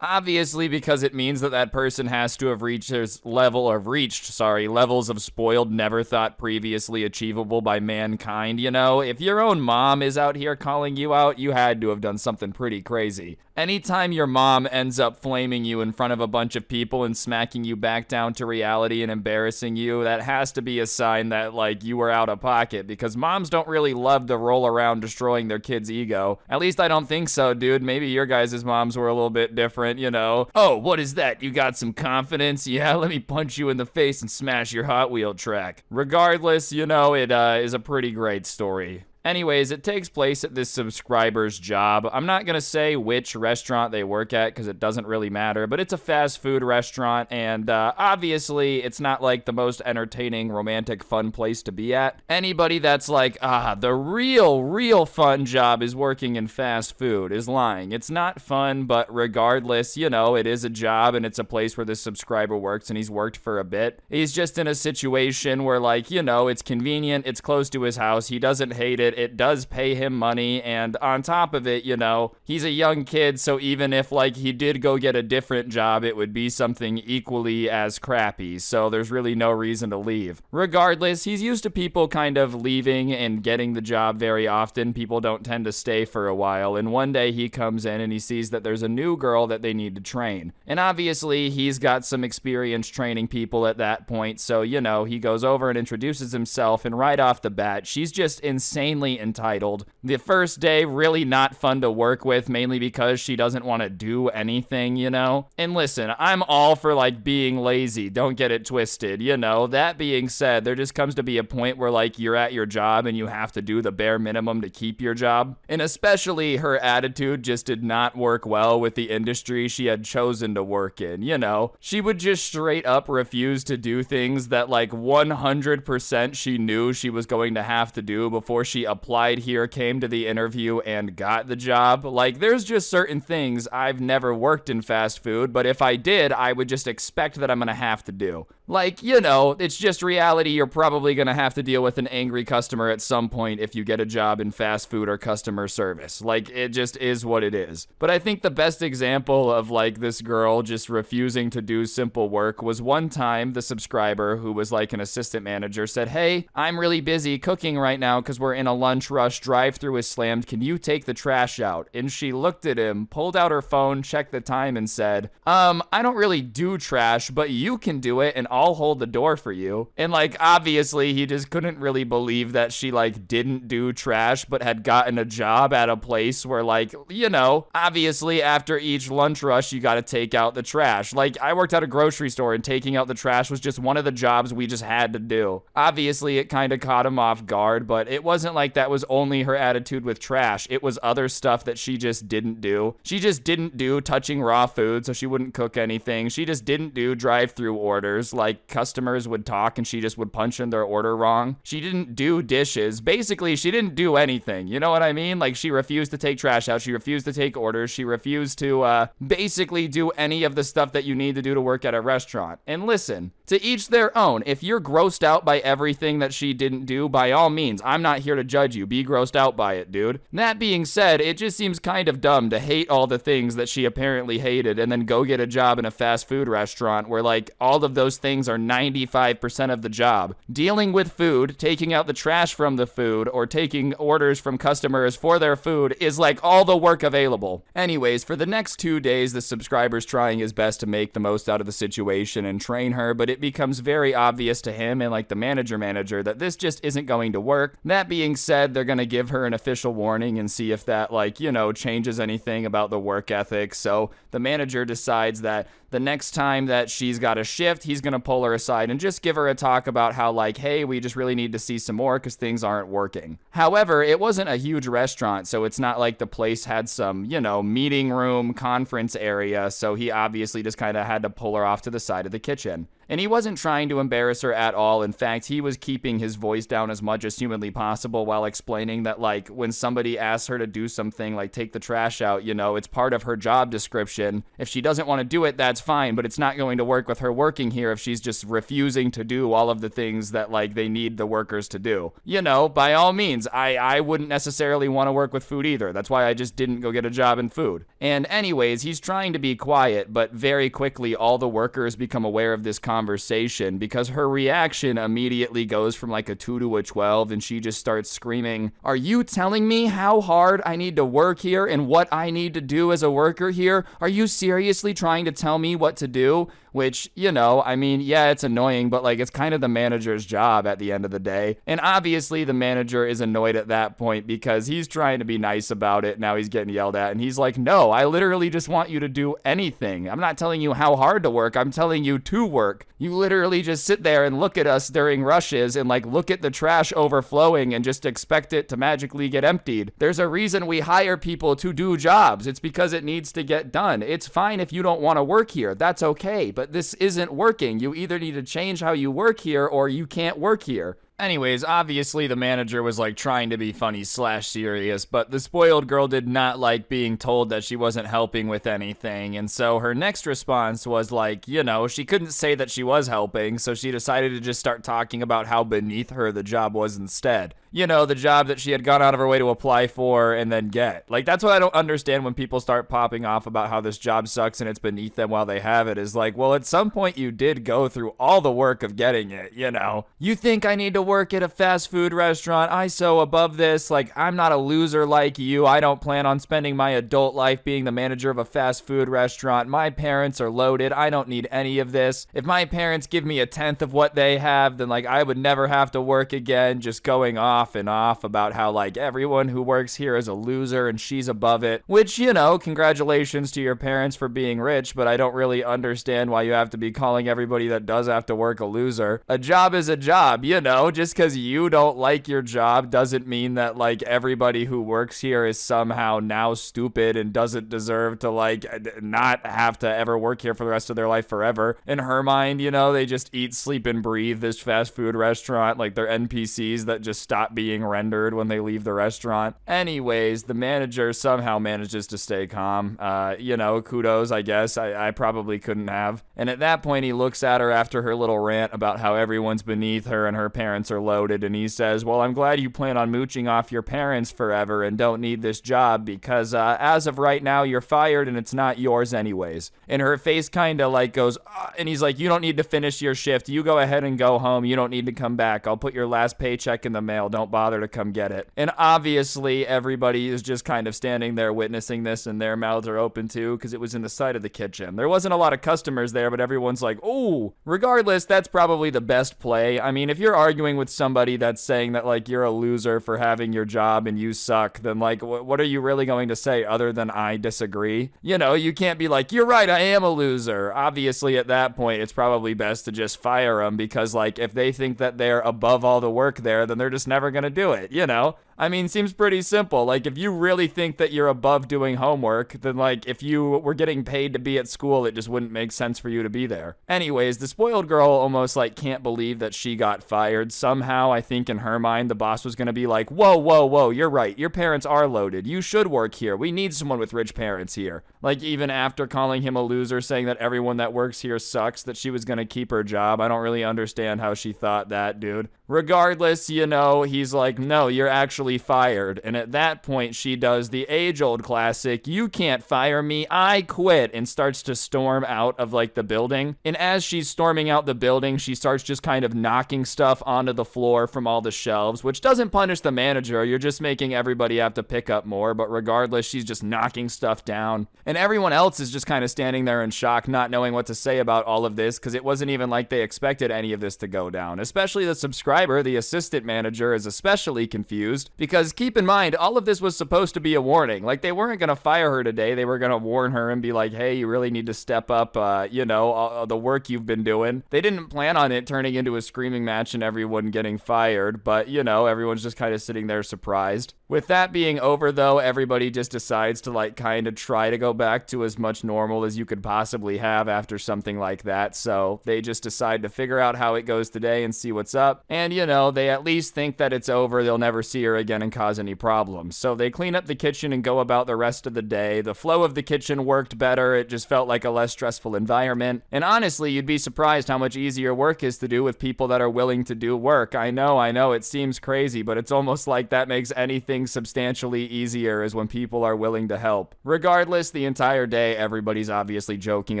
Obviously, because it means that that person has to have reached levels of spoiled never thought previously achievable by mankind, If your own mom is out here calling you out, you had to have done something pretty crazy. Anytime your mom ends up flaming you in front of a bunch of people and smacking you back down to reality and embarrassing you, that has to be a sign that, like, you were out of pocket, because moms don't really love to roll around destroying their kid's ego. At least I don't think so, dude. Maybe your guys' moms were a little bit different, you know. Oh, what is that? You got some confidence? Yeah, let me punch you in the face and smash your Hot Wheel track. Regardless, you know, it is a pretty great story. Anyways, it takes place at this subscriber's job. I'm not going to say which restaurant they work at because it doesn't really matter, but it's a fast food restaurant, and obviously it's not like the most entertaining, romantic, fun place to be at. Anybody that's like, the real fun job is working in fast food is lying. It's not fun, but regardless, you know, it is a job, and it's a place where this subscriber works, and he's worked for a bit. He's just in a situation where, like, you know, it's convenient, it's close to his house, he doesn't hate it. It does pay him money, and on top of it, you know, he's a young kid, so even if, like, he did go get a different job, it would be something equally as crappy, so there's really no reason to leave. Regardless, he's used to people kind of leaving and getting the job very often. People don't tend to stay for a while, and one day he comes in and he sees that there's a new girl that they need to train. And obviously, he's got some experience training people at that point, so, you know, he goes over and introduces himself, and right off the bat, she's just insanely entitled. The first day, really not fun to work with, mainly because she doesn't want to do anything, you know? And listen, I'm all for, like, being lazy, don't get it twisted, you know? That being said, there just comes to be a point where, like, you're at your job and you have to do the bare minimum to keep your job. And especially her attitude just did not work well with the industry she had chosen to work in, you know? She would just straight up refuse to do things that, like, 100% she knew she was going to have to do before she applied here, came to the interview, and got the job. Like, there's just certain things. I've never worked in fast food, but if I did, I would just expect that I'm gonna have to do. Like, you know, it's just reality. You're probably gonna have to deal with an angry customer at some point if you get a job in fast food or customer service. Like, it just is what it is. But I think the best example of, like, this girl just refusing to do simple work was one time the subscriber, who was like an assistant manager, said, "Hey, I'm really busy cooking right now because we're in a lunch rush, drive-through is slammed, can you take the trash out?" And she looked at him, pulled out her phone, checked the time, and said, I don't really do trash, but you can do it and I'll hold the door for you. And, like, obviously he just couldn't really believe that she, like, didn't do trash but had gotten a job at a place where, like, you know, obviously after each lunch rush you gotta take out the trash. Like, I worked at a grocery store and taking out the trash was just one of the jobs we just had to do. Obviously it kind of caught him off guard, but it wasn't like that was only her attitude with trash. It was other stuff that she just didn't do. She just didn't do touching raw food, so she wouldn't cook anything. She just didn't do drive-through orders. Like, customers would talk and she just would punch in their order wrong. She didn't do dishes. Basically, she didn't do anything. You know what I mean? Like, she refused to take trash out. She refused to take orders. She refused to, basically do any of the stuff that you need to do to work at a restaurant. And listen, to each their own. If you're grossed out by everything that she didn't do, by all means, I'm not here to judge you. Be grossed out by it, dude. That being said, it just seems kind of dumb to hate all the things that she apparently hated and then go get a job in a fast food restaurant where, like, all of those things are 95% of the job. Dealing with food, taking out the trash from the food, or taking orders from customers for their food is, like, all the work available. Anyways, for the next 2 days, the subscriber's trying his best to make the most out of the situation and train her, but it becomes very obvious to him and, like, the manager that this just isn't going to work. That being said, they're gonna give her an official warning and see if that, like, you know, changes anything about the work ethic. So the manager decides that the next time that she's got a shift, he's gonna pull her aside and just give her a talk about how, like, hey, we just really need to see some more because things aren't working. However, it wasn't a huge restaurant, so it's not like the place had some, you know, meeting room, conference area, so he obviously just kind of had to pull her off to the side of the kitchen. And he wasn't trying to embarrass her at all. In fact, he was keeping his voice down as much as humanly possible while explaining that, like, when somebody asks her to do something like take the trash out, you know, it's part of her job description. If she doesn't want to do it, that's fine, but it's not going to work with her working here if she's just refusing to do all of the things that, like, they need the workers to do. You know, by all means, I wouldn't necessarily want to work with food either. That's why I just didn't go get a job in food. And anyways, he's trying to be quiet, but very quickly all the workers become aware of this conversation conversation because her reaction immediately goes from like a 2 to a 12 and she just starts screaming, "Are you telling me how hard I need to work here and what I need to do as a worker here? Are you seriously trying to tell me what to do?" Which, you know, I mean, yeah, it's annoying, but like it's kind of the manager's job at the end of the day. And obviously the manager is annoyed at that point because he's trying to be nice about it. Now he's getting yelled at and he's like, "No, I literally just want you to do anything. I'm not telling you how hard to work. I'm telling you to work. You literally just sit there and look at us during rushes and like look at the trash overflowing and just expect it to magically get emptied. There's a reason we hire people to do jobs. It's because it needs to get done. It's fine if you don't want to work here. That's okay. But this isn't working. You either need to change how you work here or you can't work here." Anyways, obviously the manager was like trying to be funny / serious, but the spoiled girl did not like being told that she wasn't helping with anything, and so her next response was like, you know, she couldn't say that she was helping, so she decided to just start talking about how beneath her the job was instead. You know, the job that she had gone out of her way to apply for and then get. Like, that's what I don't understand when people start popping off about how this job sucks and it's beneath them while they have it, is like, well, at some point you did go through all the work of getting it, you know? You think I need to work at a fast food restaurant? I so above this. Like, I'm not a loser like you. I don't plan on spending my adult life being the manager of a fast food restaurant. My parents are loaded. I don't need any of this. If my parents give me 1/10 of what they have, then like I would never have to work again. Just going off and off about how like everyone who works here is a loser and she's above it, which, you know, congratulations to your parents for being rich, but I don't really understand why you have to be calling everybody that does have to work a loser. A job is a job, you know. Just because you don't like your job doesn't mean that like everybody who works here is somehow now stupid and doesn't deserve to like not have to ever work here for the rest of their life forever. In her mind, you know, they just eat, sleep, and breathe this fast food restaurant. Like they're NPCs that just stop being rendered when they leave the restaurant. Anyways, the manager somehow manages to stay calm. You know, kudos, I guess. I probably couldn't have. And at that point, he looks at her after her little rant about how everyone's beneath her and her parents are loaded, and he says, "Well, I'm glad you plan on mooching off your parents forever and don't need this job because as of right now, you're fired and it's not yours anyways." And her face kind of like goes, and he's like, "You don't need to finish your shift. You go ahead and go home. You don't need to come back. I'll put your last paycheck in the mail. Don't bother to come get it." And obviously everybody is just kind of standing there witnessing this, and their mouths are open too because it was in the side of the kitchen. There wasn't a lot of customers there, but everyone's like, "Oh." Regardless, that's probably the best play. I mean, if you're arguing with somebody that's saying that like you're a loser for having your job and you suck, then like what are you really going to say other than "I disagree"? You know, you can't be like, "You're right, I am a loser." Obviously at that point it's probably best to just fire them because like if they think that they're above all the work there, then they're just never gonna do it, you know? I mean, seems pretty simple. Like, if you really think that you're above doing homework, then, like, if you were getting paid to be at school, it just wouldn't make sense for you to be there. Anyways, the spoiled girl almost, like, can't believe that she got fired. Somehow, I think in her mind, the boss was gonna be like, whoa, whoa, whoa, you're right. Your parents are loaded. You should work here. We need someone with rich parents here. Like, even after calling him a loser, saying that everyone that works here sucks, that she was gonna keep her job. I don't really understand how she thought that, dude. Regardless, you know, he's like, no, you're actually fired. And at that point, she does the age-old classic, you can't fire me, I quit, and starts to storm out of, like, the building. And as she's storming out the building, she starts just kind of knocking stuff onto the floor from all the shelves, which doesn't punish the manager. You're just making everybody have to pick up more. But regardless, she's just knocking stuff down. And everyone else is just kind of standing there in shock, not knowing what to say about all of this, because it wasn't even like they expected any of this to go down. Especially the subscriber, the assistant manager, is especially confused because keep in mind, all of this was supposed to be a warning. Like, they weren't going to fire her today. They were going to warn her and be like, hey, you really need to step up, you know, the work you've been doing. They didn't plan on it turning into a screaming match and everyone getting fired, but, you know, everyone's just kind of sitting there surprised. With that being over, though, everybody just decides to, like, kind of try to go back to as much normal as you could possibly have after something like that. So they just decide to figure out how it goes today and see what's up. And, you know, they at least think that it's over. They'll never see her again and cause any problems. So they clean up the kitchen and go about the rest of the day. The flow of the kitchen worked better. It just felt like a less stressful environment. And honestly, you'd be surprised how much easier work is to do with people that are willing to do work. I know, it seems crazy, but it's almost like that makes anything substantially easier is when people are willing to help. Regardless, the entire day, everybody's obviously joking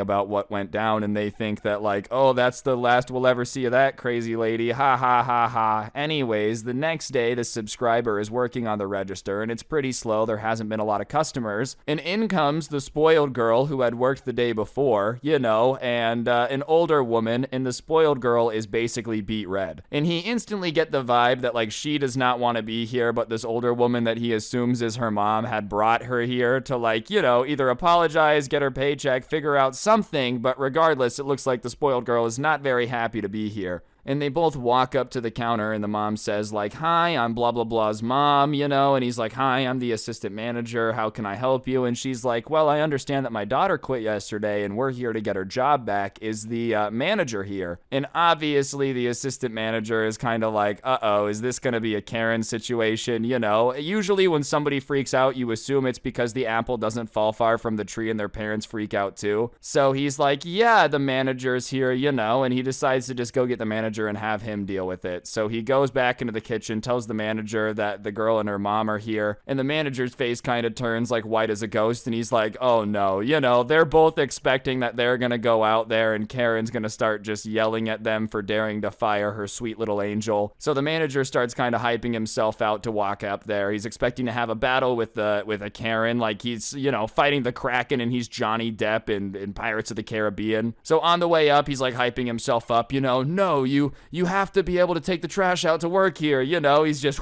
about what went down, and they think that like, oh, that's the last we'll ever see of that crazy lady. Ha ha ha ha. Anyways, the next day, the subscriber is working on the register, and it's pretty slow. There hasn't been a lot of customers. And in comes the spoiled girl who had worked the day before, and an older woman, and the spoiled girl is basically beet red. And he instantly get the vibe that like she does not want to be here, but this older woman that he assumes is her mom had brought her here to like, either apologize, get her paycheck, figure out something, but regardless, it looks like the spoiled girl is not very happy to be here. And they both walk up to the counter, and the mom says, like, hi, I'm blah, blah, blah's mom, and he's like, hi, I'm the assistant manager. How can I help you? And she's like, well, I understand that my daughter quit yesterday, and we're here to get her job back. Is the manager here? And obviously, the assistant manager is kind of like, uh-oh, is this going to be a Karen situation? Usually when somebody freaks out, you assume it's because the apple doesn't fall far from the tree and their parents freak out too. So he's like, yeah, the manager's here, and he decides to just go get the manager and have him deal with it. So he goes back into the kitchen, tells the manager that the girl and her mom are here, and the manager's face kind of turns like white as a ghost, and he's like, oh no, they're both expecting that they're gonna go out there and Karen's gonna start just yelling at them for daring to fire her sweet little angel. So the manager starts kind of hyping himself out to walk up there. He's expecting to have a battle with a Karen, like he's, fighting the Kraken and he's Johnny Depp in Pirates of the Caribbean. So on the way up, he's like hyping himself up, no, you have to be able to take the trash out to work here. He's just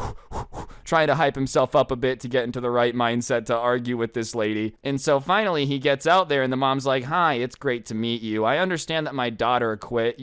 trying to hype himself up a bit to get into the right mindset to argue with this lady. And so finally he gets out there and the mom's like, hi, it's great to meet you. I understand that my daughter quit,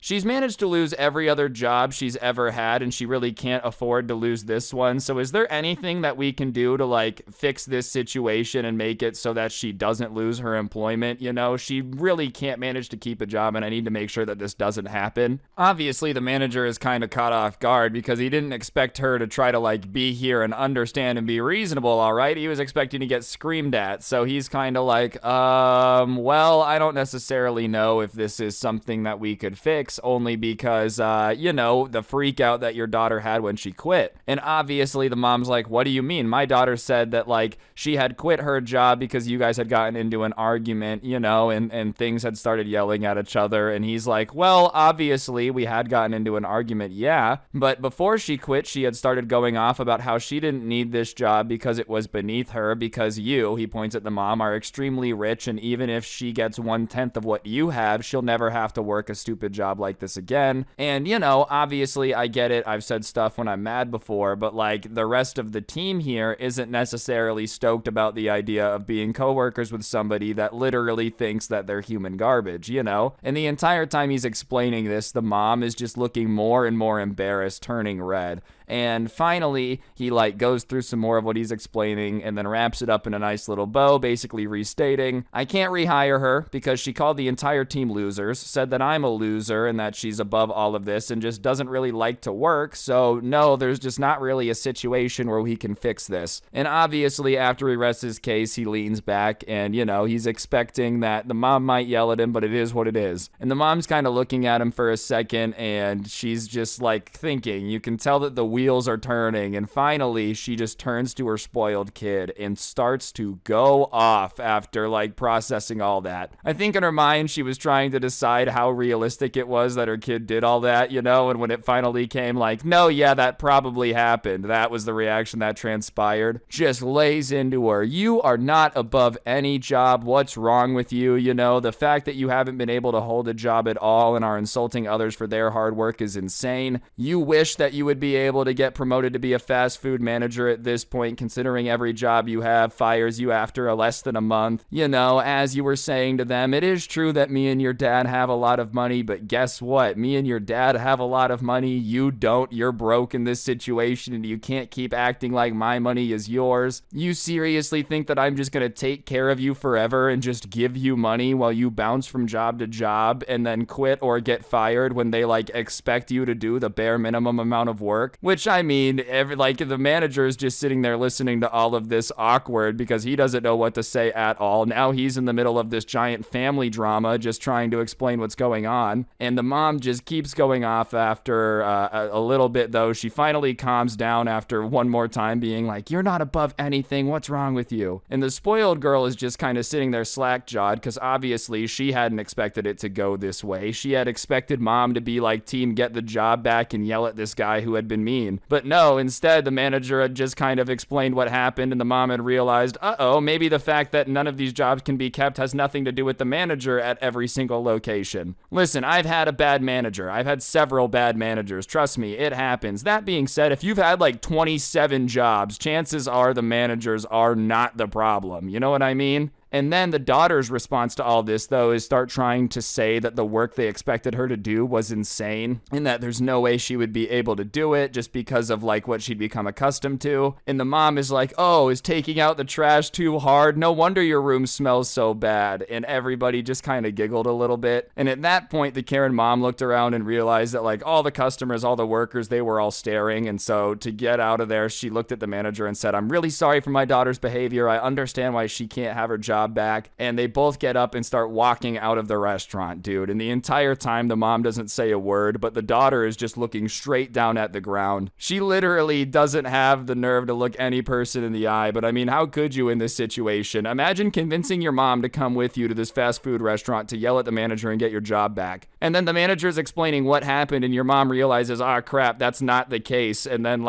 She's managed to lose every other job she's ever had and she really can't afford to lose this one. So is there anything that we can do to like fix this situation and make it so that she doesn't lose her employment? She really can't manage to keep a job and I need to make sure that this doesn't happen. Obviously, the manager is kind of caught off guard because he didn't expect her to try to like be here and understand and be reasonable, all right? He was expecting to get screamed at. So he's kind of like, well, I don't necessarily know if this is something that we could fix only because, the freak out that your daughter had when she quit. And obviously the mom's like, what do you mean? My daughter said that like she had quit her job because you guys had gotten into an argument, and things had started yelling at each other. And he's like, well, obviously we had gotten into an argument, yeah, but before she quit, she had started going off about how she didn't need this job because it was beneath her, because you, he points at the mom, are extremely rich, and even if she gets 1/10 of what you have, she'll never have to work a stupid job like this again. And, obviously, I get it, I've said stuff when I'm mad before, but, like, the rest of the team here isn't necessarily stoked about the idea of being coworkers with somebody that literally thinks that they're human garbage, And the entire time he's explaining this, the mom is just looking more and more embarrassed, turning red. And finally, he like goes through some more of what he's explaining and then wraps it up in a nice little bow, basically restating, I can't rehire her because she called the entire team losers, said that I'm a loser and that she's above all of this and just doesn't really like to work. So no, there's just not really a situation where we can fix this. And obviously, after he rests his case, he leans back and, he's expecting that the mom might yell at him, but it is what it is. And the mom's kind of looking at him for a second and she's just like thinking. You can tell that the wheels are turning, and finally she just turns to her spoiled kid and starts to go off after like processing all that. I think in her mind she was trying to decide how realistic it was that her kid did all that, and when it finally came like, no, yeah, that probably happened, that was the reaction that transpired, just lays into her. You are not above any job. What's wrong with you? The fact that you haven't been able to hold a job at all and are insulting others for their hard work is insane. You wish that you would be able to get promoted to be a fast food manager at this point, considering every job you have fires you after less than a month. As you were saying to them, it is true that me and your dad have a lot of money, but guess what? Me and your dad have a lot of money. You don't. You're broke in this situation and you can't keep acting like my money is yours. You seriously think that I'm just going to take care of you forever and just give you money while you bounce from job to job and then quit or get fired when they like expect you to do the bare minimum amount of work? Which I mean, like the manager is just sitting there listening to all of this awkward because he doesn't know what to say at all. Now he's in the middle of this giant family drama just trying to explain what's going on. And the mom just keeps going off after a little bit, though. She finally calms down after one more time being like, "You're not above anything. What's wrong with you?" And the spoiled girl is just kind of sitting there slack-jawed because obviously she hadn't expected it to go this way. She had expected mom to be like, "Team, get the job back," and yell at this guy who had been mean. But no, instead the manager had just kind of explained what happened, and the mom had realized, maybe the fact that none of these jobs can be kept has nothing to do with the manager at every single location. Listen, I've had a bad manager. I've had several bad managers. Trust me, it happens. That being said, if you've had like 27 jobs, chances are the managers are not the problem. You know what I mean? And then the daughter's response to all this, though, is start trying to say that the work they expected her to do was insane and that there's no way she would be able to do it just because of like what she'd become accustomed to. And the mom is like, "Oh, is taking out the trash too hard? No wonder your room smells so bad." And everybody just kind of giggled a little bit. And at that point, the Karen mom looked around and realized that like all the customers, all the workers, they were all staring. And so to get out of there, she looked at the manager and said, "I'm really sorry for my daughter's behavior. I understand why she can't have her job back." And they both get up and start walking out of the restaurant, dude. And the entire time the mom doesn't say a word, but the daughter is just looking straight down at the ground. She literally doesn't have the nerve to look any person in the eye, but I mean, how could you in this situation? Imagine convincing your mom to come with you to this fast food restaurant to yell at the manager and get your job back. And then the manager's explaining what happened and your mom realizes, crap, that's not the case. And then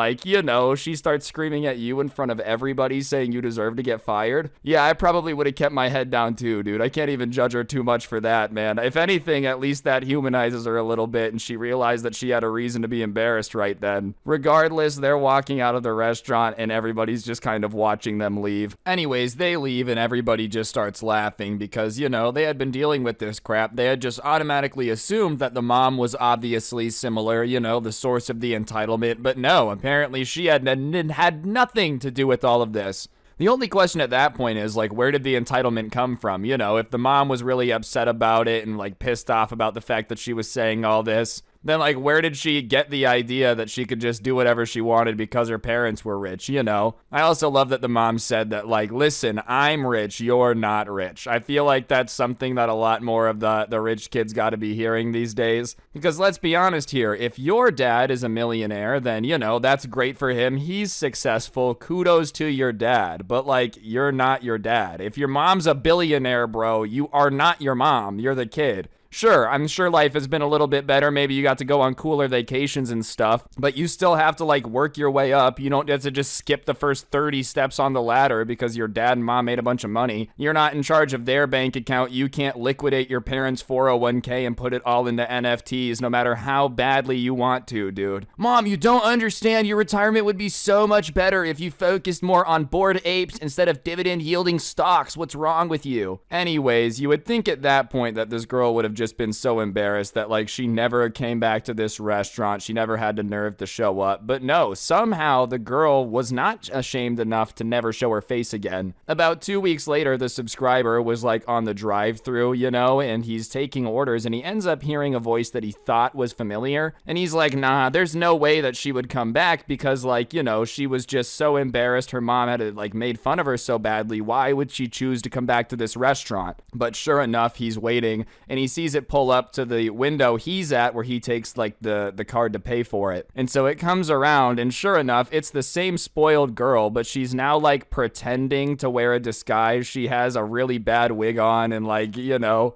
she starts screaming at you in front of everybody saying you deserve to get fired. Yeah, I probably would have kept my head down too, dude. I can't even judge her too much for that, man. If anything, at least that humanizes her a little bit and she realized that she had a reason to be embarrassed right then. Regardless, they're walking out of the restaurant and everybody's just kind of watching them leave. Anyways, they leave and everybody just starts laughing because, they had been dealing with this crap. They had just automatically assumed that the mom was obviously similar, the source of the entitlement, but no, apparently she had nothing to do with all of this. The only question at that point is, where did the entitlement come from? If the mom was really upset about it and, pissed off about the fact that she was saying all this, then, where did she get the idea that she could just do whatever she wanted because her parents were rich, I also love that the mom said that, listen, I'm rich, you're not rich. I feel like that's something that a lot more of the rich kids got to be hearing these days. Because let's be honest here, if your dad is a millionaire, then, that's great for him. He's successful. Kudos to your dad. But, you're not your dad. If your mom's a billionaire, bro, you are not your mom. You're the kid. Sure, I'm sure life has been a little bit better. Maybe you got to go on cooler vacations and stuff, but you still have to work your way up. You don't have to just skip the first 30 steps on the ladder because your dad and mom made a bunch of money. You're not in charge of their bank account. You can't liquidate your parents' 401k and put it all into NFTs no matter how badly you want to, dude. Mom, you don't understand. Your retirement would be so much better if you focused more on Bored Apes instead of dividend yielding stocks. What's wrong with you? Anyways, you would think at that point that this girl would have just been so embarrassed that she never came back to this restaurant. She never had the nerve to show up. But no, somehow the girl was not ashamed enough to never show her face again. About 2 weeks later, the subscriber was on the drive-thru, and he's taking orders and he ends up hearing a voice that he thought was familiar. And he's like, nah, there's no way that she would come back because she was just so embarrassed. Her mom had made fun of her so badly. Why would she choose to come back to this restaurant? But sure enough, he's waiting and he sees it pull up to the window he's at where he takes the card to pay for it. And so it comes around and sure enough, it's the same spoiled girl, but she's now pretending to wear a disguise. She has a really bad wig on and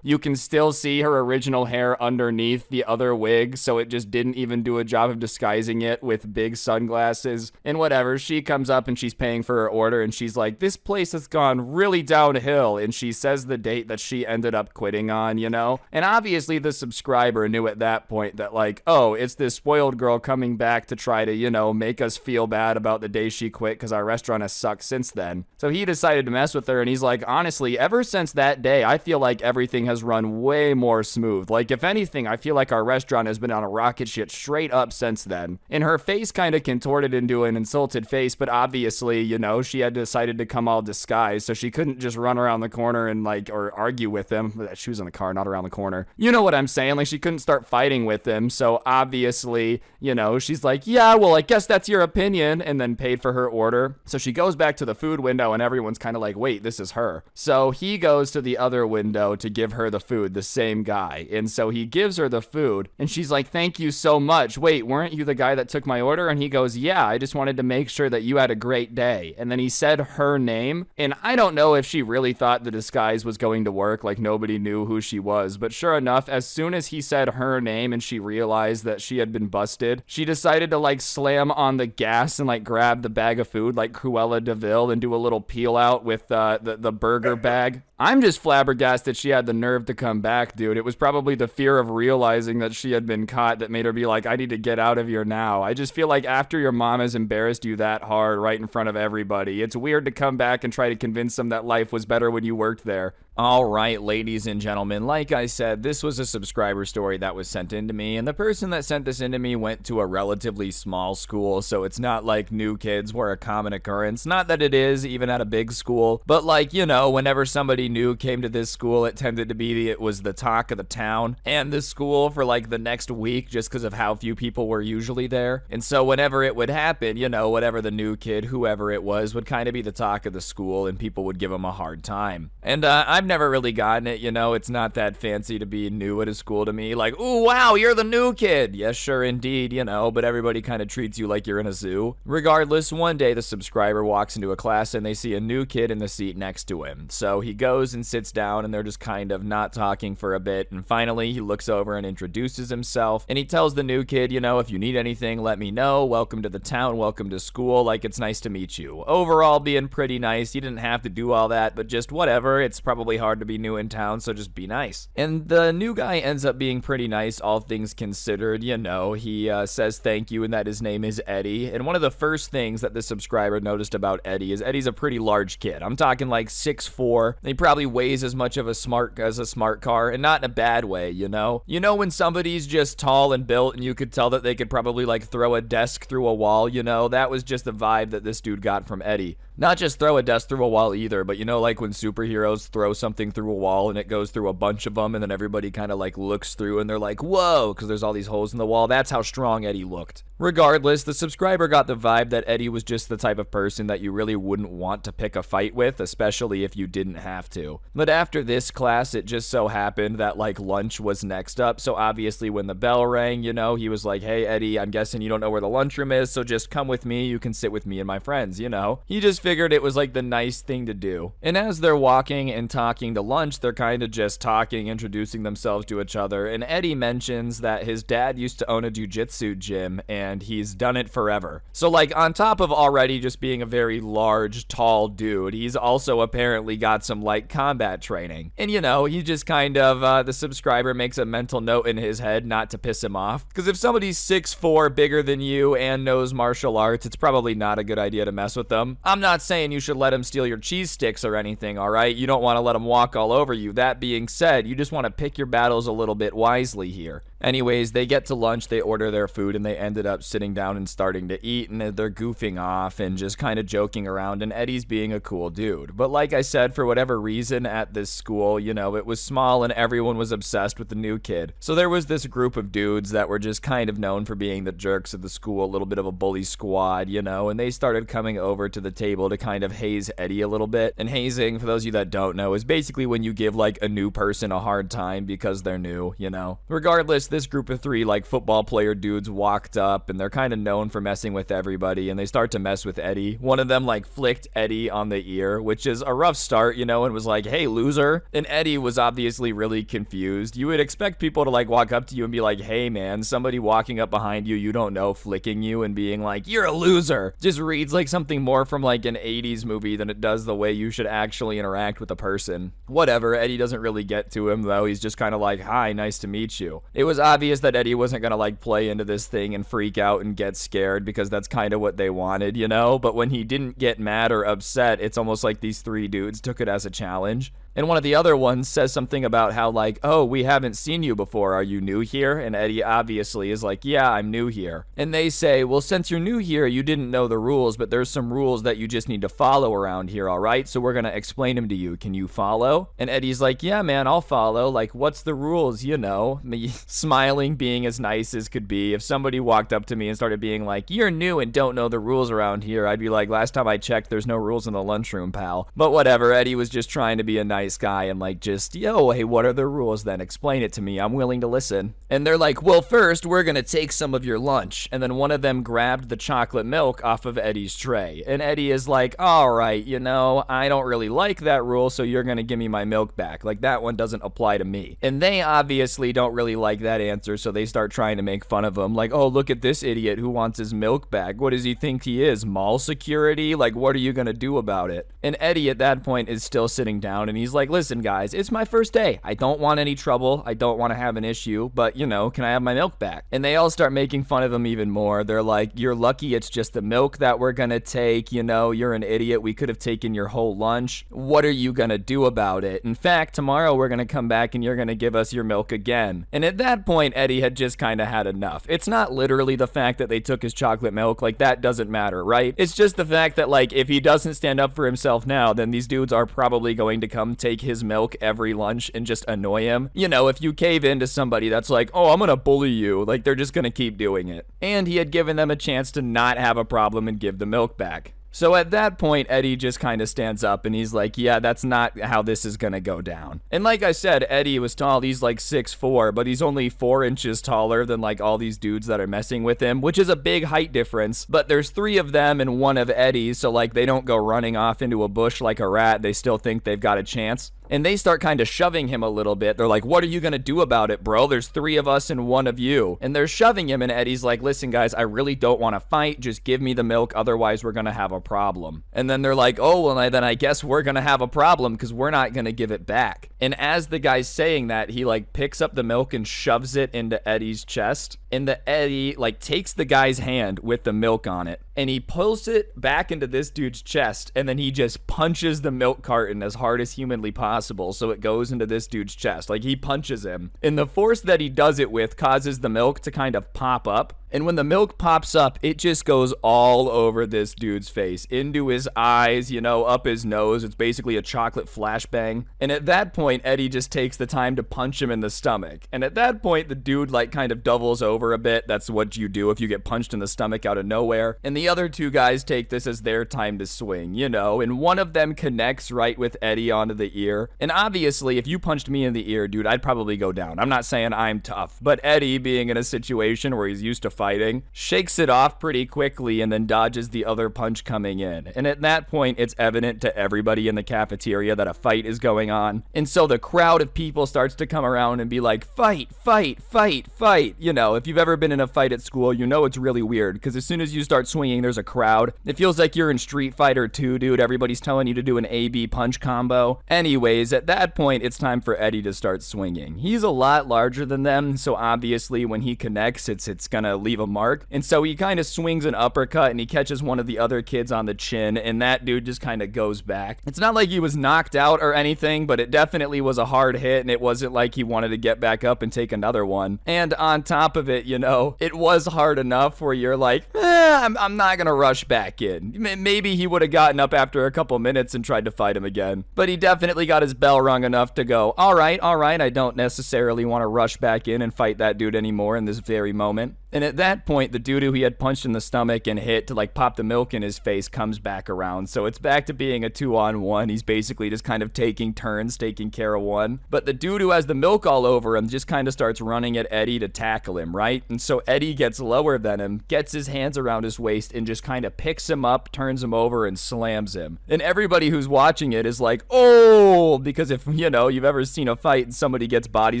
you can still see her original hair underneath the other wig. So it just didn't even do a job of disguising it with big sunglasses and whatever. She comes up and she's paying for her order and she's like, this place has gone really downhill. And she says the date that she ended up quitting on, and obviously the subscriber knew at that point that it's this spoiled girl coming back to try to, make us feel bad about the day she quit because our restaurant has sucked since then. So he decided to mess with her and he's like, honestly, ever since that day, I feel like everything has run way more smooth. If anything, I feel like our restaurant has been on a rocket ship straight up since then. And her face kind of contorted into an insulted face, but obviously, she had decided to come all disguised, so she couldn't just run around the corner and or argue with him. She was in the car, not around the corner. corner. You know what I'm saying? Like, she couldn't start fighting with him, so obviously, you know, she's like, yeah, well, I guess that's your opinion, and then paid for her order. So she goes back to the food window, and everyone's kind of like, wait, this is her. So he goes to the other window to give her the food, the same guy. And so he gives her the food, and she's like, thank you so much. Wait, weren't you the guy that took my order? And he goes, yeah, I just wanted to make sure that you had a great day. And then he said her name, and I don't know if she really thought the disguise was going to work, like nobody knew who she was. But sure enough, as soon as he said her name and she realized that she had been busted, she decided to like slam on the gas and like grab the bag of food like Cruella de Vil and do a little peel out with the burger bag. I'm just flabbergasted she had the nerve to come back, dude. It was probably the fear of realizing that she had been caught that made her be like, I need to get out of here now. I just feel like after your mom has embarrassed you that hard right in front of everybody, it's weird to come back and try to convince them that life was better when you worked there. All right, ladies and gentlemen, like I said, this was a subscriber story that was sent in to me, and the person that sent this in to me went to a relatively small school, so it's not like new kids were a common occurrence. Not that it is, even at a big school, but like, you know, whenever somebody new came to this school, it tended to be, it was the talk of the town and the school for like the next week, just because of how few people were usually there. And so whenever it would happen, you know, whatever the new kid, whoever it was, would kind of be the talk of the school, and people would give him a hard time. And I've never really gotten it, you know, it's not that fancy to be new at a school to me, like, ooh, wow, you're the new kid. Yes, sure, indeed, you know, but everybody kind of treats you like you're in a zoo. Regardless, one day the subscriber walks into a class and they see a new kid in the seat next to him. So he goes and sits down, and they're just kind of not talking for a bit, and finally he looks over and introduces himself, and he tells the new kid, you know, if you need anything, let me know. Welcome to the town, welcome to school, like, it's nice to meet you. Overall, being pretty nice. You didn't have to do all that, but just whatever. It's probably hard to be new in town, so just be nice. And the new guy ends up being pretty nice, all things considered. You know, he says thank you and that his name is Eddie. And one of the first things that the subscriber noticed about Eddie is Eddie's a pretty large kid. I'm talking like 6'4". He probably weighs as much of a smart car, and not in a bad way, you know? You know when somebody's just tall and built and you could tell that they could probably like throw a desk through a wall, you know? That was just the vibe that this dude got from Eddie. Not just throw a desk through a wall either, but you know, like when superheroes throw something through a wall and it goes through a bunch of them, and then everybody kind of like looks through and they're like, whoa, because there's all these holes in the wall. That's how strong Eddie looked. Regardless, the subscriber got the vibe that Eddie was just the type of person that you really wouldn't want to pick a fight with, especially if you didn't have to. But after this class, it just so happened that like lunch was next up, so obviously when the bell rang, you know, he was like, hey Eddie, I'm guessing you don't know where the lunchroom is, so just come with me, you can sit with me and my friends, you know? He just figured it was like the nice thing to do. And as they're walking and talking to lunch, they're kind of just talking, introducing themselves to each other, and Eddie mentions that his dad used to own a jiu-jitsu gym, and he's done it forever. So like on top of already just being a very large, tall dude, he's also apparently got some like combat training. And you know, he just kind of, the subscriber makes a mental note in his head not to piss him off. Because if somebody's 6'4", bigger than you, and knows martial arts, it's probably not a good idea to mess with them. I'm not saying you should let him steal your cheese sticks or anything, alright? You don't want to let him walk all over you. That being said, you just want to pick your battles a little bit wisely here. Anyways, they get to lunch, they order their food, and they ended up sitting down and starting to eat, and they're goofing off and just kind of joking around, and Eddie's being a cool dude. But like I said, for whatever reason at this school, you know, it was small and everyone was obsessed with the new kid. So there was this group of dudes that were just kind of known for being the jerks of the school, a little bit of a bully squad, you know, and they started coming over to the table to kind of haze Eddie a little bit. And hazing, for those of you that don't know, is basically when you give like a new person a hard time because they're new, you know. Regardless, this group of three like football player dudes walked up, and they're kind of known for messing with everybody, and they start to mess with Eddie. One of them like flicked Eddie on the ear, which is a rough start, you know, and was like, hey loser. And Eddie was obviously really confused. You would expect people to like walk up to you and be like, hey man, somebody walking up behind you don't know flicking you and being like, you're a loser, just reads like something more from like an 80s movie than it does the way you should actually interact with a person. Whatever, Eddie doesn't really get to him though. He's just kind of like, hi, nice to meet you. It was obvious that Eddie wasn't gonna like play into this thing and freak out and get scared, because that's kind of what they wanted, you know? But when he didn't get mad or upset, it's almost like these three dudes took it as a challenge. And one of the other ones says something about how like, oh, we haven't seen you before. Are you new here? And Eddie obviously is like, yeah, I'm new here. And they say, well, since you're new here, you didn't know the rules, but there's some rules that you just need to follow around here, all right? So we're going to explain them to you. Can you follow? And Eddie's like, yeah, man, I'll follow. Like, what's the rules? You know, me smiling, being as nice as could be. If somebody walked up to me and started being like, you're new and don't know the rules around here, I'd be like, last time I checked, there's no rules in the lunchroom, pal. But whatever, Eddie was just trying to be a nice guy and like just, yo, hey, what are the rules then? Explain it to me. I'm willing to listen. And they're like, well, first, we're going to take some of your lunch. And then one of them grabbed the chocolate milk off of Eddie's tray. And Eddie is like, all right, you know, I don't really like that rule, so you're going to give me my milk back. Like, that one doesn't apply to me. And they obviously don't really like that answer, so they start trying to make fun of him. Like, oh, look at this idiot who wants his milk back. What does he think he is? Mall security? Like, what are you going to do about it? And Eddie at that point is still sitting down, and he's like, listen, guys, it's my first day. I don't want any trouble. I don't want to have an issue, but, you know, can I have my milk back? And they all start making fun of him even more. They're like, you're lucky it's just the milk that we're gonna take. You know, you're an idiot. We could have taken your whole lunch. What are you gonna do about it? In fact, tomorrow we're gonna come back and you're gonna give us your milk again. And at that point, Eddie had just kind of had enough. It's not literally the fact that they took his chocolate milk. Like, that doesn't matter, right? It's just the fact that, like, if he doesn't stand up for himself now, then these dudes are probably going to come take his milk every lunch and just annoy him. You know, if you cave into somebody that's like, oh, I'm gonna bully you, like, they're just gonna keep doing it. And he had given them a chance to not have a problem and give the milk back. So at that point, Eddie just kind of stands up and he's like, yeah, that's not how this is gonna go down. And like I said, Eddie was tall. He's like 6'4", but he's only 4 inches taller than like all these dudes that are messing with him, which is a big height difference. But there's 3 of them and 1 of Eddie's, so like they don't go running off into a bush like a rat. They still think they've got a chance. And they start kind of shoving him a little bit. They're like, what are you going to do about it, bro? There's 3 of us and 1 of you. And they're shoving him, and Eddie's like, listen, guys, I really don't want to fight. Just give me the milk, otherwise we're going to have a problem. And then they're like, oh, well, then I guess we're going to have a problem because we're not going to give it back. And as the guy's saying that, he, like, picks up the milk and shoves it into Eddie's chest. And the Eddie, like, takes the guy's hand with the milk on it. And he pulls it back into this dude's chest, and then he just punches the milk carton as hard as humanly possible, so it goes into this dude's chest. Like, he punches him. And the force that he does it with causes the milk to kind of pop up. And when the milk pops up, it just goes all over this dude's face, into his eyes, you know, up his nose. It's basically a chocolate flashbang. And at that point, Eddie just takes the time to punch him in the stomach. And at that point, the dude, like, kind of doubles over a bit. That's what you do if you get punched in the stomach out of nowhere. And the other 2 guys take this as their time to swing, you know, and one of them connects right with Eddie onto the ear. And obviously, if you punched me in the ear, dude, I'd probably go down. I'm not saying I'm tough, but Eddie, being in a situation where he's used to fighting, shakes it off pretty quickly and then dodges the other punch coming in. And at that point, it's evident to everybody in the cafeteria that a fight is going on. And so the crowd of people starts to come around and be like, fight, fight, fight, fight. You know, if you've ever been in a fight at school, you know it's really weird, because as soon as you start swinging, there's a crowd. It feels like you're in Street Fighter 2, dude. Everybody's telling you to do an A-B punch combo. Anyways, at that point, it's time for Eddie to start swinging. He's a lot larger than them, so obviously when he connects, it's gonna leave a mark. And so he kind of swings an uppercut and he catches one of the other kids on the chin, and that dude just kind of goes back. It's not like he was knocked out or anything, but it definitely was a hard hit, and it wasn't like he wanted to get back up and take another one. And on top of it, you know, it was hard enough where you're like, I'm not gonna rush back in. Maybe he would have gotten up after a couple minutes and tried to fight him again. But he definitely got his bell rung enough to go, all right, I don't necessarily want to rush back in and fight that dude anymore in this very moment. And at that point, the dude who he had punched in the stomach and hit to like pop the milk in his face comes back around. So it's back to being a 2-on-1. He's basically just kind of taking turns, taking care of one. But the dude who has the milk all over him just kind of starts running at Eddie to tackle him, right? And so Eddie gets lower than him, gets his hands around his waist, and just kind of picks him up, turns him over, and slams him. And everybody who's watching it is like, oh, because if, you know, you've ever seen a fight and somebody gets body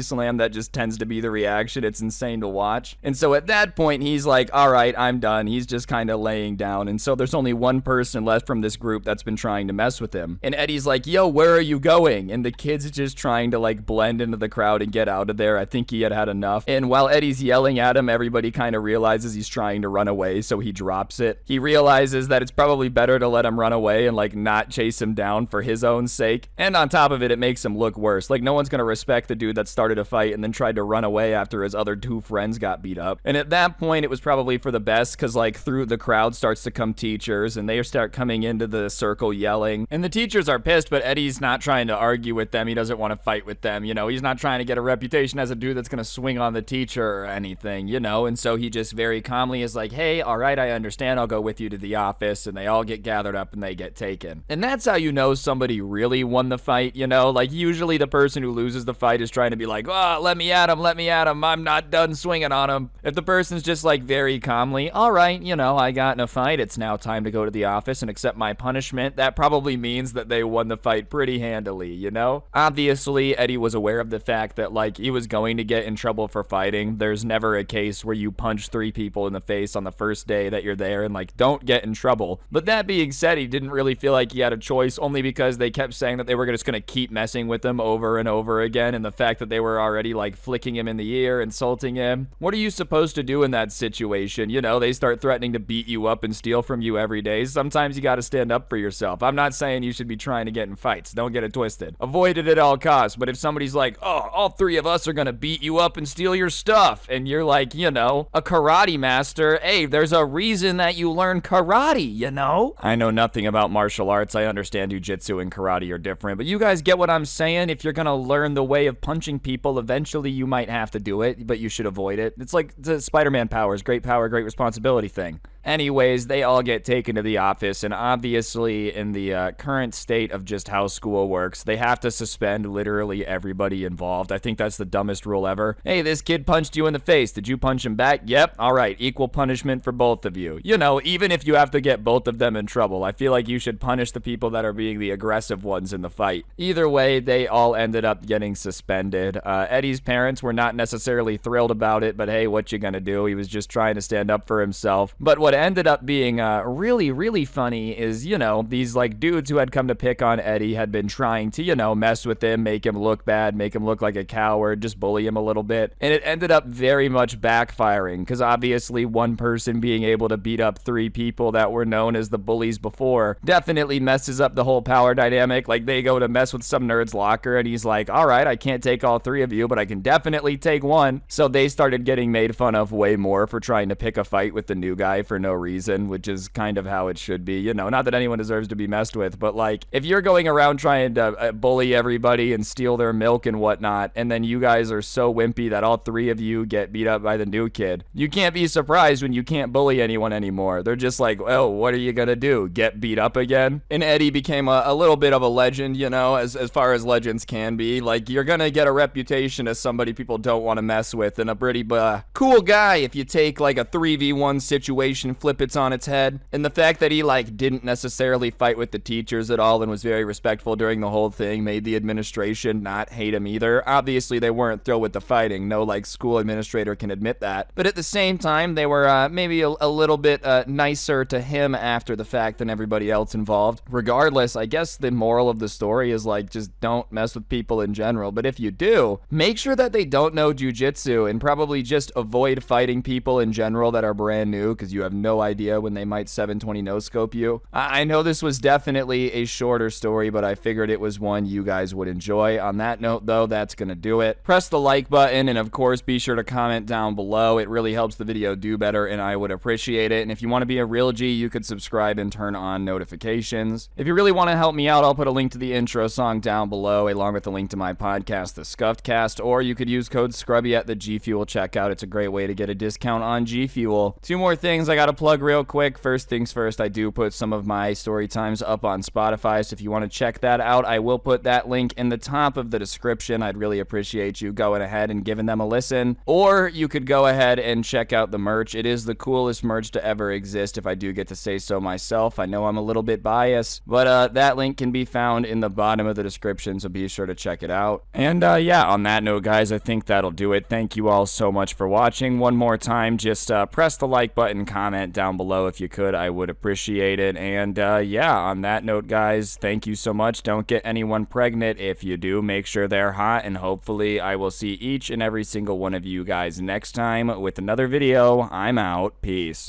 slammed, that just tends to be the reaction. It's insane to watch. And so at that that point, he's like, all right, I'm done. He's just kind of laying down. And so there's only one person left from this group that's been trying to mess with him. And Eddie's like, yo, where are you going? And the kid's just trying to like blend into the crowd and get out of there. I think he had had enough. And while Eddie's yelling at him, everybody kind of realizes he's trying to run away, so he drops it. He realizes that it's probably better to let him run away and like not chase him down for his own sake. And on top of it, it makes him look worse. Like, no one's gonna respect the dude that started a fight and then tried to run away after his other two friends got beat up. And at that point, it was probably for the best, because like through the crowd starts to come teachers, and they start coming into the circle yelling. And the teachers are pissed, but Eddie's not trying to argue with them. He doesn't want to fight with them. You know, he's not trying to get a reputation as a dude that's gonna swing on the teacher or anything, you know. And so he just very calmly is like, hey, all right, I understand. I'll go with you to the office. And they all get gathered up and they get taken. And that's how you know somebody really won the fight, you know. Like, usually the person who loses the fight is trying to be like, oh, let me at him, I'm not done swinging on him. If the person's just like very calmly, all right, you know, I got in a fight, it's now time to go to the office and accept my punishment, that probably means that they won the fight pretty handily, you know. Obviously, Eddie was aware of the fact that like he was going to get in trouble for fighting. There's never a case where you punch 3 people in the face on the first day that you're there and like don't get in trouble. But that being said, he didn't really feel like he had a choice, only because they kept saying that they were just going to keep messing with him over and over again, and the fact that they were already like flicking him in the ear, insulting him. What are you supposed to do in that situation? You know, they start threatening to beat you up and steal from you every day. Sometimes you got to stand up for yourself. I'm not saying you should be trying to get in fights. Don't get it twisted. Avoid it at all costs. But if somebody's like, oh, all 3 of us are going to beat you up and steal your stuff, and you're like, you know, a karate master, hey, there's a reason that you learn karate, you know? I know nothing about martial arts. I understand jujitsu and karate are different, but you guys get what I'm saying? If you're gonna learn the way of punching people, eventually you might have to do it, but you should avoid it. It's like the Spider-Man powers, great power, great responsibility thing. Anyways, they all get taken to the office, and obviously in the current state of just how school works, they have to suspend literally everybody involved. I think that's the dumbest rule ever. Hey, this kid punched you in the face. Did you punch him back? Yep. All right, equal punishment for both of you. You know, even if you have to get both of them in trouble, I feel like you should punish the people that are being the aggressive ones in the fight. Either way, they all ended up getting suspended. Eddie's parents were not necessarily thrilled about it, but hey, what you gonna do? He was just trying to stand up for himself. But what ended up being really, really funny is, you know, these like dudes who had come to pick on Eddie had been trying to, you know, mess with him, make him look bad, make him look like a coward, just bully him a little bit. And it ended up very much backfiring, because obviously one person being able to beat up 3 people that were known as the bullies before definitely messes up the whole power dynamic. Like, they go to mess with some nerd's locker and he's like, all right, I can't take all 3 of you, but I can definitely take one. So they started getting made fun of way more for trying to pick a fight with the new guy for no reason, which is kind of how it should be. You know, not that anyone deserves to be messed with, but like, if you're going around trying to bully everybody and steal their milk and whatnot, and then you guys are so wimpy that all 3 of you get beat up by the new kid, you can't be surprised when you can't bully anyone anymore. They're just like, oh, what are you gonna do? Get beat up again? And Eddie became a little bit of a legend, you know, as far as legends can be. Like, you're gonna get a reputation as somebody people don't want to mess with, and a pretty cool guy if you take like a 3v1 situation, flip it on its head. And the fact that he like didn't necessarily fight with the teachers at all and was very respectful during the whole thing made the administration not hate him either. Obviously they weren't thrilled with the fighting. No like school administrator can admit that. But at the same time, they were maybe a little bit nicer to him after the fact than everybody else involved. Regardless, I guess the moral of the story is like, just don't mess with people in general. But if you do, make sure that they don't know jujitsu, and probably just avoid fighting people in general that are brand new, because you have no idea when they might 720 no scope you. I know this was definitely a shorter story, but I figured it was one you guys would enjoy. On that note though, that's gonna do it. Press the like button, and of course be sure to comment down below. It really helps the video do better, and I would appreciate it. And if you want to be a real G, you could subscribe and turn on notifications. If you really want to help me out, I'll put a link to the intro song down below, along with a link to my podcast, The Scuffed Cast, or you could use code Scrubby at the G Fuel checkout. It's a great way to get a discount on G Fuel. 2 more things I gotta plug real quick. First things first, I do put some of my story times up on Spotify, so if you want to check that out, I will put that link in the top of the description. I'd really appreciate you going ahead and giving them a listen. Or you could go ahead and check out the merch. It is the coolest merch to ever exist, if I do get to say so myself. I know I'm a little bit biased, but that link can be found in the bottom of the description, so be sure to check it out. And yeah, on that note, guys, I think that'll do it. Thank you all so much for watching. one more time, just press the like button, comment down below if you could. I would appreciate it. And yeah, on that note, guys, thank you so much. Don't get anyone pregnant. If you do, make sure they're hot, and hopefully I will see each and every single one of you guys next time with another video. I'm out. Peace.